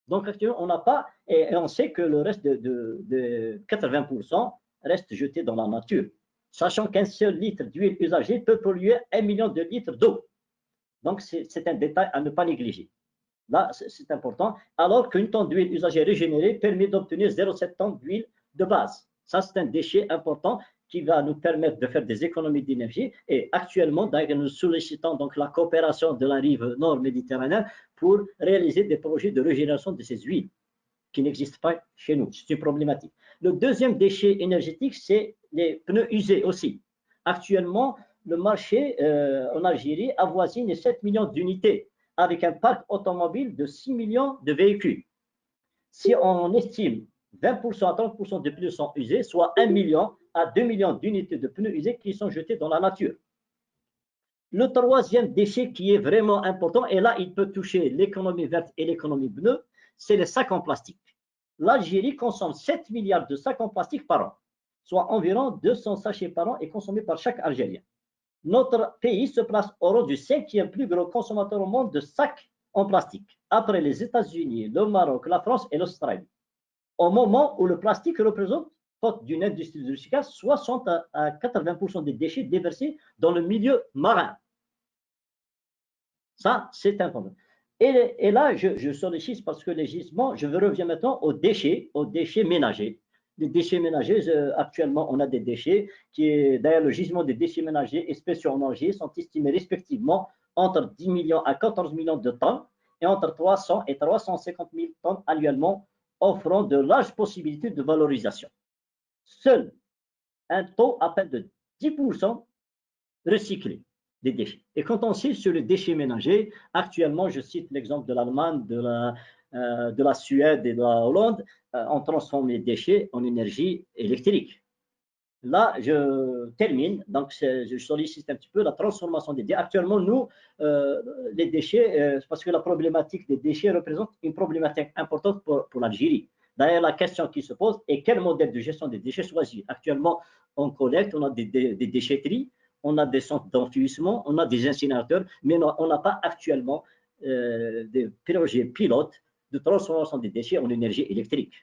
Donc actuellement, on n'a pas, et on sait que le reste de 80% reste jeté dans la nature, sachant qu'un seul litre d'huile usagée peut polluer 1 million de litres d'eau. Donc c'est un détail à ne pas négliger. Là, c'est important, alors qu'une tonne d'huile usagée régénérée permet d'obtenir 0,7 tonnes d'huile de base. Ça, c'est un déchet important qui va nous permettre de faire des économies d'énergie. Et actuellement, nous sollicitons donc la coopération de la rive nord méditerranéenne pour réaliser des projets de régénération de ces huiles qui n'existent pas chez nous. C'est une problématique. Le deuxième déchet énergétique, c'est les pneus usés aussi. Actuellement, le marché en Algérie avoisine les 7 millions d'unités avec un parc automobile de 6 millions de véhicules. Si on estime 20% à 30% de pneus sont usés, soit 1 million à 2 millions d'unités de pneus usés qui sont jetés dans la nature. Le troisième déchet qui est vraiment important, et là il peut toucher l'économie verte et l'économie bleue, c'est les sacs en plastique. L'Algérie consomme 7 milliards de sacs en plastique par an, soit environ 200 sachets par an et consommés par chaque Algérien. Notre pays se place au rang du 5e plus gros consommateur au monde de sacs en plastique, après les États-Unis, le Maroc, la France et l'Australie. Au moment où le plastique représente, faute d'une industrie de recyclage, 60 à 80% des déchets déversés dans le milieu marin. Ça, c'est important. Et là, je sollicite parce que les gisements, je reviens maintenant aux déchets ménagers. Les déchets ménagers, actuellement, on a des déchets d'ailleurs, le gisement des déchets ménagers et spéciaux en Algérie sont estimés respectivement entre 10 millions à 14 millions de tonnes et entre 300 et 350 000 tonnes annuellement, offrant de larges possibilités de valorisation. Seul un taux à peine de 10% recyclé des déchets. Et quand on cite sur les déchets ménagers, actuellement, je cite l'exemple de l'Allemagne, de la Suède et de la Hollande ont transformé les déchets en énergie électrique. Là, je termine, donc je sollicite un petit peu la transformation des déchets. Actuellement, nous, les déchets, parce que la problématique des déchets représente une problématique importante pour l'Algérie. D'ailleurs, la question qui se pose est quel modèle de gestion des déchets choisir. Actuellement, on collecte, on a des déchetteries, on a des centres d'enfouissement, on a des incinérateurs, mais on n'a pas actuellement des projets pilotes de transformation des déchets en énergie électrique.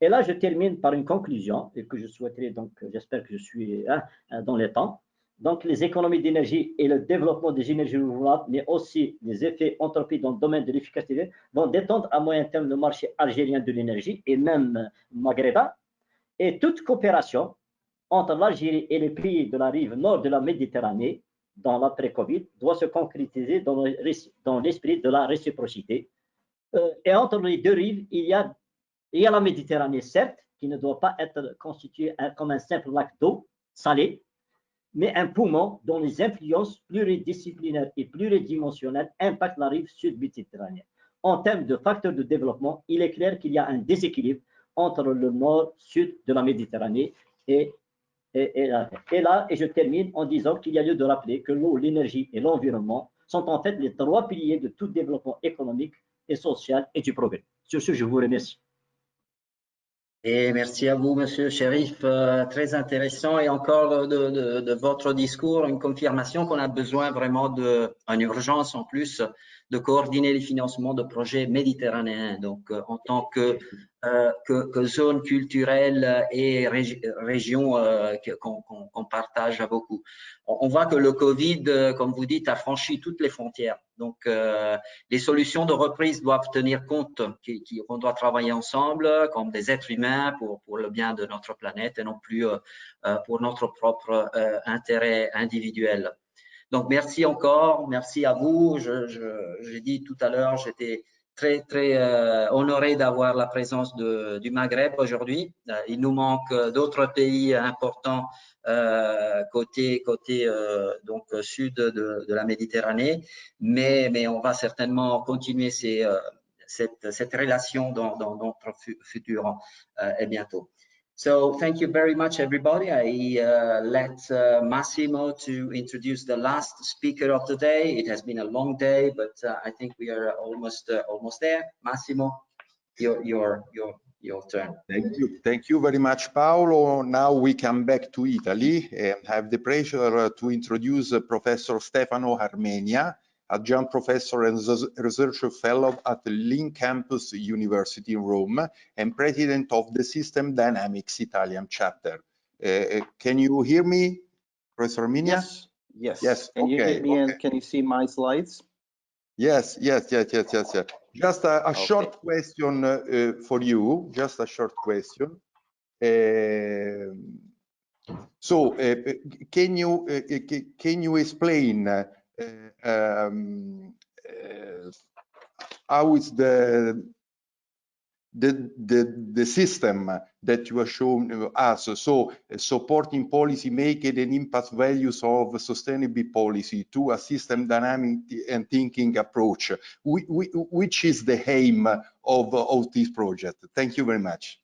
Et là, je termine par une conclusion et que je souhaiterais, donc j'espère que je suis dans les temps. Donc, les économies d'énergie et le développement des énergies renouvelables, mais aussi les effets entrepris dans le domaine de l'efficacité, vont détendre à moyen terme le marché algérien de l'énergie et même maghrébin. Et toute coopération entre l'Algérie et les pays de la rive nord de la Méditerranée, dans l'après-Covid, doit se concrétiser dans l'esprit de la réciprocité. Et entre les deux rives, il y a la Méditerranée, certes, qui ne doit pas être constituée comme un simple lac d'eau salée, mais un poumon dont les influences pluridisciplinaires et pluridimensionnelles impactent la rive sud méditerranéenne. En termes de facteurs de développement, il est clair qu'il y a un déséquilibre entre le nord-sud de la Méditerranée et je termine en disant qu'il y a lieu de rappeler que l'eau, l'énergie et l'environnement sont en fait les trois piliers de tout développement économique et social et du progrès. Sur ce, je vous remercie. Et merci à vous, Monsieur Chérif, très intéressant et encore de votre discours, une confirmation qu'on a besoin vraiment en urgence en plus, de coordonner les financements de projets méditerranéens. Donc, en tant que zone culturelle et région qu'on partage à beaucoup. On voit que le Covid, comme vous dites, a franchi toutes les frontières. Donc, les solutions de reprise doivent tenir compte qu'on doit travailler ensemble comme des êtres humains pour le bien de notre planète et non plus pour notre propre intérêt individuel. Donc, merci encore, merci à vous. J'ai dit tout à l'heure, j'étais très honoré d'avoir la présence du Maghreb aujourd'hui. Il nous manque d'autres pays importants côté donc sud de la Méditerranée, mais on va certainement continuer cette relation dans notre futur et bientôt. So thank you very much, everybody. I let Massimo to introduce the last speaker of the day. It has been a long day, but I think we are almost there. Massimo, your turn. Thank you very much, Paolo. Now we come back to Italy and have the pleasure to introduce Professor Stefano Armenia, adjunct professor and research fellow at the Link Campus University in Rome and president of the System Dynamics Italian chapter. Can you hear me, Professor Armenia? Yes. Can you hear me and can you see my slides? Yes. Just a short question for you, just a short question. So can you explain how is the system that you are showing us, so supporting policy making and impact values of sustainable policy to a system dynamic and thinking approach, which is the aim of this project? Thank you very much.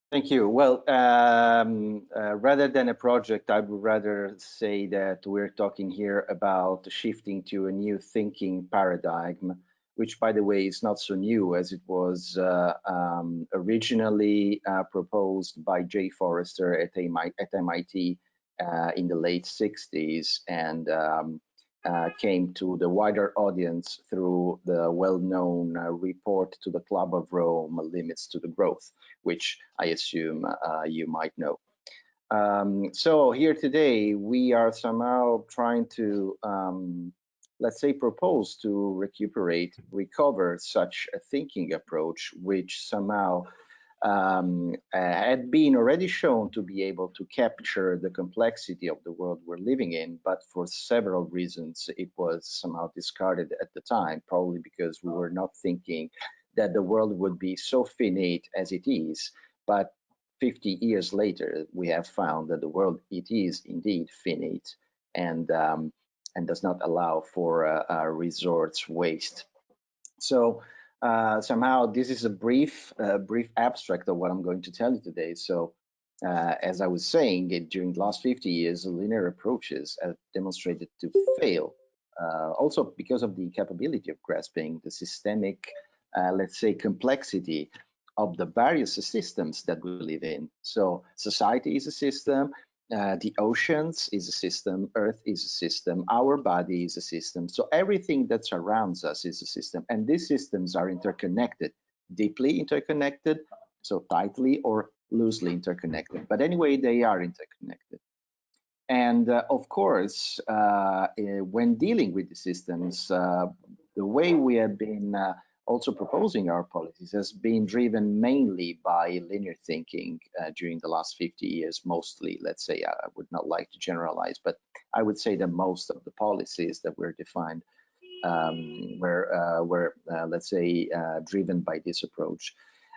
Thank you. Well, rather than a project, I would rather say that we're talking here about shifting to a new thinking paradigm, which, by the way, is not so new as it was originally proposed by Jay Forrester at MIT in the late 60s and came to the wider audience through the well-known report to the Club of Rome, Limits to the Growth, which I assume you might know. So here today, we are somehow trying to, let's say, propose to recover such a thinking approach, which somehow had been already shown to be able to capture the complexity of the world we're living in, but for several reasons it was somehow discarded at the time, probably because we were not thinking that the world would be so finite as it is. But 50 years later, we have found that the world, it is indeed finite and does not allow for resource waste. So somehow this is a brief abstract of what I'm going to tell you today. So as I was saying, during the last 50 years, linear approaches have demonstrated to fail, also because of the capability of grasping the systemic, let's say, complexity of the various systems that we live in. So society is a system, the oceans is a system, Earth is a system, our body is a system. So everything that surrounds us is a system, and these systems are interconnected, deeply interconnected, so tightly or loosely interconnected. But anyway, they are interconnected. And of course, when dealing with the systems, the way we have been also proposing our policies has been driven mainly by linear thinking during the last 50 years, mostly. Let's say, I would not like to generalize, but I would say that most of the policies that were defined were let's say, driven by this approach.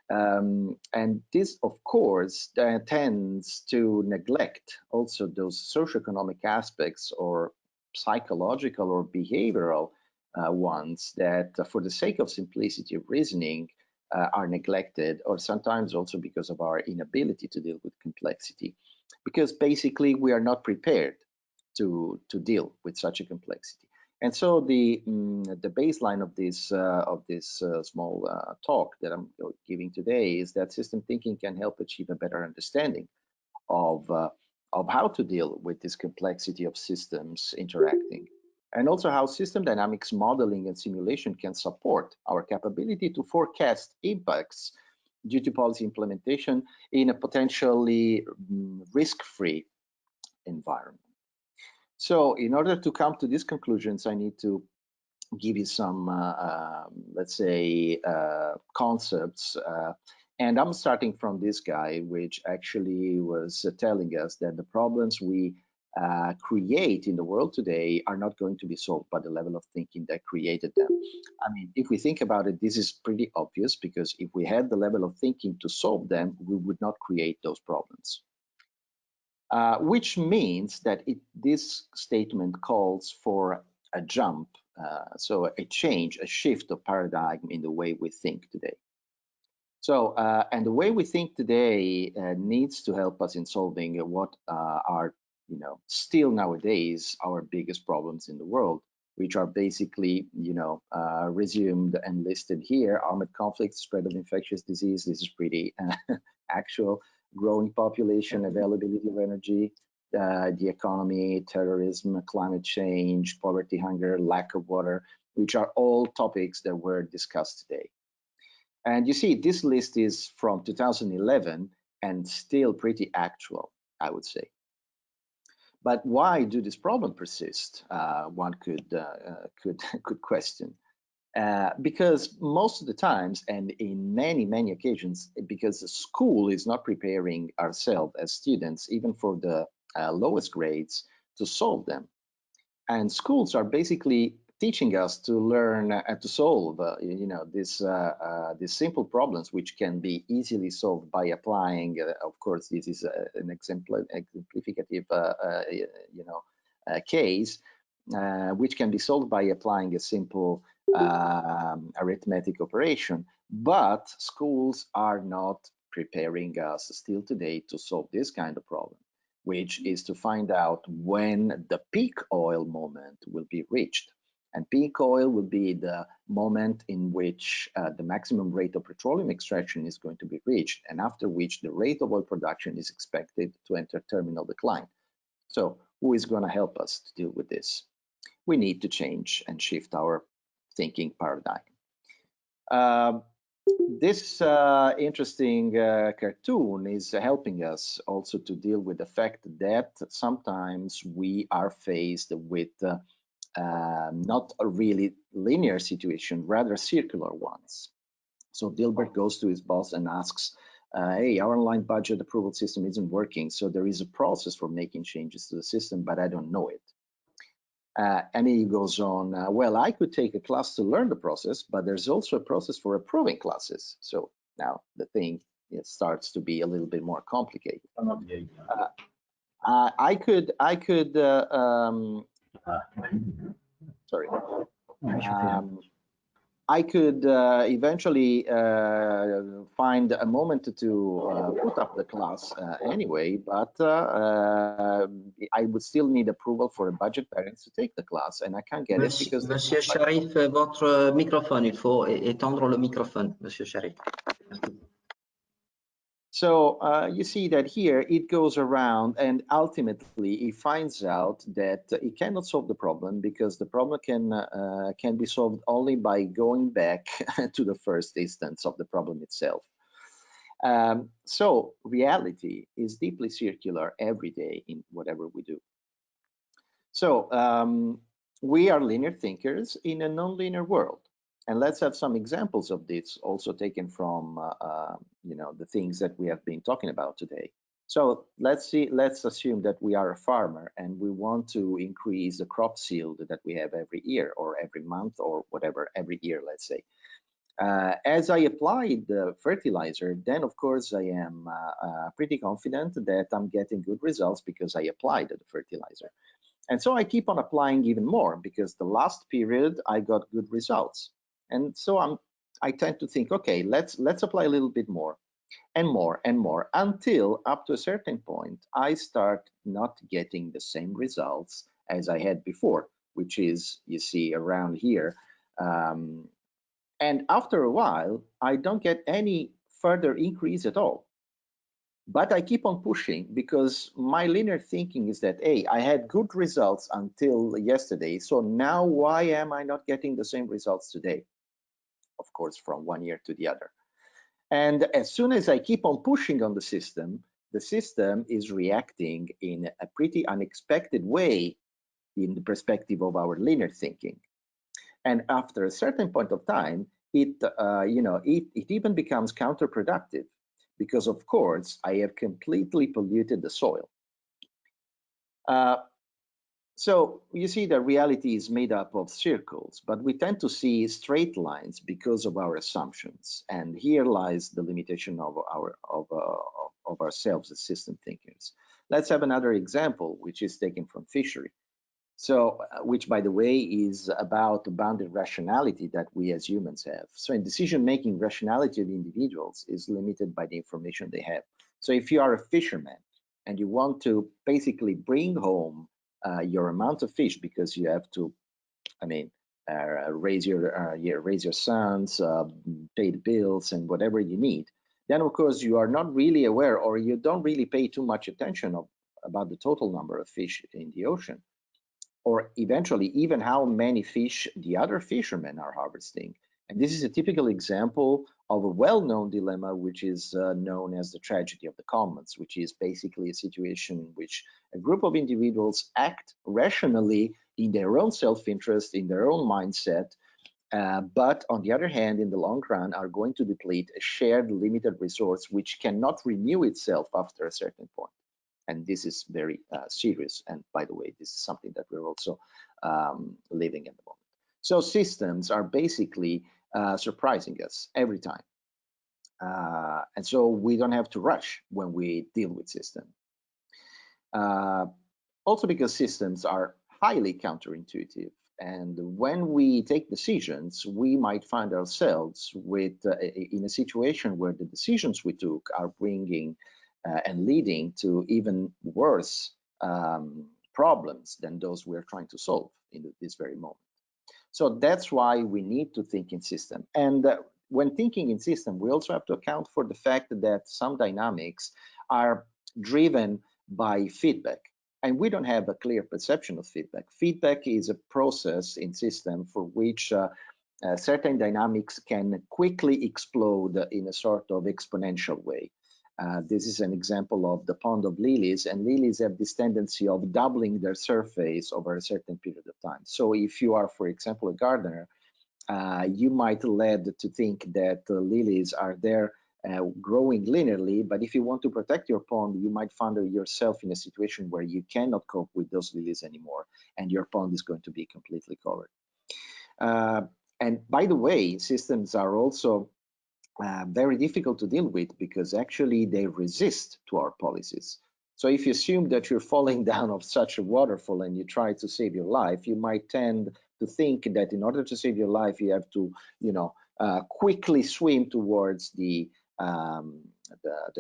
And this, of course, tends to neglect also those socioeconomic aspects or psychological or behavioral ones that, for the sake of simplicity of reasoning, are neglected, or sometimes also because of our inability to deal with complexity, because basically we are not prepared to deal with such a complexity. And so the baseline of this small talk that I'm giving today is that system thinking can help achieve a better understanding of how to deal with this complexity of systems interacting, and also how system dynamics modeling and simulation can support our capability to forecast impacts due to policy implementation in a potentially risk-free environment. So in order to come to these conclusions, I need to give you some, let's say, concepts. And I'm starting from this guy, which actually was telling us that the problems we create in the world today are not going to be solved by the level of thinking that created them. I mean, if we think about it, this is pretty obvious, because if we had the level of thinking to solve them, we would not create those problems. Which means that this statement calls for a jump, so a change, a shift of paradigm in the way we think today. So, and the way we think today needs to help us in solving what are, still nowadays our biggest problems in the world, which are basically, resumed and listed here: armed conflicts, spread of infectious disease. This is pretty actual. Growing population, availability of energy, the economy, terrorism, climate change, poverty, hunger, lack of water, which are all topics that were discussed today. And you see, this list is from 2011 and still pretty actual, I would say. But why do this problem persist? One could question. Because most of the times, and in many occasions, because the school is not preparing ourselves as students, even for the lowest grades, to solve them. And schools are basically teaching us to learn and to solve, these simple problems, which can be easily solved by applying. Of course, this is an exemplificative, case, which can be solved by applying a simple arithmetic operation. But schools are not preparing us still today to solve this kind of problem, which is to find out when the peak oil moment will be reached. And peak oil will be the moment in which the maximum rate of petroleum extraction is going to be reached, and after which the rate of oil production is expected to enter terminal decline. So who is going to help us to deal with this? We need to change and shift our thinking paradigm. This interesting cartoon is helping us also to deal with the fact that sometimes we are faced with not a really linear situation, rather circular ones. So Dilbert goes to his boss and asks, hey, our online budget approval system isn't working, so there is a process for making changes to the system, but I don't know it. And he goes on, well, I could take a class to learn the process, but there's also a process for approving classes. So now the thing starts to be a little bit more complicated. I could I could eventually find a moment to put up the class anyway, but I would still need approval for a budget parents to take the class, and I can't get it because... Monsieur Sharif, votre microphone, il faut étendre le microphone, Monsieur Sharif. So you see that here it goes around, and ultimately it finds out that it cannot solve the problem because the problem can be solved only by going back to the first instance of the problem itself. So reality is deeply circular every day in whatever we do. So we are linear thinkers in a non-linear world. And let's have some examples of this also taken from you know, the things that we have been talking about today. So let's assume that we are a farmer and we want to increase the crop yield that we have every year or every month or whatever, every year, let's say. As I applied the fertilizer, then of course I am pretty confident that I'm getting good results because I applied the fertilizer. And so I keep on applying even more because the last period I got good results. And so I tend to think, okay, let's apply a little bit more and more and more until up to a certain point, I start not getting the same results as I had before, which is, you see around here. And after a while, I don't get any further increase at all. But I keep on pushing because my linear thinking is that, hey, I had good results until yesterday. So now why am I not getting the same results today? Of course, from one year to the other. And as soon as I keep on pushing on the system is reacting in a pretty unexpected way in the perspective of our linear thinking. And after a certain point of time, it even becomes counterproductive. Because of course, I have completely polluted the soil. So you see that reality is made up of circles, but we tend to see straight lines because of our assumptions. And here lies the limitation of ourselves as system thinkers. Let's have another example, which is taken from fishery. So, which by the way, is about the bounded rationality that we as humans have. So in decision-making, rationality of individuals is limited by the information they have. So if you are a fisherman and you want to basically bring home your amount of fish because you have to, I mean, raise your sons, pay the bills and whatever you need, then of course you are not really aware or you don't really pay too much attention about the total number of fish in the ocean, or eventually even how many fish the other fishermen are harvesting. And this is a typical example of a well-known dilemma, which is known as the tragedy of the commons, which is basically a situation in which a group of individuals act rationally in their own self-interest, in their own mindset, but on the other hand, in the long run, are going to deplete a shared limited resource which cannot renew itself after a certain point. And this is very serious. And by the way, this is something that we're also living at the moment. So systems are basically surprising us every time. And so we don't have to rush when we deal with systems. Also because systems are highly counterintuitive. And when we take decisions, we might find ourselves in a situation where the decisions we took are bringing and leading to even worse problems than those we're trying to solve in this very moment. So that's why we need to think in system. And when thinking in system, we also have to account for the fact that some dynamics are driven by feedback. And we don't have a clear perception of feedback. Feedback is a process in system for which certain dynamics can quickly explode in a sort of exponential way. This is an example of the pond of lilies, and lilies have this tendency of doubling their surface over a certain period of time. So if you are, for example, a gardener, you might lead to think that lilies are there growing linearly, but if you want to protect your pond, you might find yourself in a situation where you cannot cope with those lilies anymore, and your pond is going to be completely covered. And by the way, systems are also very difficult to deal with because actually they resist to our policies. So if you assume that you're falling down of such a waterfall and you try to save your life, you might tend to think that in order to save your life, you have to, you know, quickly swim towards the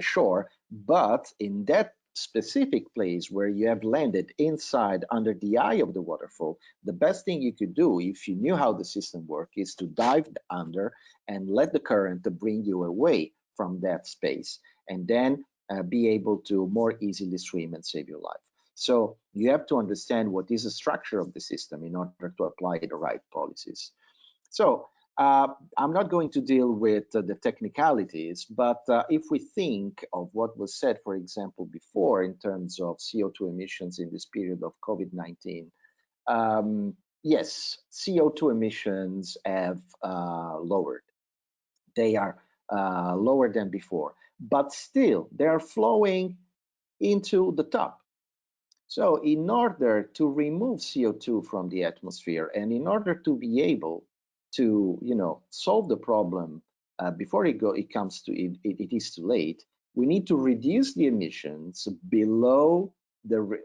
shore. But in that specific place where you have landed inside under the eye of the waterfall, the best thing you could do if you knew how the system works is to dive under and let the current bring you away from that space, and then be able to more easily swim and save your life. So you have to understand what is the structure of the system in order to apply the right policies. So I'm not going to deal with the technicalities, but if we think of what was said, for example, before in terms of CO2 emissions in this period of COVID-19, yes, CO2 emissions have lowered. They are lower than before, but still they are flowing into the top. So in order to remove CO2 from the atmosphere, and in order to be able to, you know, solve the problem before it is too late, we need to reduce the emissions below the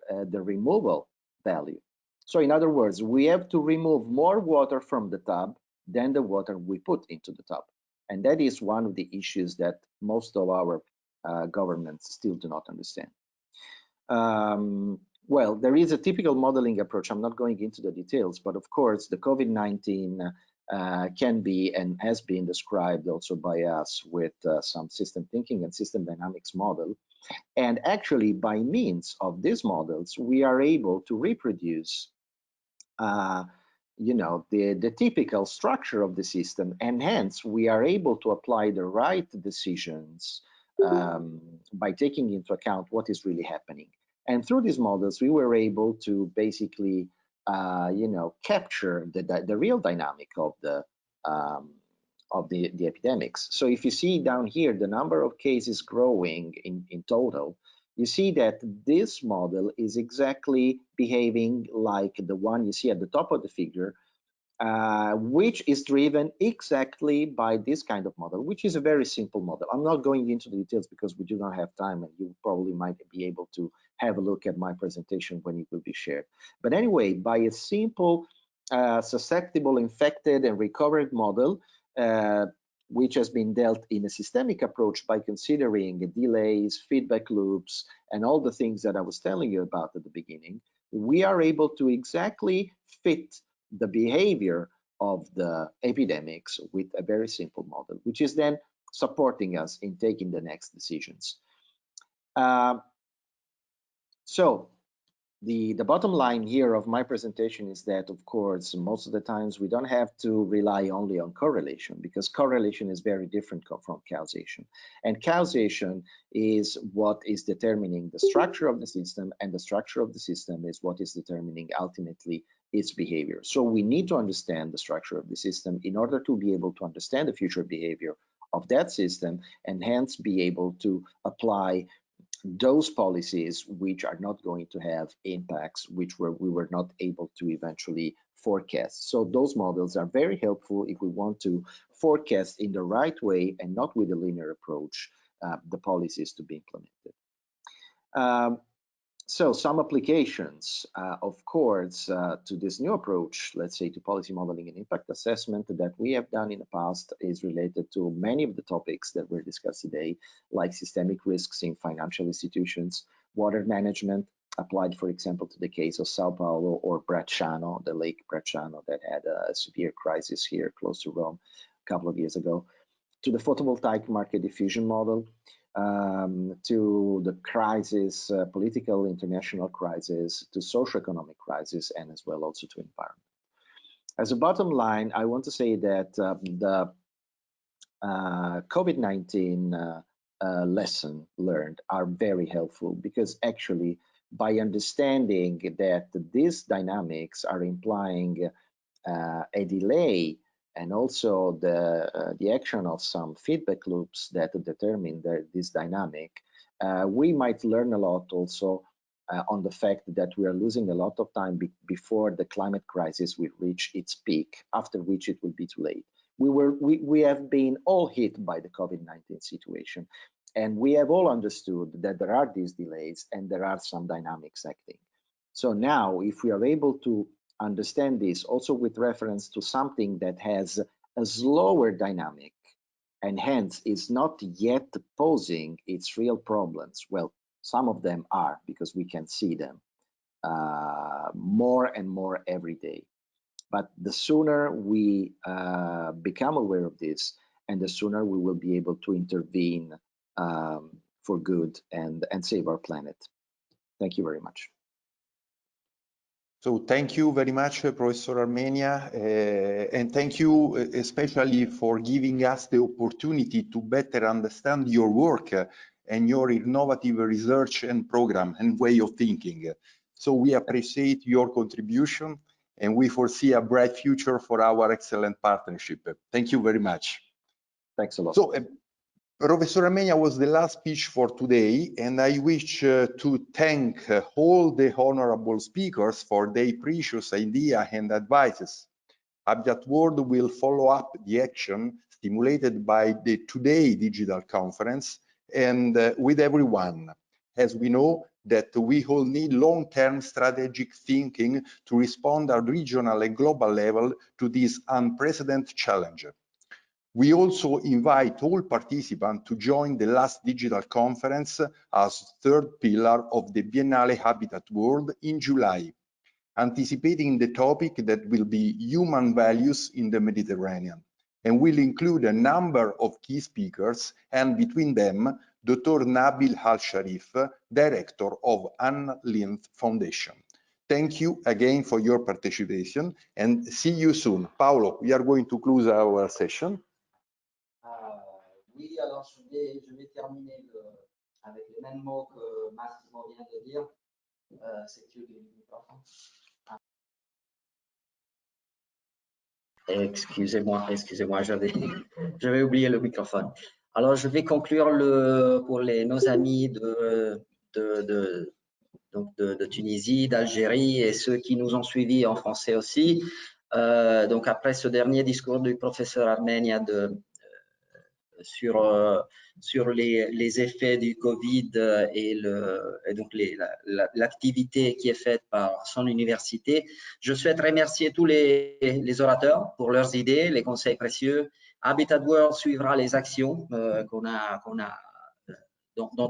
removal value. So in other words, we have to remove more water from the tub than the water we put into the tub. And that is one of the issues that most of our governments still do not understand. Well, there is a typical modeling approach. I'm not going into the details, but of course, the COVID-19 can be and has been described also by us with some system thinking and system dynamics model. And actually, by means of these models, we are able to reproduce you know, the typical structure of the system, and hence we are able to apply the right decisions by taking into account what is really happening. And through these models, we were able to basically, you know, capture the real dynamic of the epidemics. So if you see down here, the number of cases growing in total, you see that this model is exactly behaving like the one you see at the top of the figure, which is driven exactly by this kind of model, which is a very simple model. I'm not going into the details because we do not have time, and you probably might be able to have a look at my presentation when it will be shared. But anyway, by a simple susceptible, infected, and recovered model, which has been dealt in a systemic approach by considering delays, feedback loops, and all the things that I was telling you about at the beginning, we are able to exactly fit the behavior of the epidemics with a very simple model, which is then supporting us in taking the next decisions. So the bottom line here of my presentation is that, of course, most of the times we don't have to rely only on correlation, because correlation is very different from causation. And causation is what is determining the structure of the system, and the structure of the system is what is determining ultimately its behavior. So we need to understand the structure of the system in order to be able to understand the future behavior of that system, and hence be able to apply those policies which are not going to have impacts which we were not able to eventually forecast. So those models are very helpful if we want to forecast in the right way and not with a linear approach the policies to be implemented. So some applications, of course, to this new approach, let's say to policy modeling and impact assessment that we have done in the past, is related to many of the topics that were discussed today, like systemic risks in financial institutions, water management, applied, for example, to the case of Sao Paulo, or Bracciano, the Lake Bracciano that had a severe crisis here close to Rome a couple of years ago, to the photovoltaic market diffusion model, to the crisis, political international crisis, to socioeconomic crisis, and as well also to environment. As a bottom line, I want to say that the COVID-19 lesson learned are very helpful, because actually by understanding that these dynamics are implying a delay, and also the action of some feedback loops that determine this dynamic, we might learn a lot also on the fact that we are losing a lot of time before the climate crisis will reach its peak, after which it will be too late. We have been all hit by the COVID-19 situation, and we have all understood that there are these delays and there are some dynamics acting. So now, if we are able to understand this also with reference to something that has a slower dynamic and hence is not yet posing its real problems. Well, some of them are, because we can see them more and more every day. But the sooner we become aware of this, and the sooner we will be able to intervene for good and save our planet. Thank you very much. So thank you very much, Professor Armenia, and thank you especially for giving us the opportunity to better understand your work and your innovative research and program and way of thinking. So we appreciate your contribution and we foresee a bright future for our excellent partnership. Thank you very much. Thanks a lot. So, Professor Armenia was the last speech for today, and I wish to thank all the honorable speakers for their precious ideas and advices. Habitat World will follow up the action stimulated by the Today Digital Conference and with everyone, as we know that we all need long-term strategic thinking to respond at regional and global level to this unprecedented challenge. We also invite all participants to join the last digital conference as third pillar of the Biennale Habitat World in July, anticipating the topic that will be human values in the Mediterranean, and will include a number of key speakers, and between them, Dr. Nabil Al-Sharif, Director of Anna Lindh Foundation. Thank you again for your participation, and see you soon. Paolo, we are going to close our session. Oui, alors je vais terminer avec les mêmes mots que Massimo vient de dire. C'est que les microphones. Excusez-moi, j'avais oublié le microphone. Alors, je vais conclure pour nos amis de Tunisie, d'Algérie et ceux qui nous ont suivis en français aussi. Donc, après ce dernier discours du professeur Armenia sur les effets du Covid et donc l'activité qui est faite par son université. Je souhaite remercier tous les orateurs pour leurs idées, les conseils précieux. Habitat World suivra les actions dont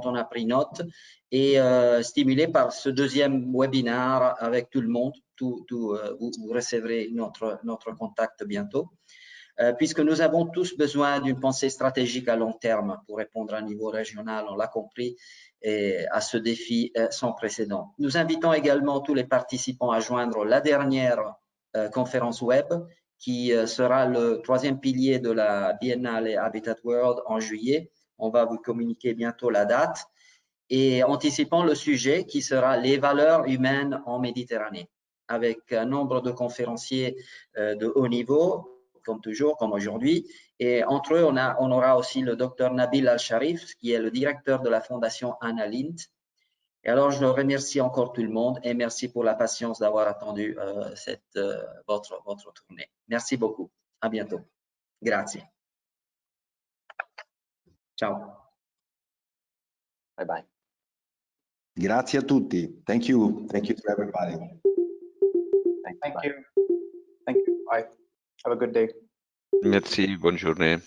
on a pris note et stimulé par ce deuxième webinaire avec tout le monde. Vous recevrez notre contact bientôt. Puisque nous avons tous besoin d'une pensée stratégique à long terme pour répondre à un niveau régional, on l'a compris, et à ce défi sans précédent. Nous invitons également tous les participants à joindre la dernière conférence web qui sera le troisième pilier de la Biennale Habitat World en juillet. On va vous communiquer bientôt la date et anticipant le sujet qui sera les valeurs humaines en Méditerranée avec un nombre de conférenciers de haut niveau comme toujours, comme aujourd'hui. Et entre eux, on aura aussi le docteur Nabil Al-Sharif, qui est le directeur de la fondation Anna Lindh. Et alors, je remercie encore tout le monde et merci pour la patience d'avoir attendu votre tournée. Merci beaucoup. À bientôt. Grazie. Ciao. Bye bye. Grazie a tutti. Thank you. Thank you to everybody. Thank you. Thank you. Bye. Have a good day. Merci, bonne journée.